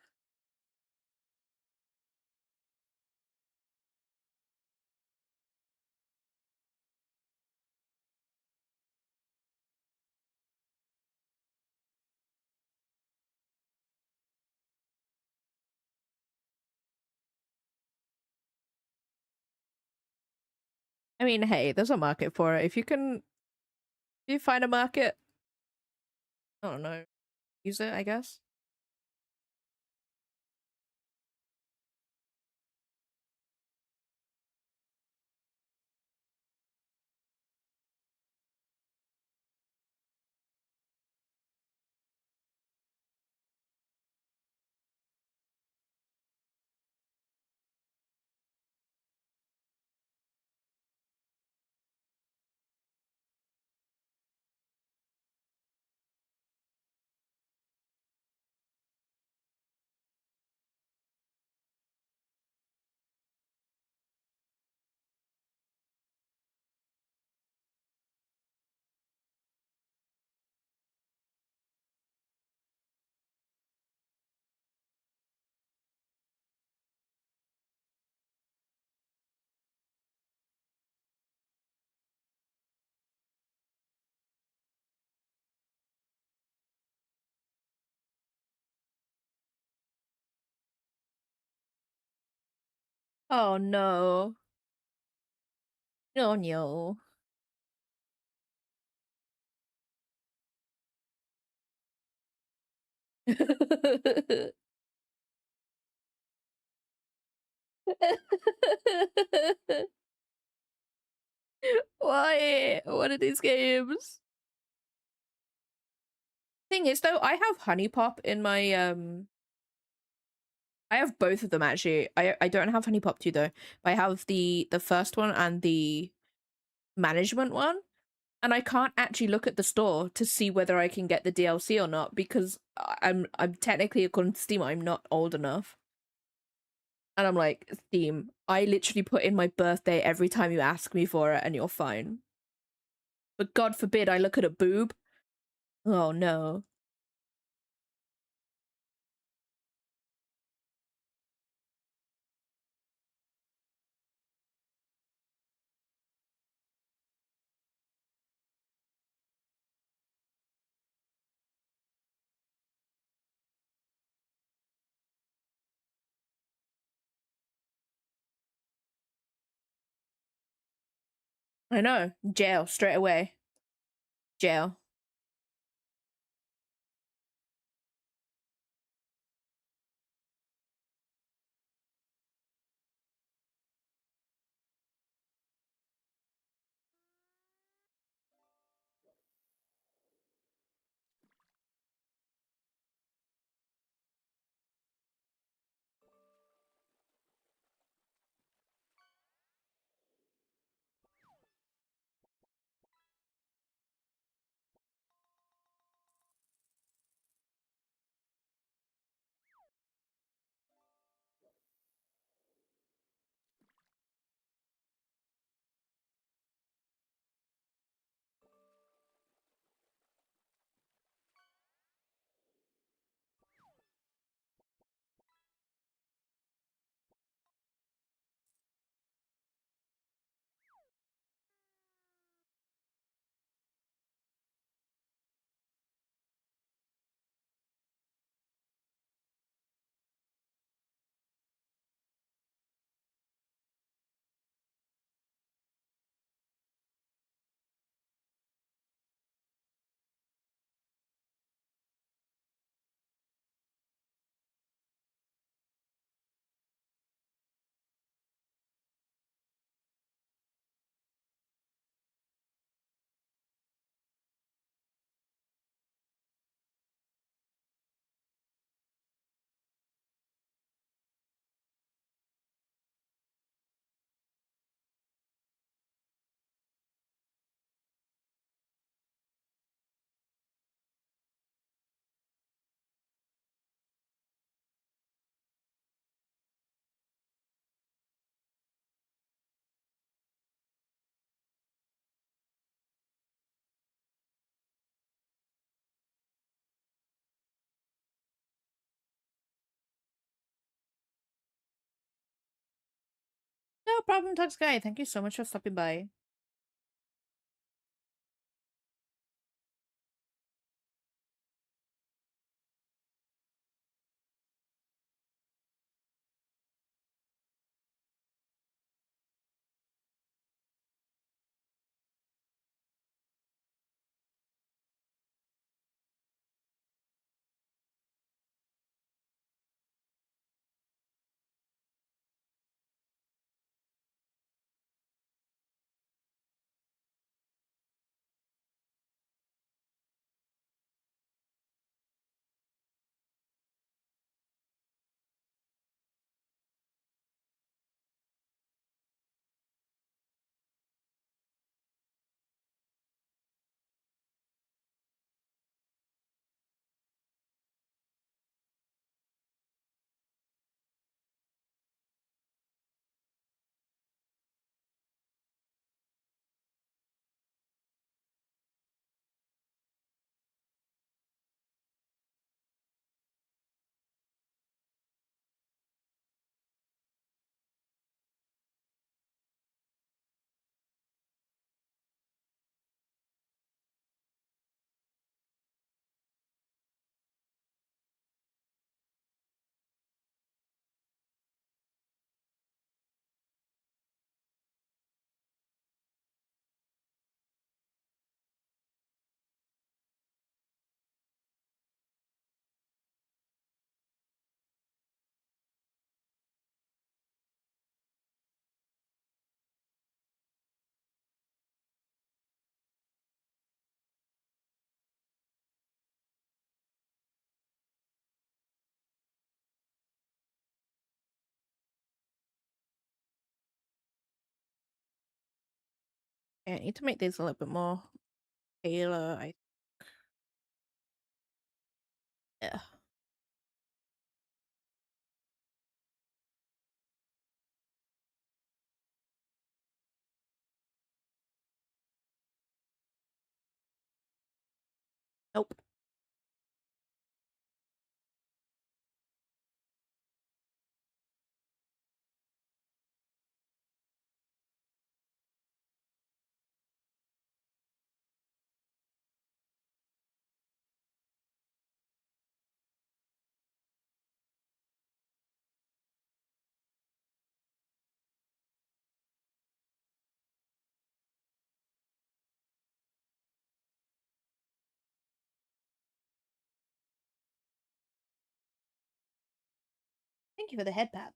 I mean, hey, there's a market for it. If you find a market, I don't know, use it, I guess. Oh no. No, no. Why? What are these games? Thing is though, I have Honey Pop in my I have both of them actually. I don't have Honey Pop 2 though. But I have the first one and the management one. And I can't actually look at the store to see whether I can get the DLC or not because I'm technically, according to Steam, I'm not old enough. And I'm like, Steam, I literally put in my birthday every time you ask me for it and you're fine. But God forbid I look at a boob. Oh no. I know. Jail straight away. Jail. problem, Tux Guy. Thank you so much for stopping by. Yeah, I need to make these a little bit more paler. Yeah. Nope. Thank you for the head pats.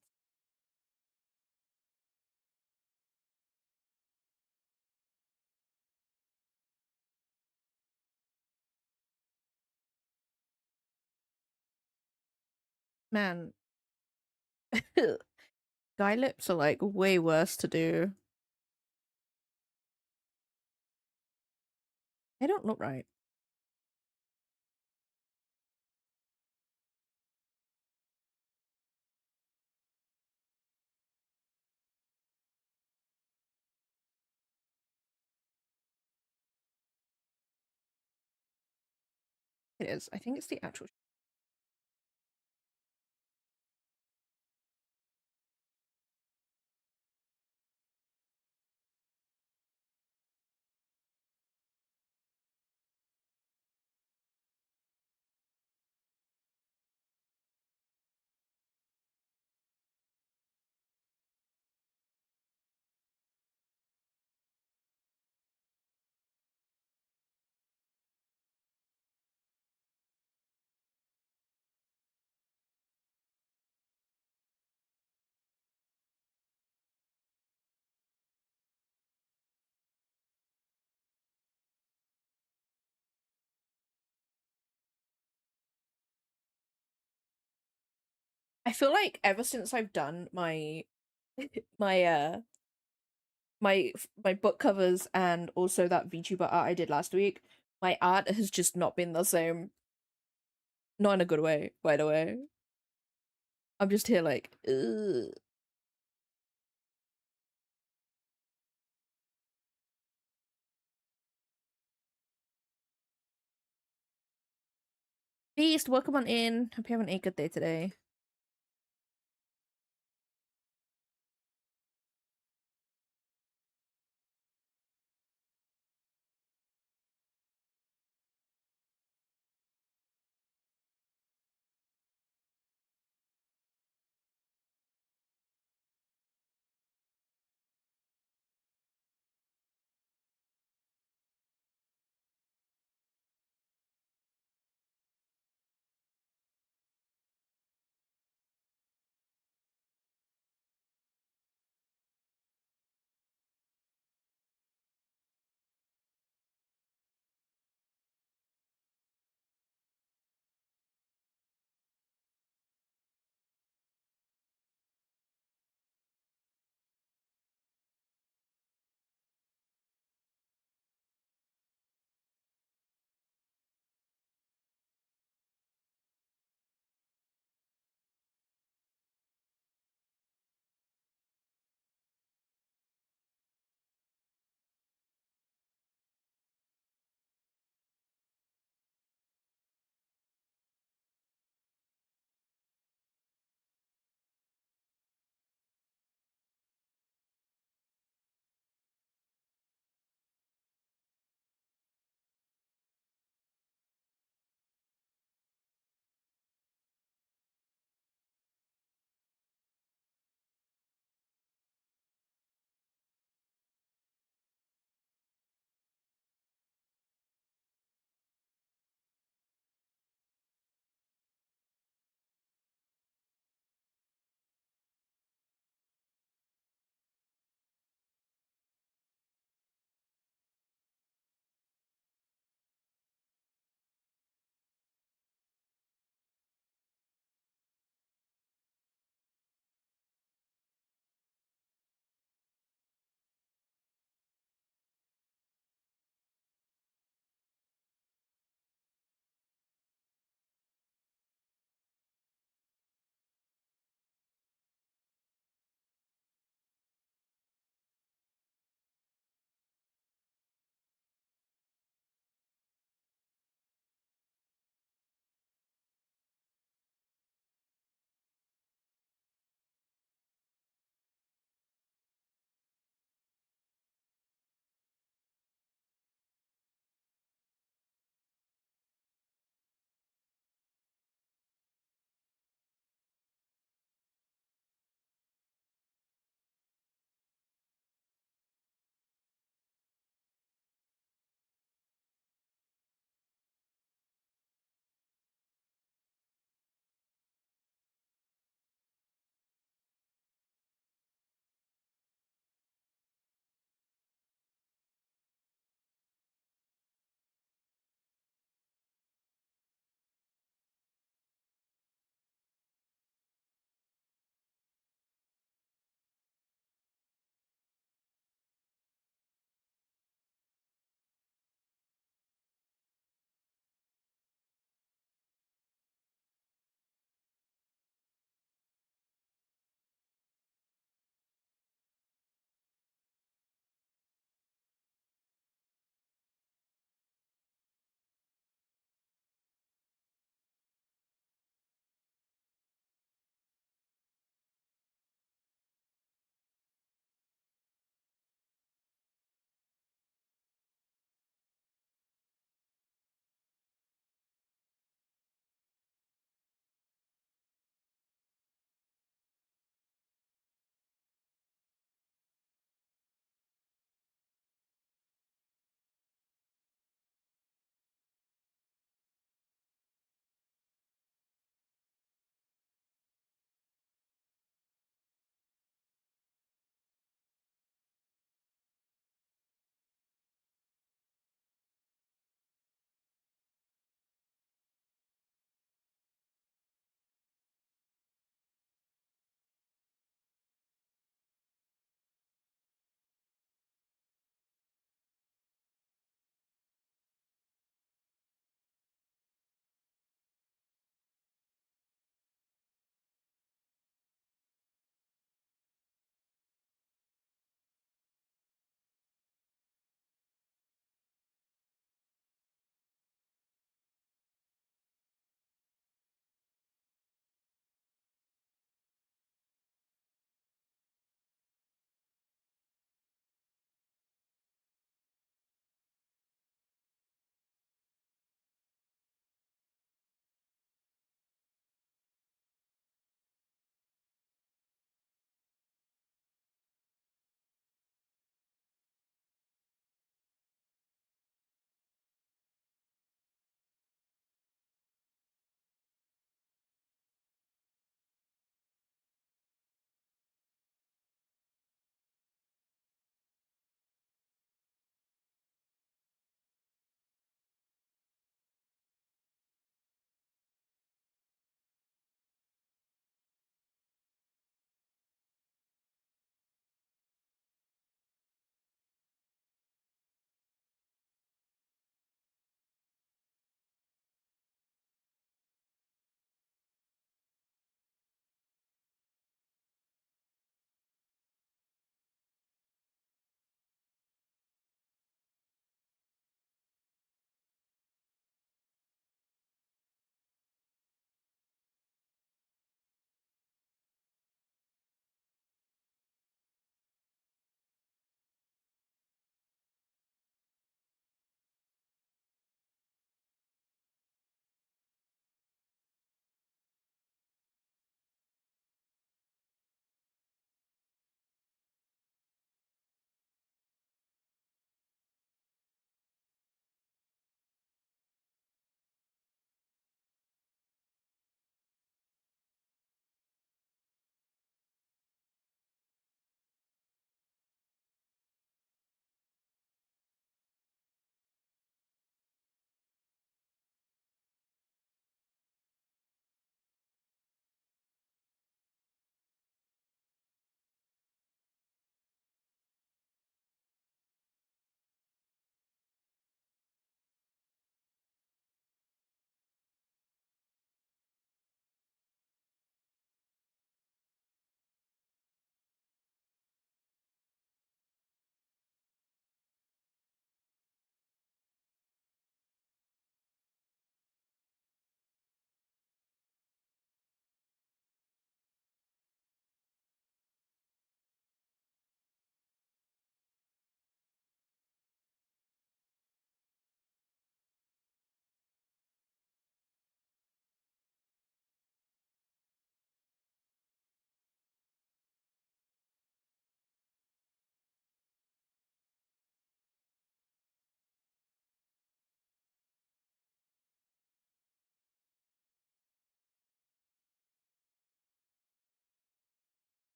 Man, guy lips are like way worse to do. They don't look right. It is. I think it's the actual. I feel like ever since I've done my my book covers and also that VTuber art I did last week, my art has just not been the same. Not in a good way, by the way. I'm just here like, ugh. Beast, welcome on in. Hope you're having a good day today.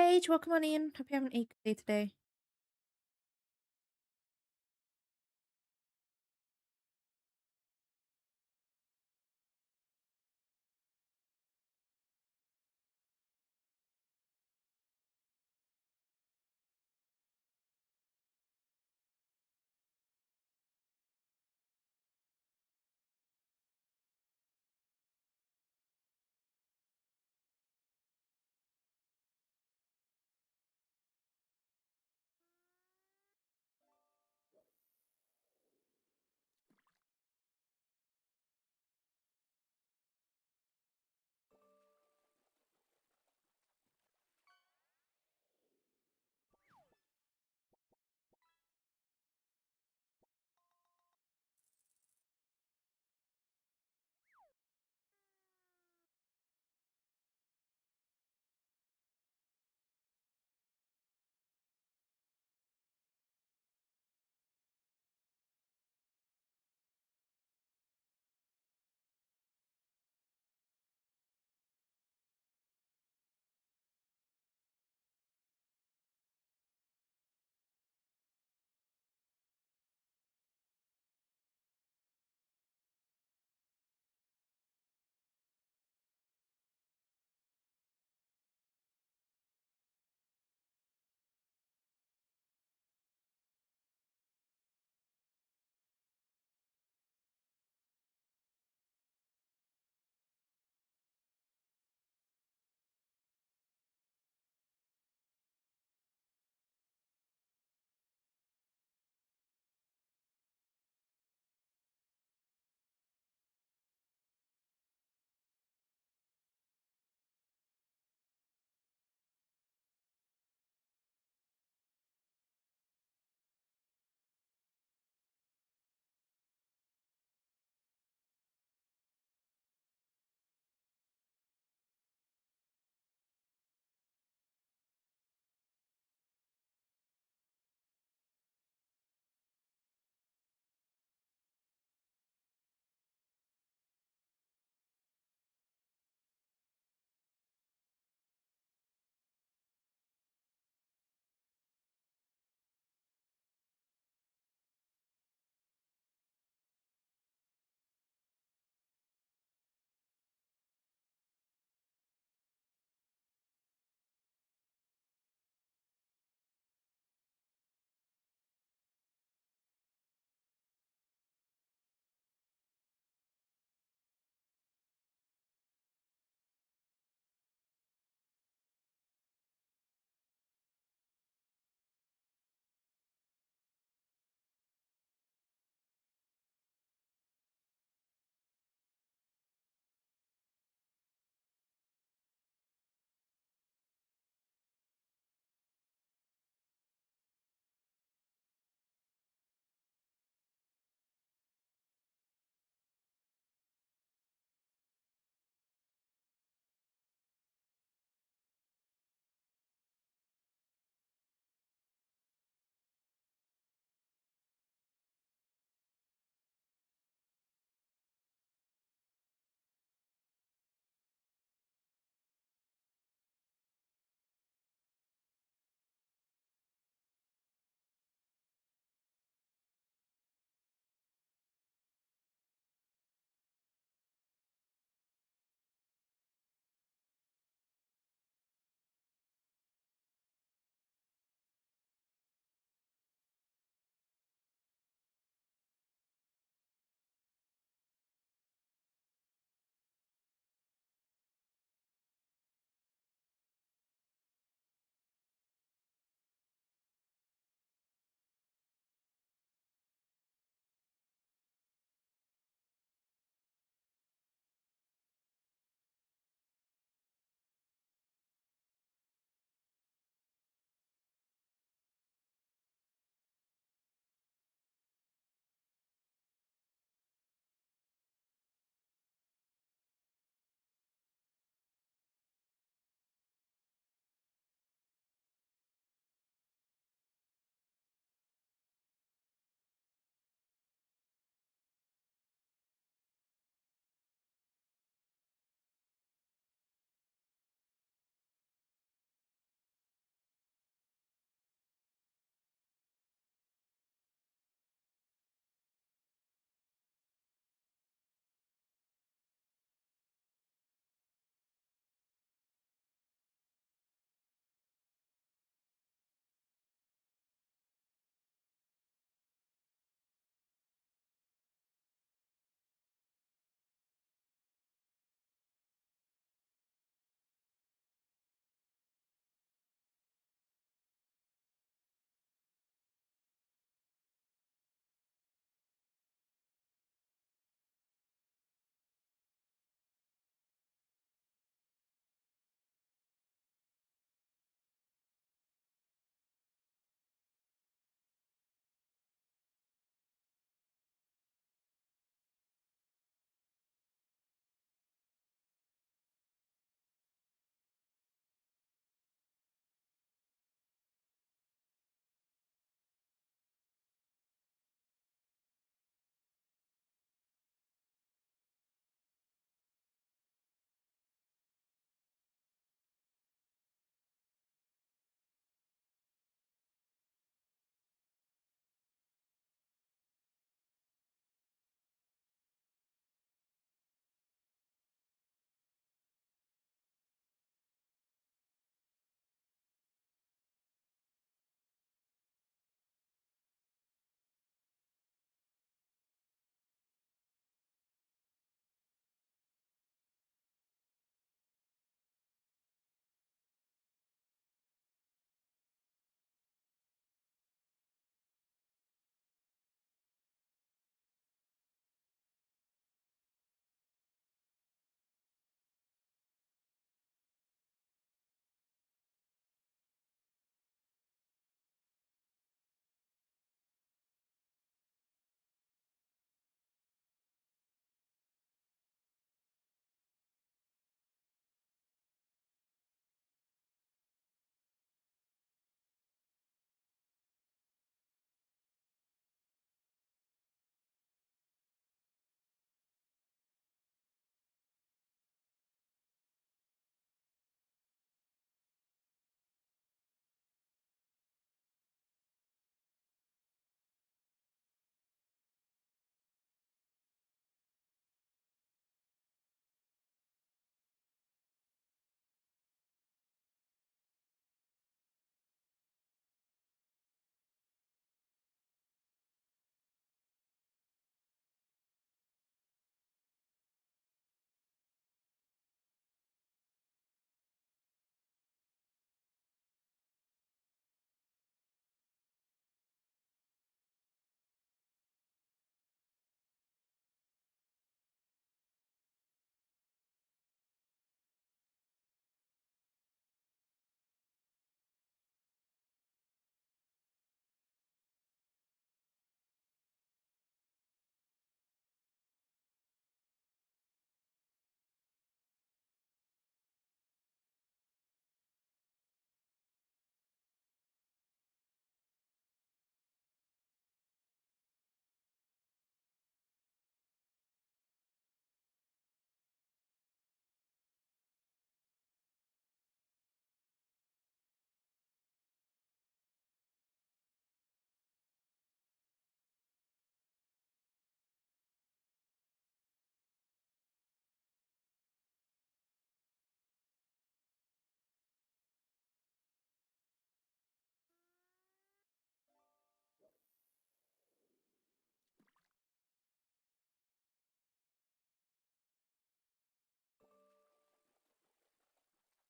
Paige, welcome on in. Hope you're having a good day today.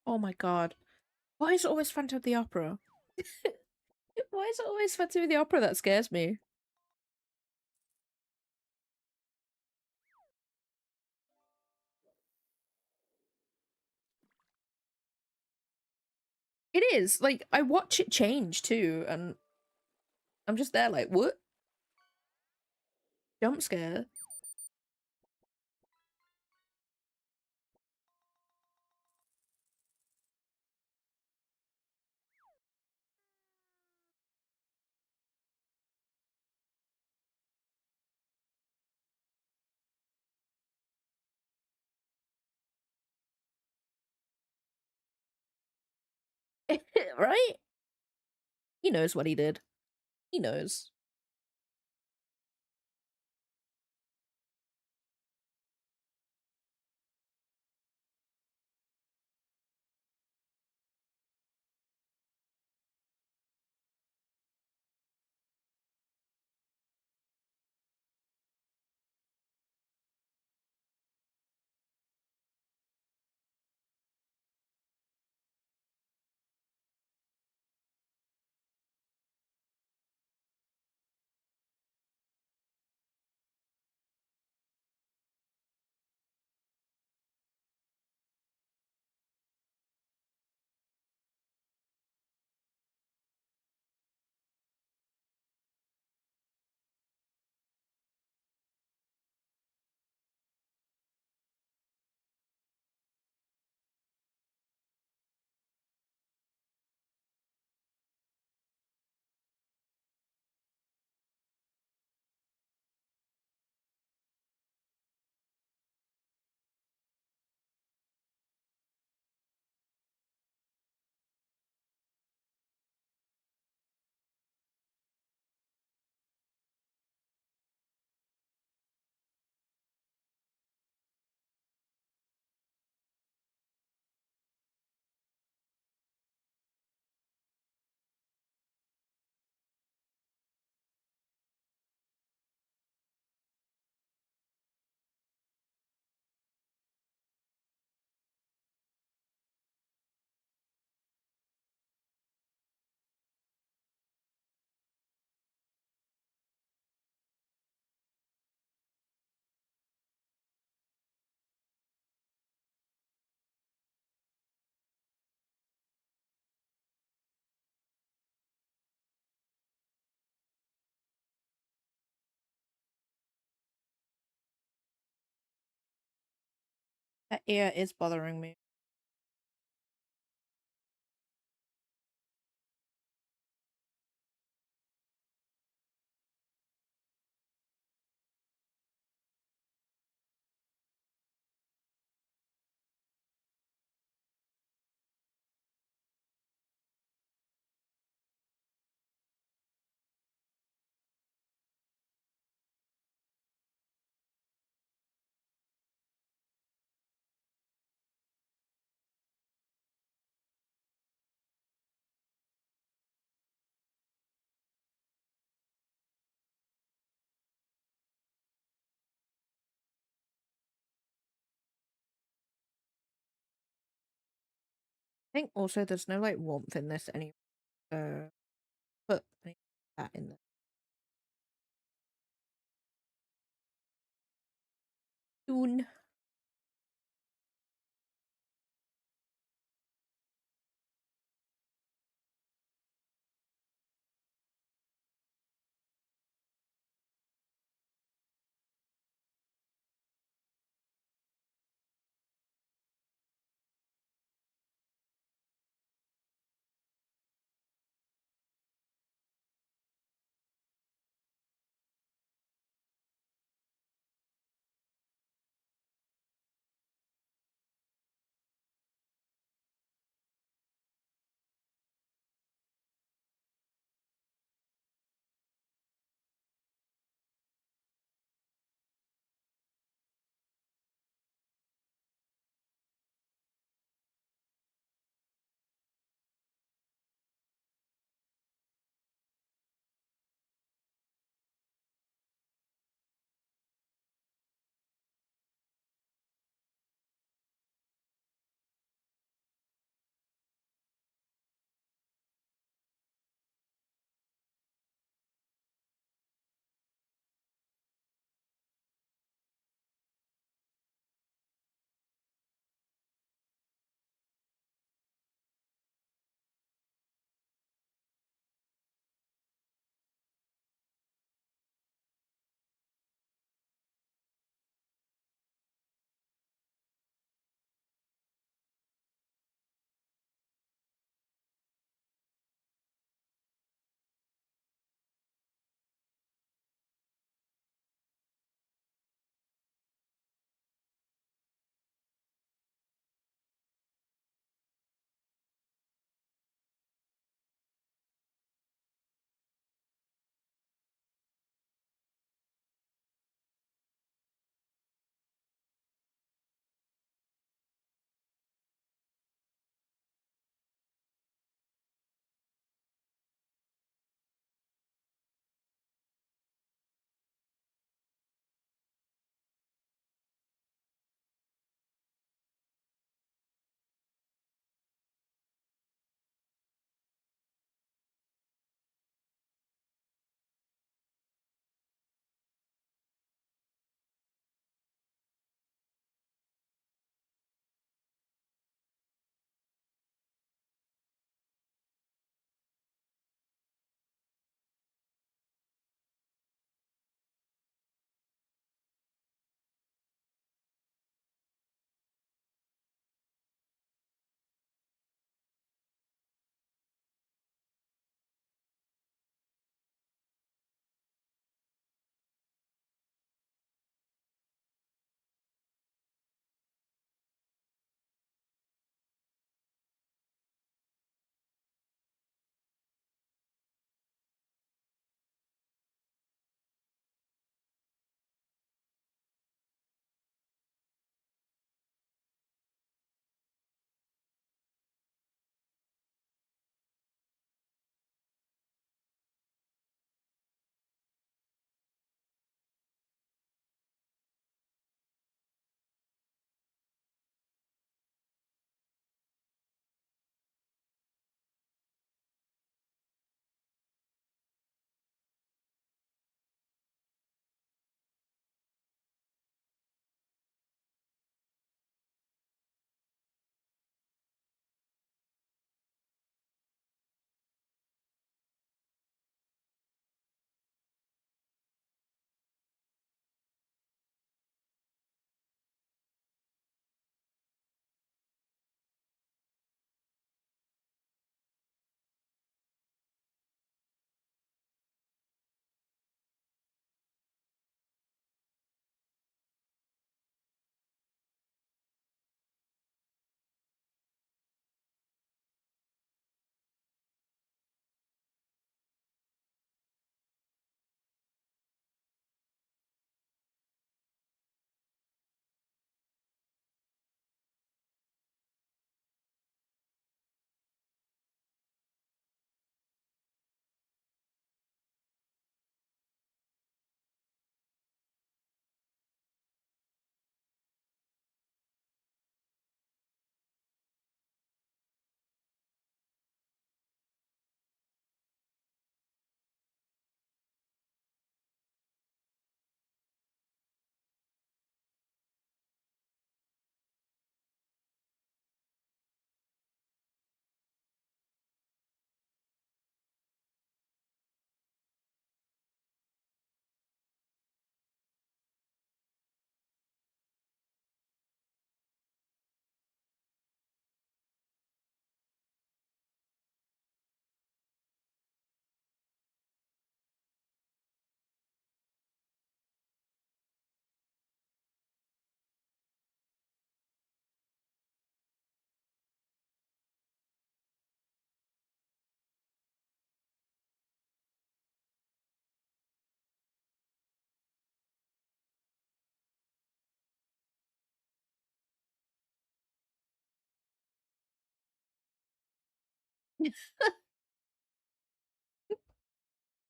Oh my god. Why is it always Phantom of the Opera? Why is it always Phantom of the Opera that scares me? It is. Like, I watch it change too, and I'm just there like, what? Jump scare? Right? He knows what he did. He knows. That ear is bothering me. I think also there's no like warmth in this anyway. Put that in there. Soon.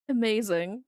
Amazing.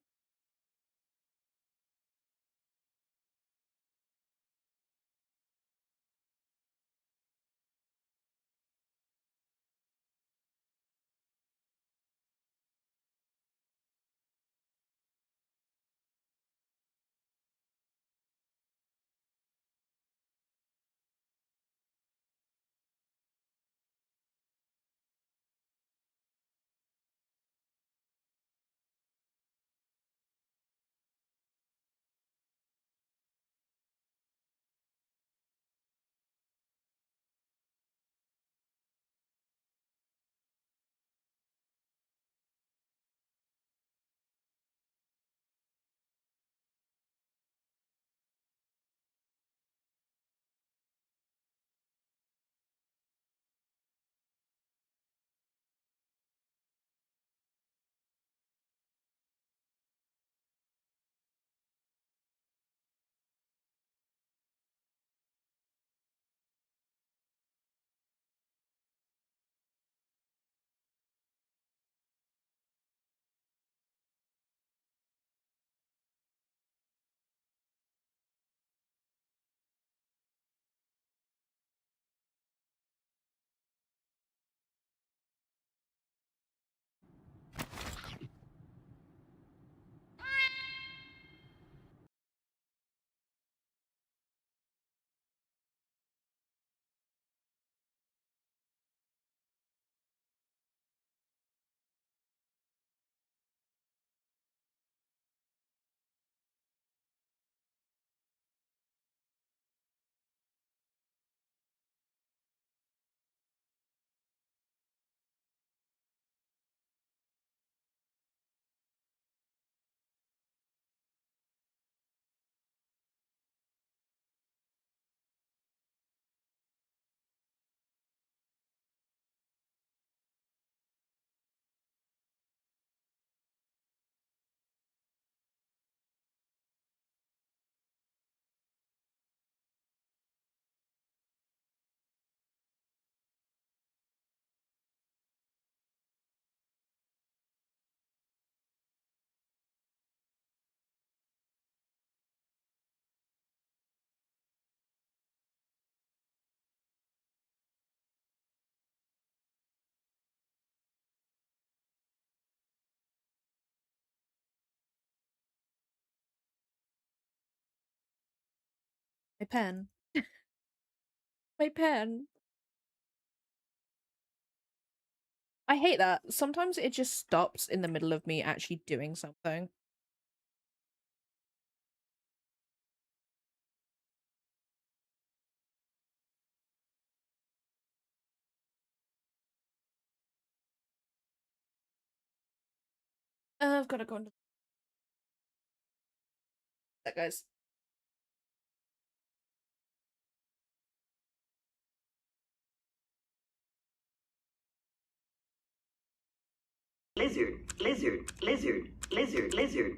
My pen. My pen. I hate that. Sometimes it just stops in the middle of me actually doing something. I've got to go into that, guys. Lizard, lizard, lizard, lizard, lizard.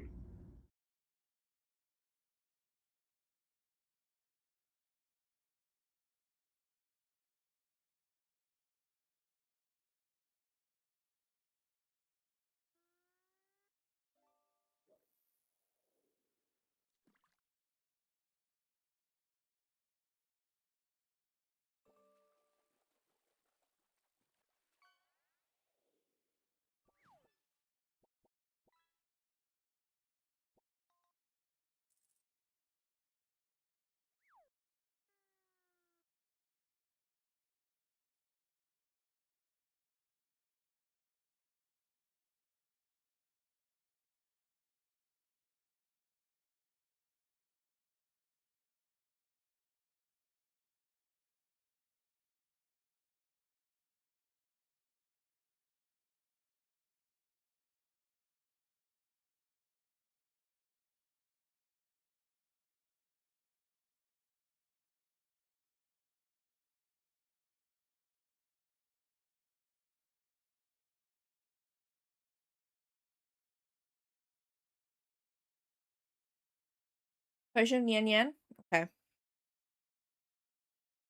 Potion Nian Nian? Okay.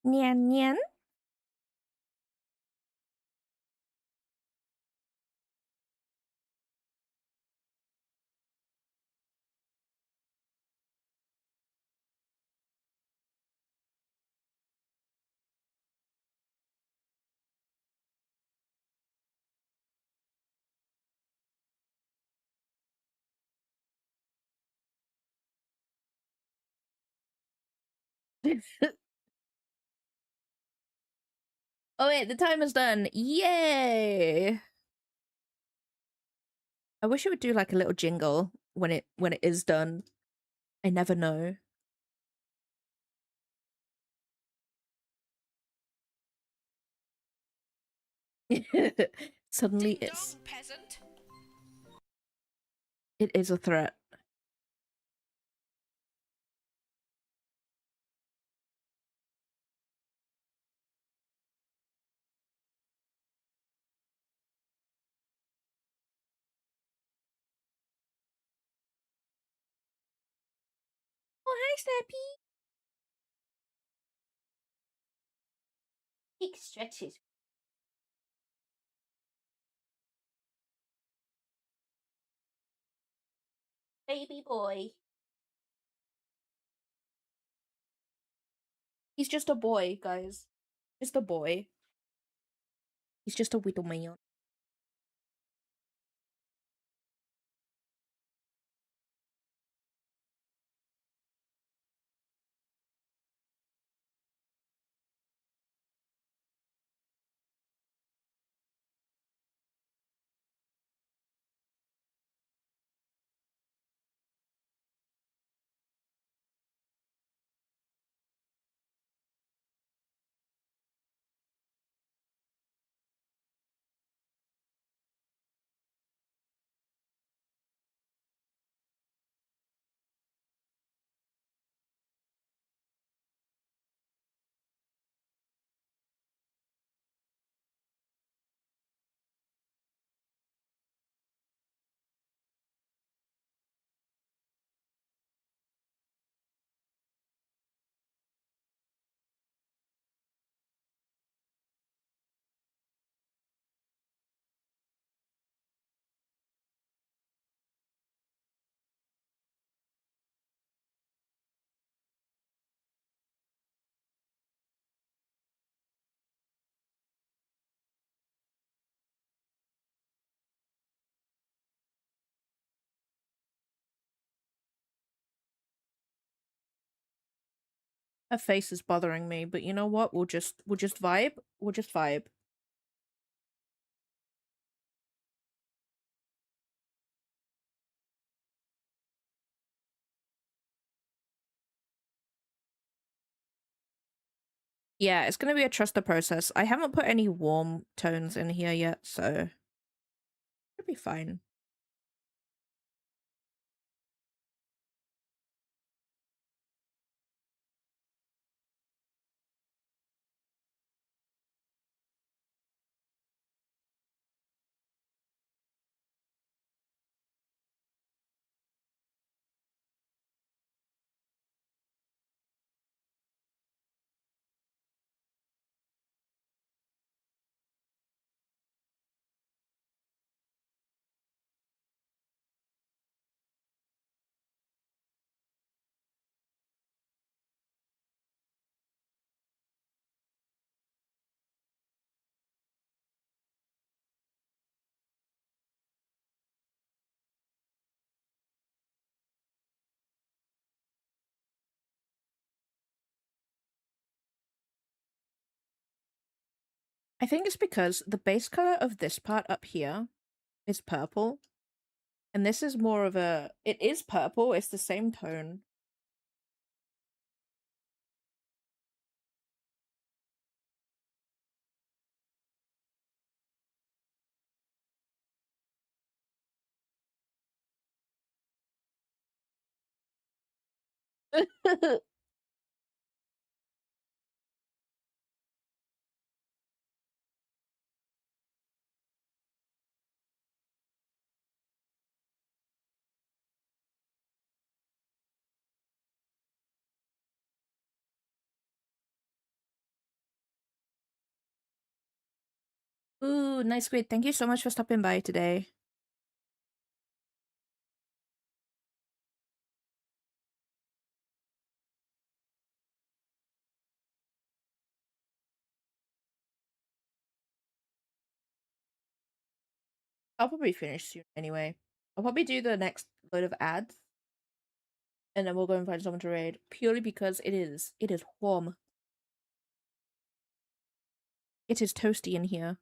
Nian Nian? Oh wait, the timer's done. Yay! I wish it would do like a little jingle when it is done. I never know. Suddenly Ding it's dong, peasant. it is a threat. Oh, hi, Snappy. Big stretches. Baby boy. He's just a boy, guys. Just a boy. He's just a little man. Her face is bothering me, but you know what? We'll just vibe. We'll just vibe. Yeah, it's gonna be a trust the process. I haven't put any warm tones in here yet, so it'll be fine. I think it's because the base color of this part up here is purple, and this is more of a. It is purple. It's the same tone. Ooh, nice squid. Thank you so much for stopping by today. I'll probably finish soon anyway. I'll probably do the next load of ads and then we'll go and find someone to raid. Purely because it is warm. It is toasty in here.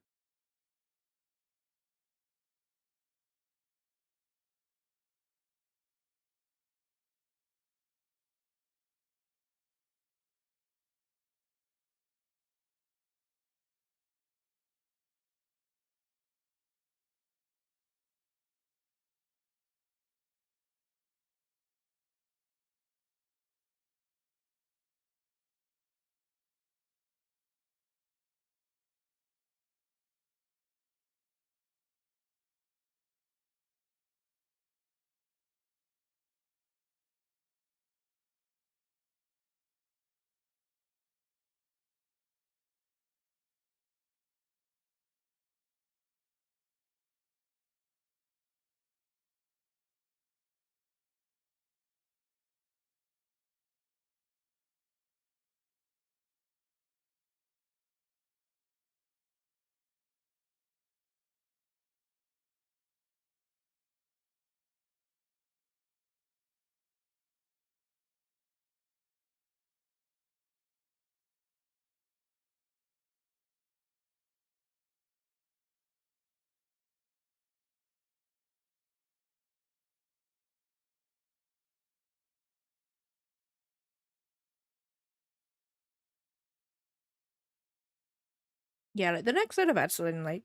Yeah, like the next set of ads are in like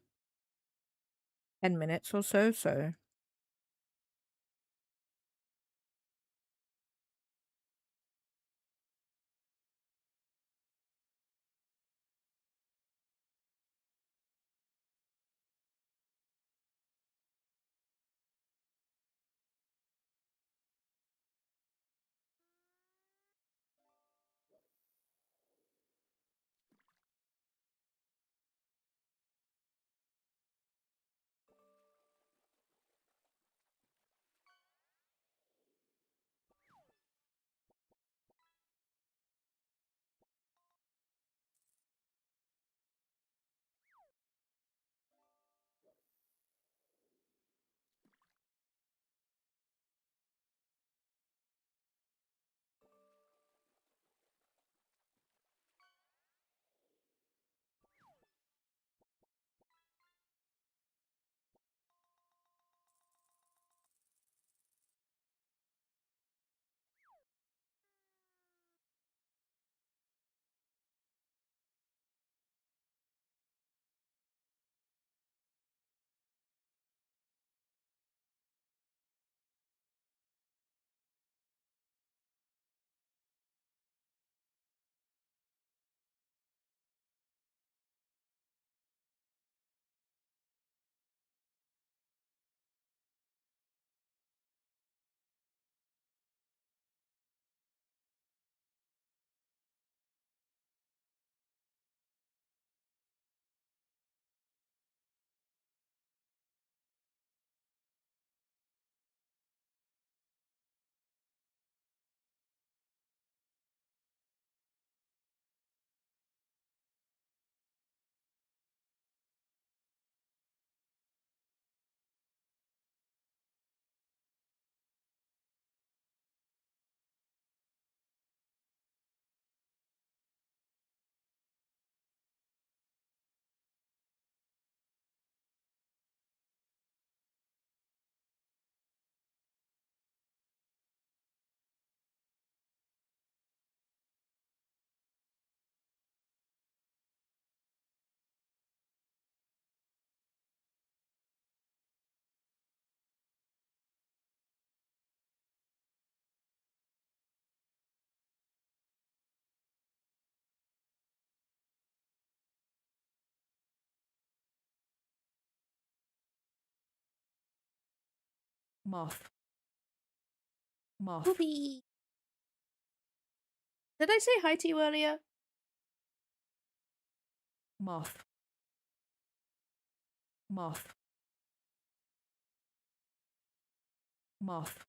10 minutes or so, so. Moth. Moth. Poopy. Did I say hi to you earlier? Moth. Moth. Moth.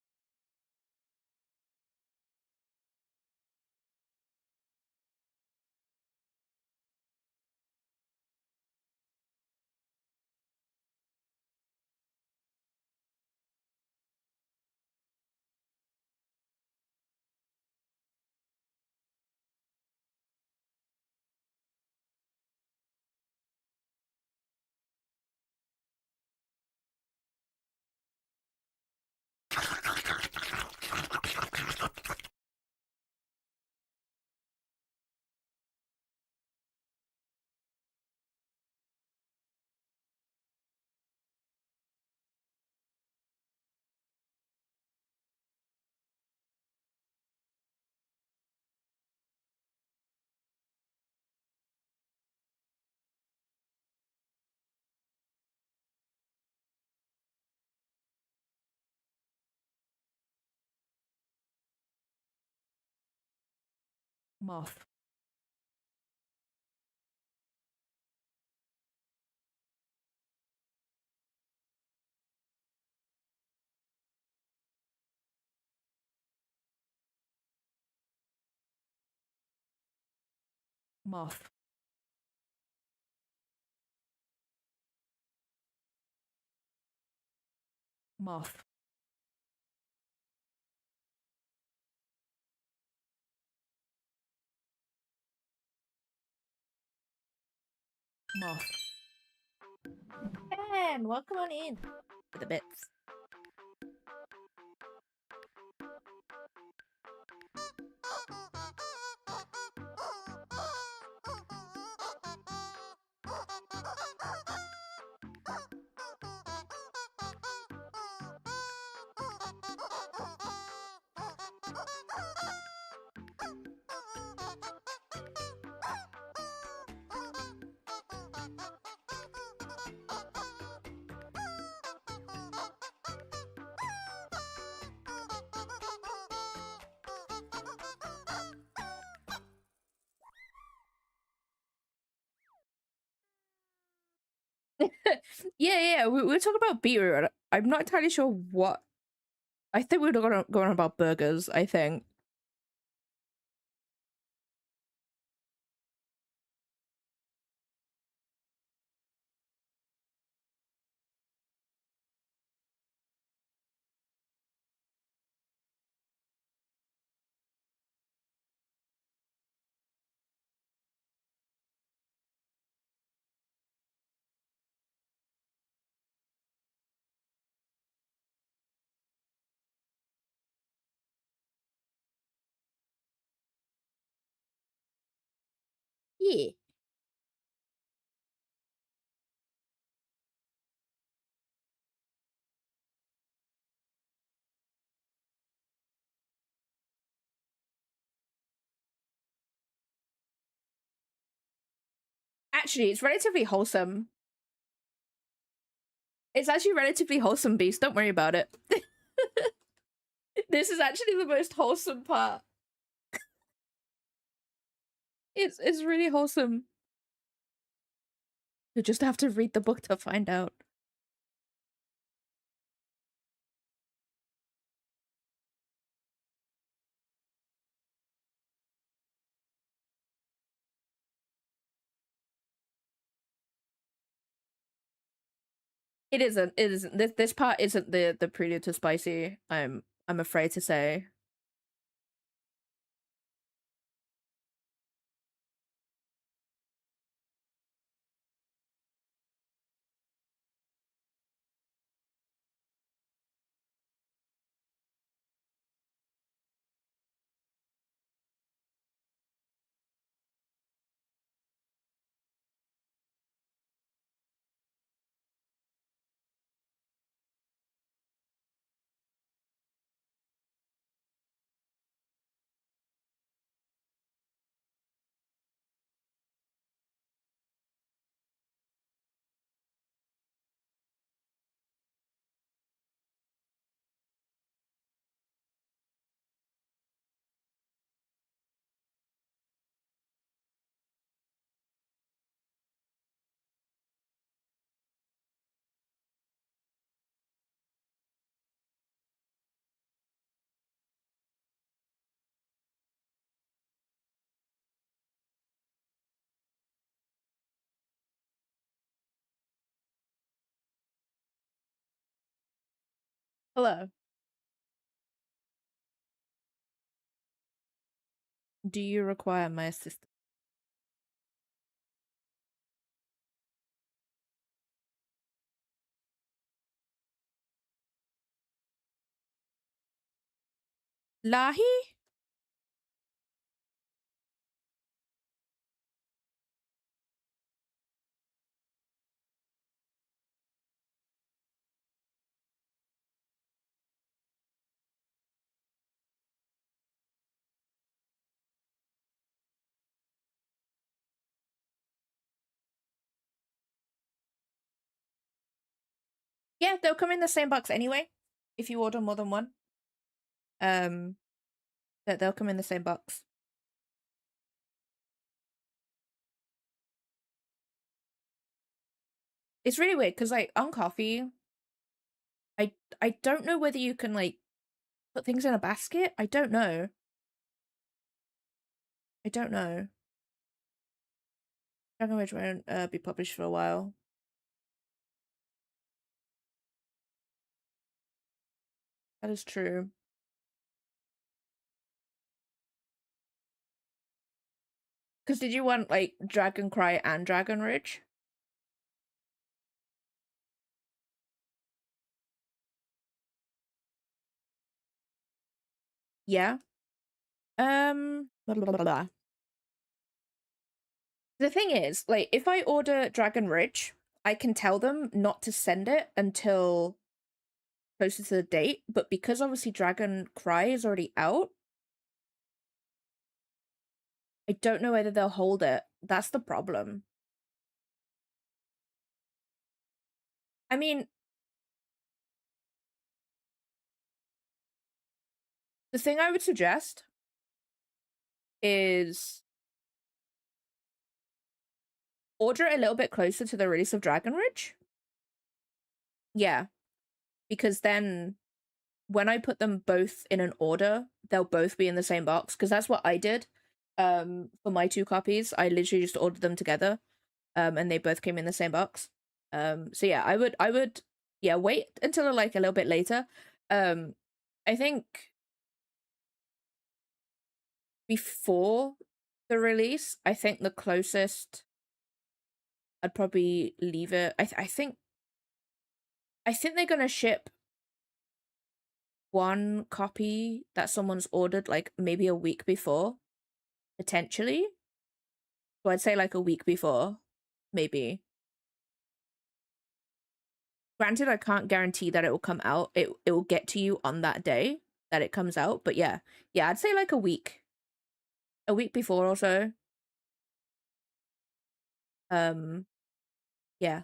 Moth. Moth. Moth. Moth. And welcome on in to the bits. Yeah, we were talking about beetroot. I'm not entirely sure what. I think we were going on about burgers, I think. Yeah. Actually, it's relatively wholesome. It's actually relatively wholesome, Beast. Don't worry about it. This is actually the most wholesome part. It's really wholesome. You just have to read the book to find out. It isn't. It isn't. This part isn't the prelude to spicy. I'm afraid to say. Hello. Do you require my assistance? Lahi? Yeah, they'll come in the same box anyway. If you order more than one. That they'll come in the same box. It's really weird because like on coffee, I don't know whether you can like put things in a basket. I don't know. I don't know. Dragon Ridge won't be published for a while. That is true. Because did you want like Dragon Cry and Dragon Ridge? Yeah. Blah, blah, blah, blah. The thing is, like, if I order Dragon Ridge, I can tell them not to send it until closer to the date, but because obviously Dragon Cry is already out, I don't know whether they'll hold it. That's the problem. I mean, the thing I would suggest is order it a little bit closer to the release of Dragon Ridge. Yeah, because then when I put them both in an order, they'll both be in the same box. Because that's what I did. For my 2 copies, I literally just ordered them together. And they both came in the same box. So yeah, I would yeah, wait until like a little bit later. I think before the release, I think the closest I'd probably leave it. I think they're gonna ship one copy that someone's ordered like maybe a week before, potentially. So I'd say like a week before, maybe. Granted, I can't guarantee that it will come out. It will get to you on that day that it comes out, but yeah. Yeah, I'd say like a week. A week before or so. Um yeah.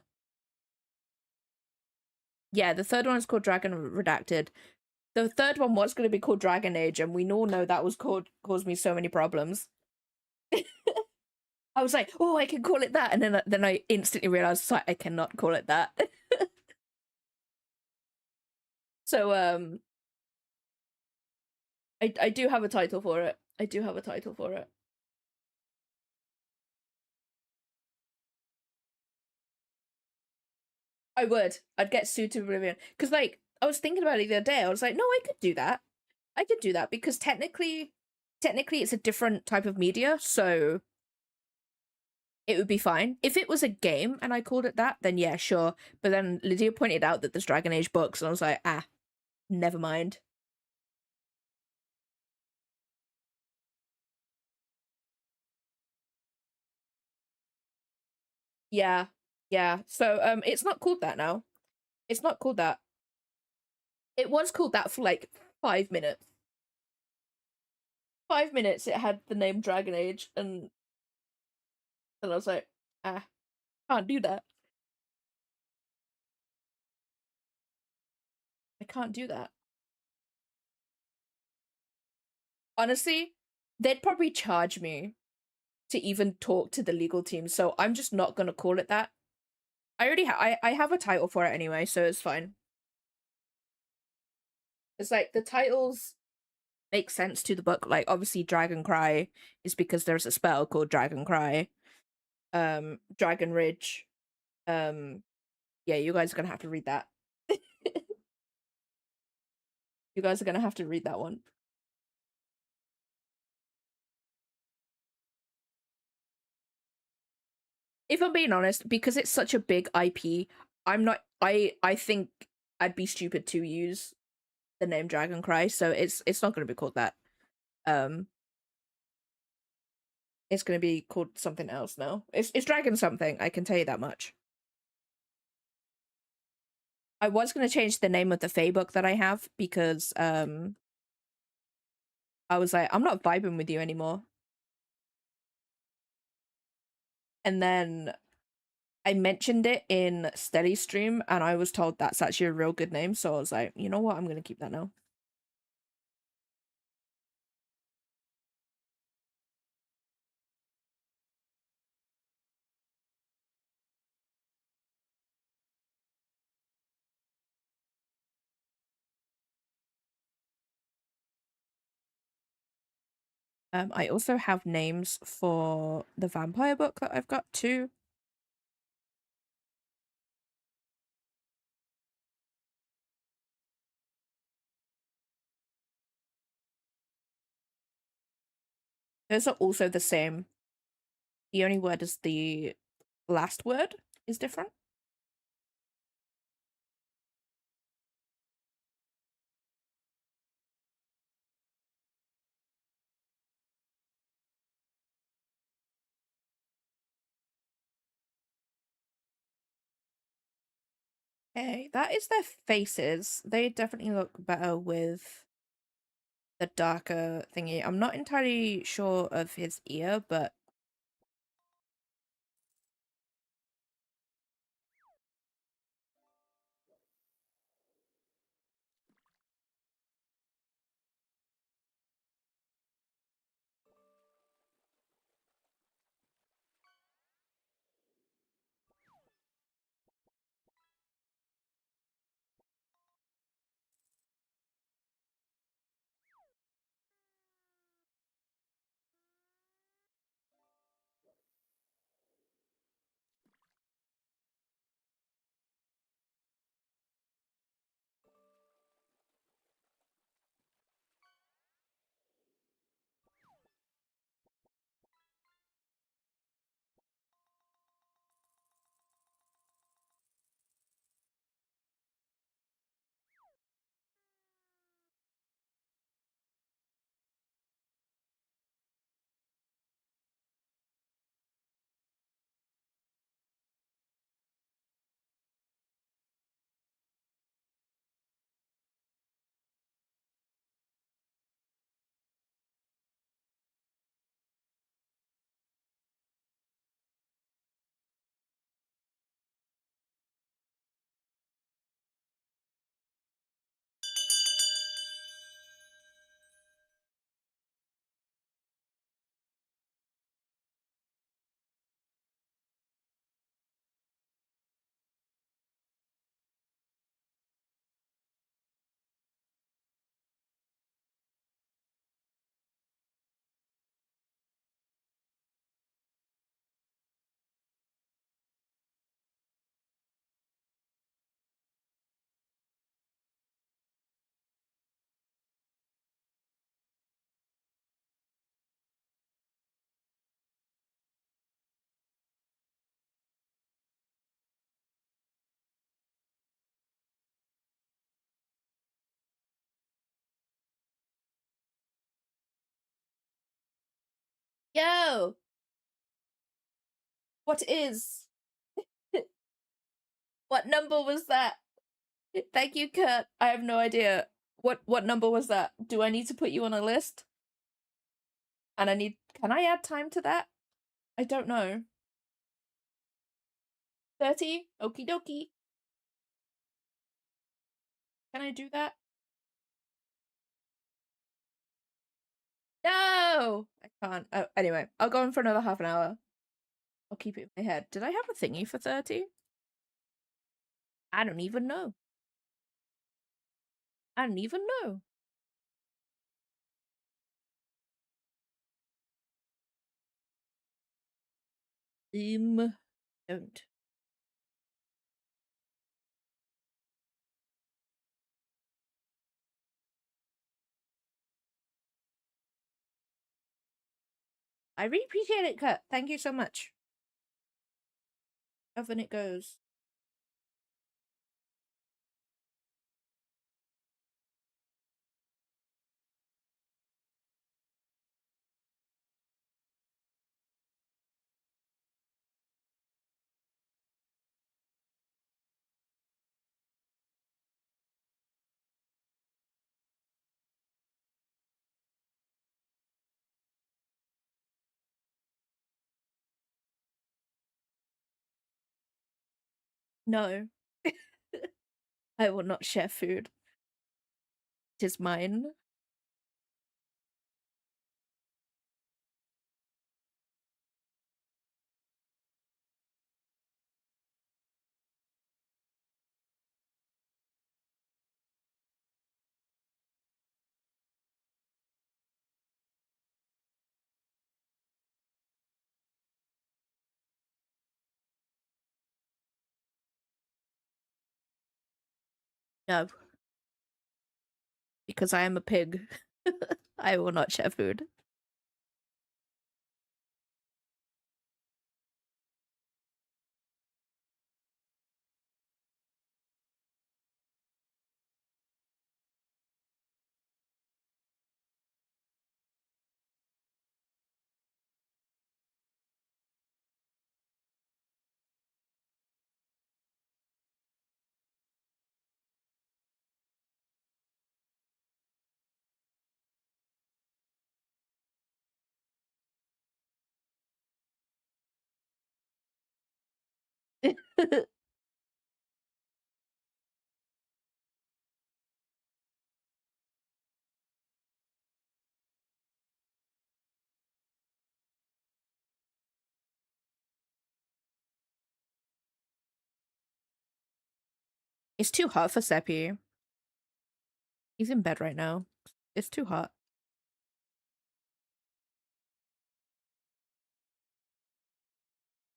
Yeah, the third one is called Dragon Redacted. The third one was going to be called Dragon Age, and we all know that was caused me so many problems. I was like, oh, I can call it that, and then I instantly realized I cannot call it that. So I do have a title for it. I do have a title for it. I would. I'd get sued to Oblivion because like I was thinking about it the other day. I was like, no, I could do that. I could do that because technically it's a different type of media, so it would be fine. If it was a game and I called it that, then yeah, sure. But then Lydia pointed out that there's Dragon Age books, and I was like, never mind. Yeah, yeah. So it's not called that now. It's not called that. It was called that for like 5 minutes. 5 minutes it had the name Dragon Age, and I was like, can't do that. I can't do that. Honestly, they'd probably charge me to even talk to the legal team, so I'm just not gonna call it that. I already I have a title for it anyway, so it's fine. It's like the titles make sense to the book. Like obviously Dragon Cry is because there's a spell called Dragon Cry. Dragon Ridge. Yeah, you guys are gonna have to read that. You guys are gonna have to read that one. If I'm being honest, because it's such a big IP, I'm not I think I'd be stupid to use the name Dragon Cry, so it's not gonna be called that. Um it's gonna be called something else now. It's Dragon something, I can tell you that much. I was gonna change the name of the Fae book that I have because I was like, I'm not vibing with you anymore. And then I mentioned it in Steady Stream and I was told that's actually a real good name, so I was like, you know what, I'm gonna keep that now. I also have names for the vampire book that I've got too. Those are also the same. The only word is the last word is different. Okay, that is their faces. They definitely look better with the darker thingy. I'm not entirely sure of his ear, but yo, what is? What number was that? Thank you, Kurt. I have no idea. What number was that? Do I need to put you on a list? And can I add time to that? I don't know. 30? Okie dokie. Can I do that? No! I can't. Oh, anyway, I'll go on for another half an hour. I'll keep it in my head. Did I have a thingy for 30? I don't even know. I don't even know. Don't. I really appreciate it, Kurt. Thank you so much. However it goes. No. I will not share food. It is mine. No, because I am a pig. I will not share food. It's too hot for Seppi. He's in bed right now. It's too hot.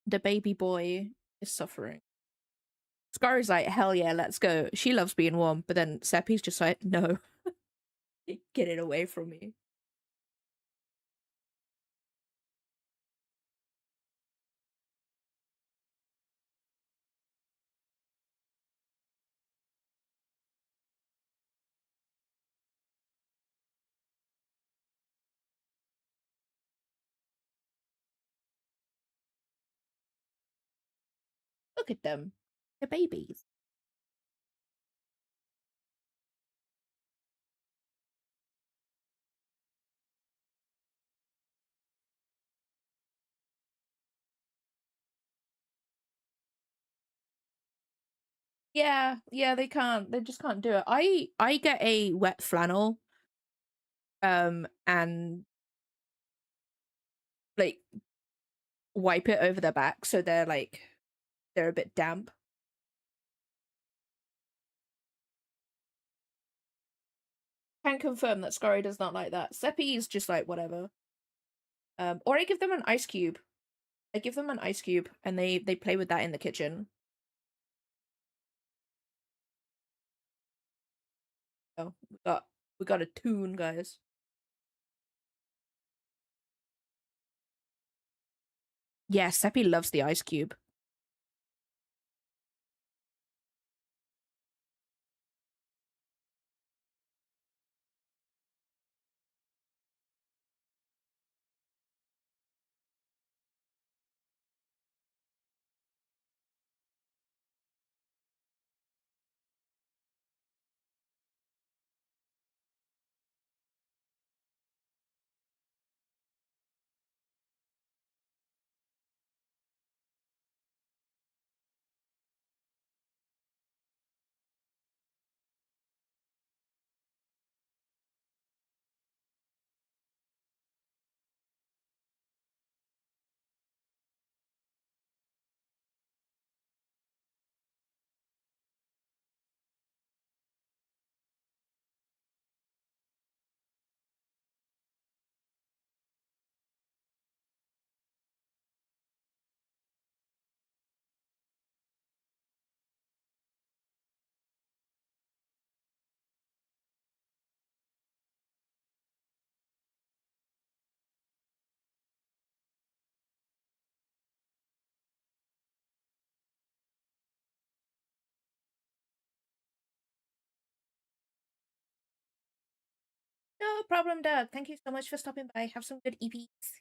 The baby boy is suffering. Scar is like, hell yeah, let's go. She loves being warm, but then Seppi's just like, no. Get it away from me. Look at them. They're babies. Yeah, yeah, they can't. They just can't do it. I get a wet flannel, and like wipe it over their back so they're a bit damp. Can confirm that Scurry does not like that. Seppi is just like whatever. Or I give them an ice cube. I give them an ice cube and they play with that in the kitchen. Oh, we got a tune, guys. Yeah, Seppi loves the ice cube. No problem, Doug. Thank you so much for stopping by. Have some good EPs.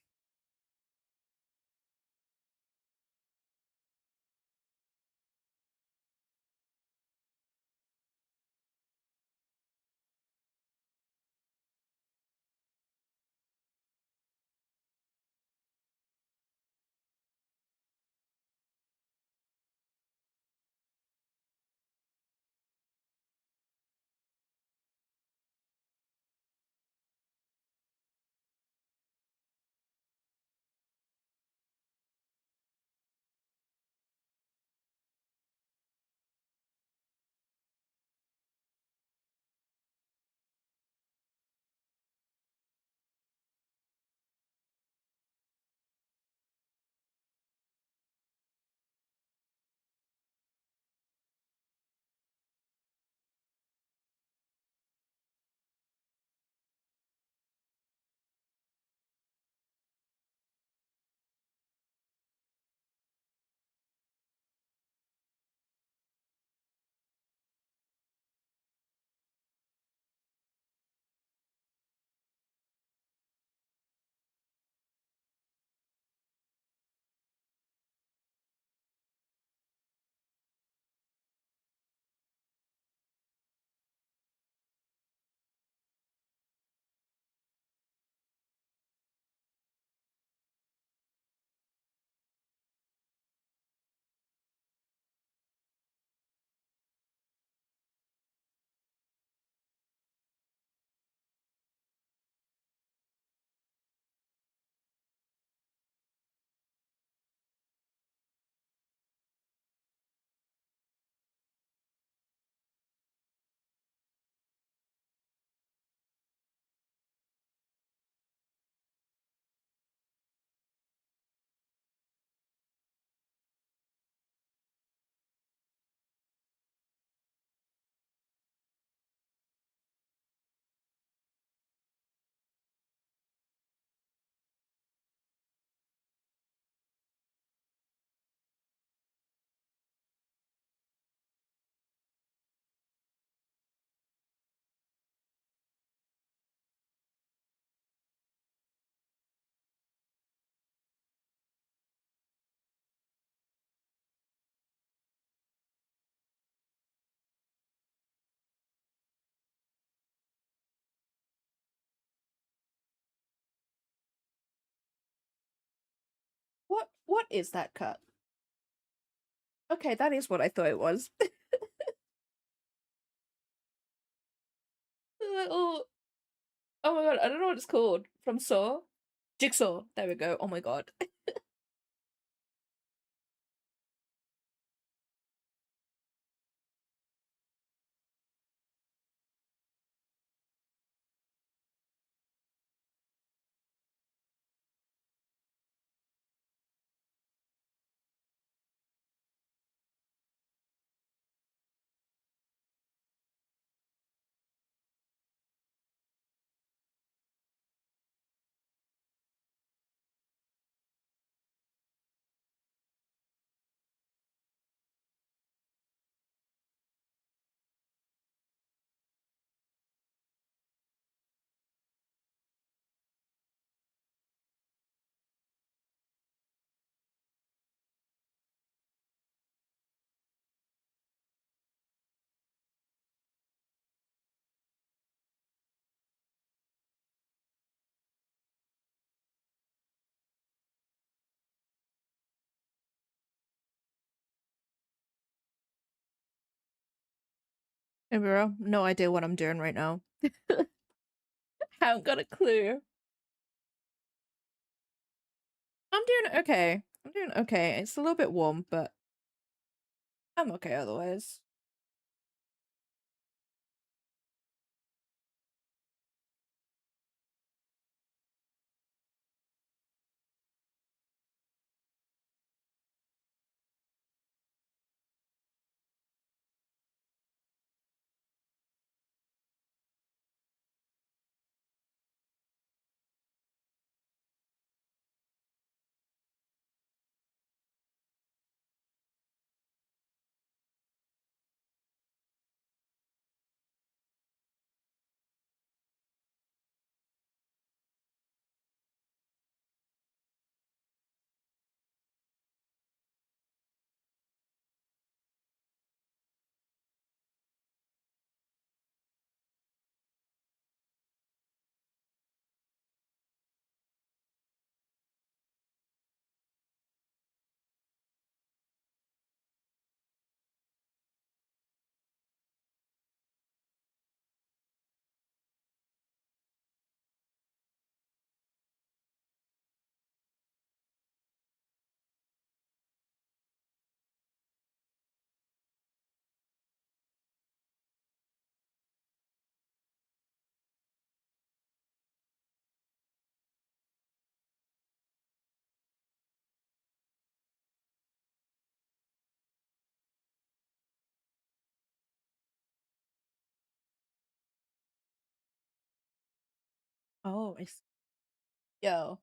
What is that cut? Okay, that is what I thought it was. Oh, oh my god, I don't know what it's called. From Saw? Jigsaw. There we go. Oh my god. Hey, bro, no idea what I'm doing right now. Haven't got a clue. I'm doing okay. I'm doing okay. It's a little bit warm, but I'm okay otherwise. Oh, it's yo.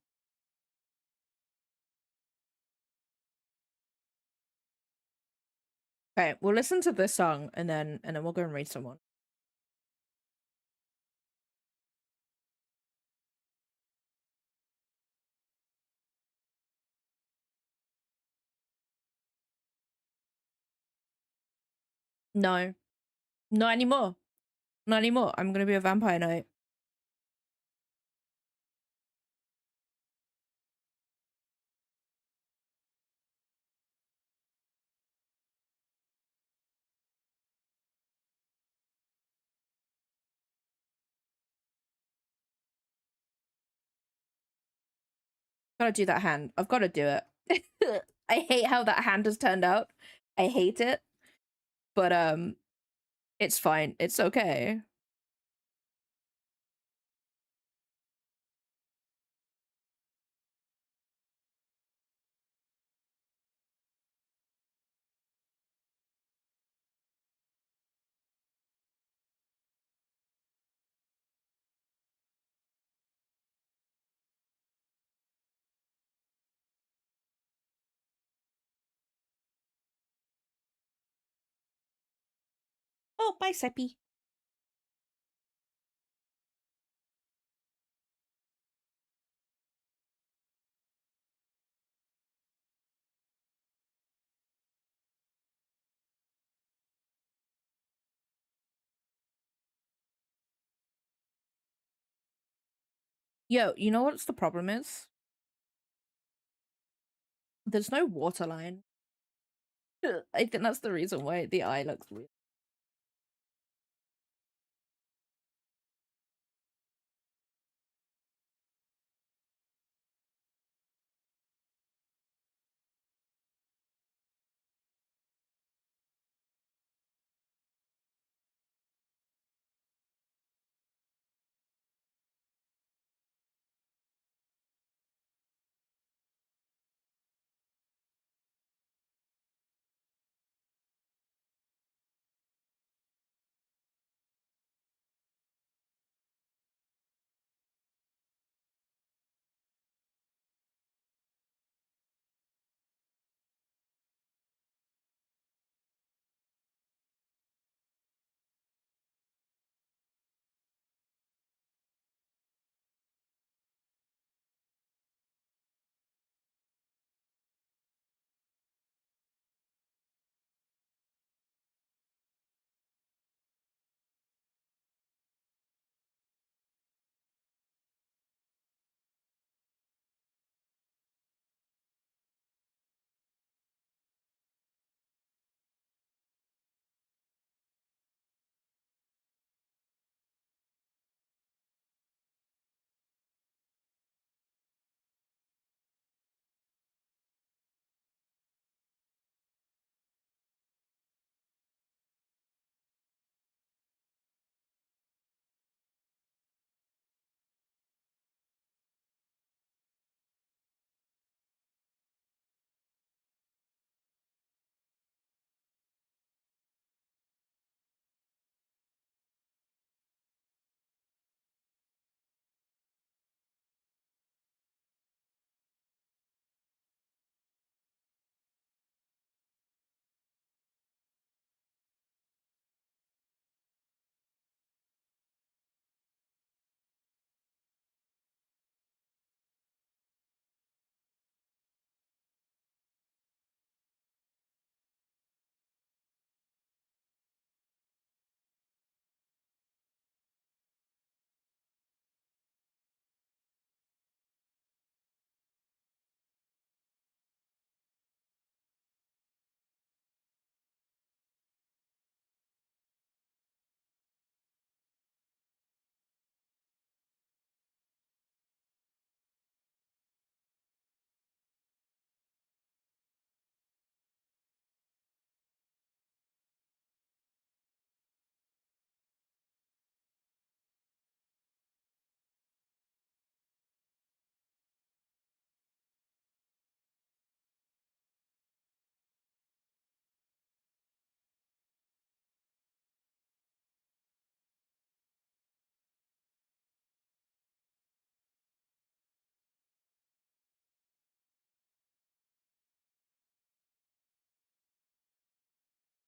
Okay, we'll listen to this song and then we'll go and read someone. No, not anymore. Not anymore. I'm gonna be a vampire knight. Gotta do that hand. I've got to do it. I hate how that hand has turned out. I hate it, but it's fine. It's okay. Oh, bye, Seppi. Yo, you know what's the problem is? There's no waterline. I think that's the reason why the eye looks weird.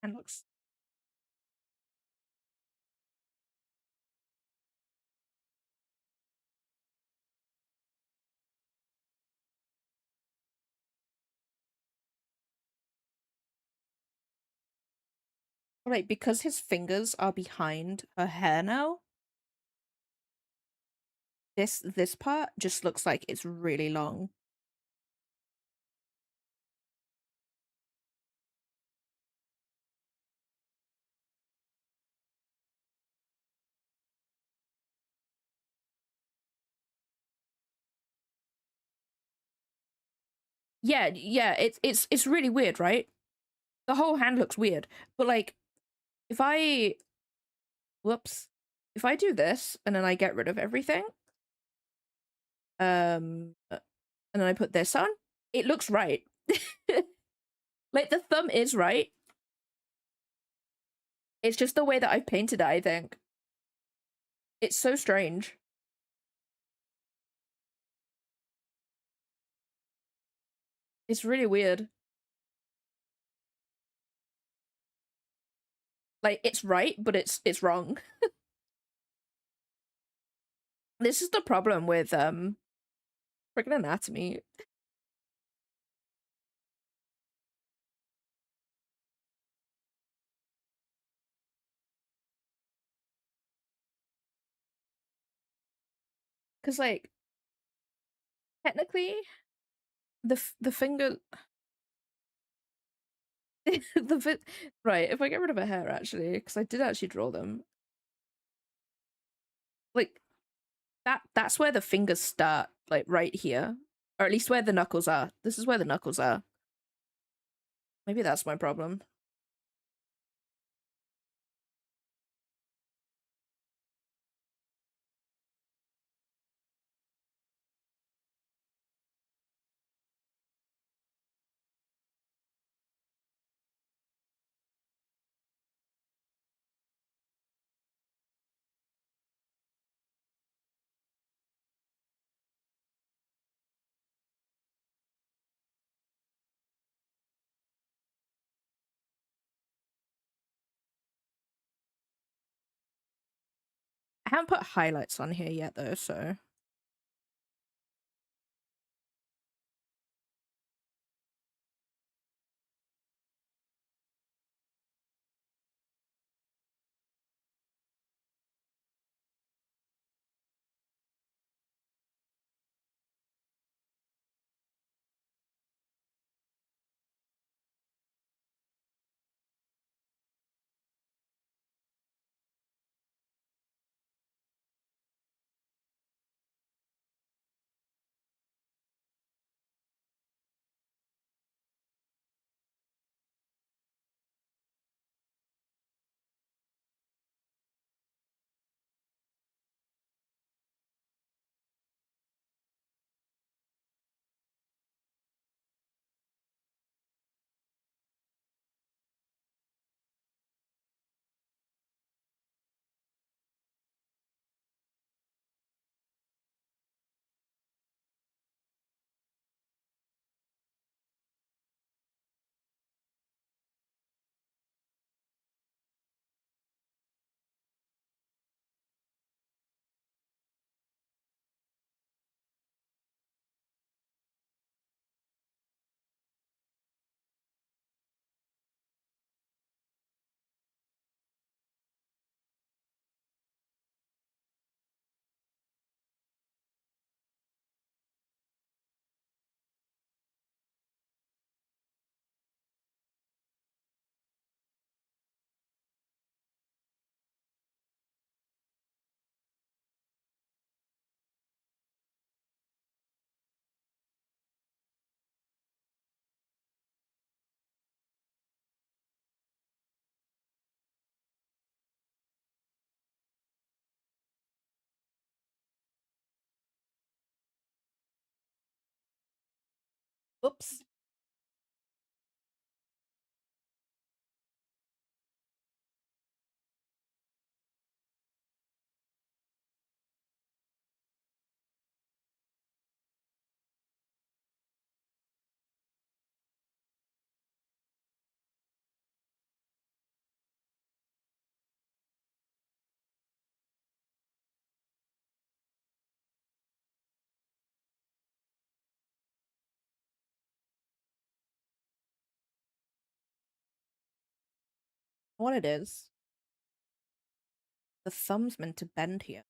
And looks right because his fingers are behind her hair now. This part just looks like it's really long. Yeah, it's really weird, right? The whole hand looks weird. But like if I whoops. If I do this and then I get rid of everything, and then I put this on, it looks right. Like the thumb is right. It's just the way that I've painted it, I think. It's so strange. It's really weird. Like it's right, but it's wrong. This is the problem with freaking anatomy. Cause like technically the finger Right, if I get rid of a hair, actually, because I did actually draw them. Like, that's where the fingers start, like, right here. Or at least where the knuckles are. This is where the knuckles are. Maybe that's my problem. I haven't put highlights on here yet, though, so... Oops. What it is, the thumb's meant to bend here.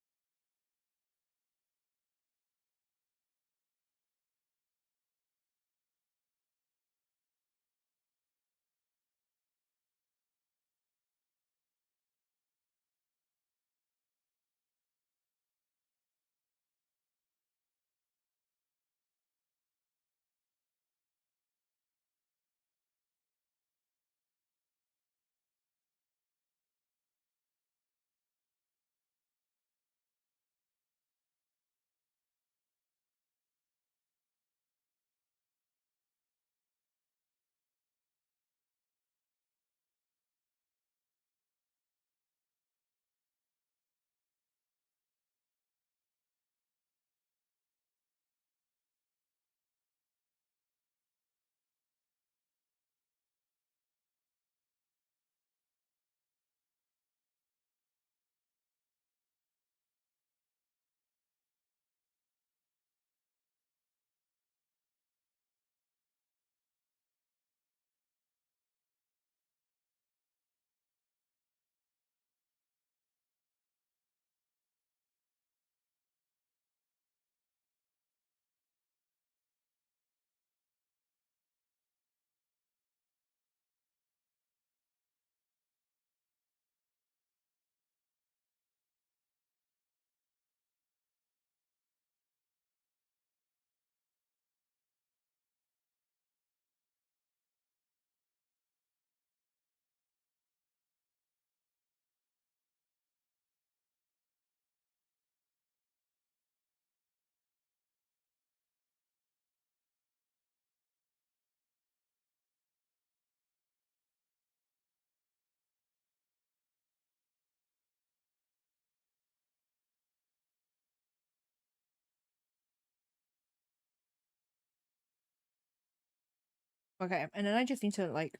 Okay, and then I just need to like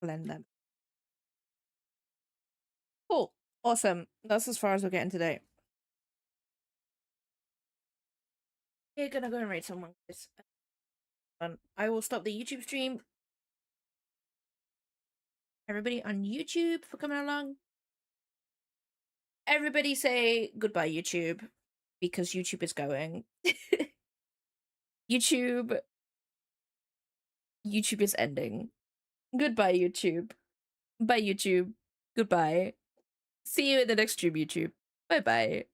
blend them. Cool. Awesome. That's as far as we're getting today. We're gonna go and raid someone. I will stop the YouTube stream. Everybody on YouTube for coming along. Everybody say goodbye, YouTube, because YouTube is going. YouTube is ending. Goodbye, YouTube. Bye, YouTube. Goodbye. See you in the next stream, YouTube. Bye bye.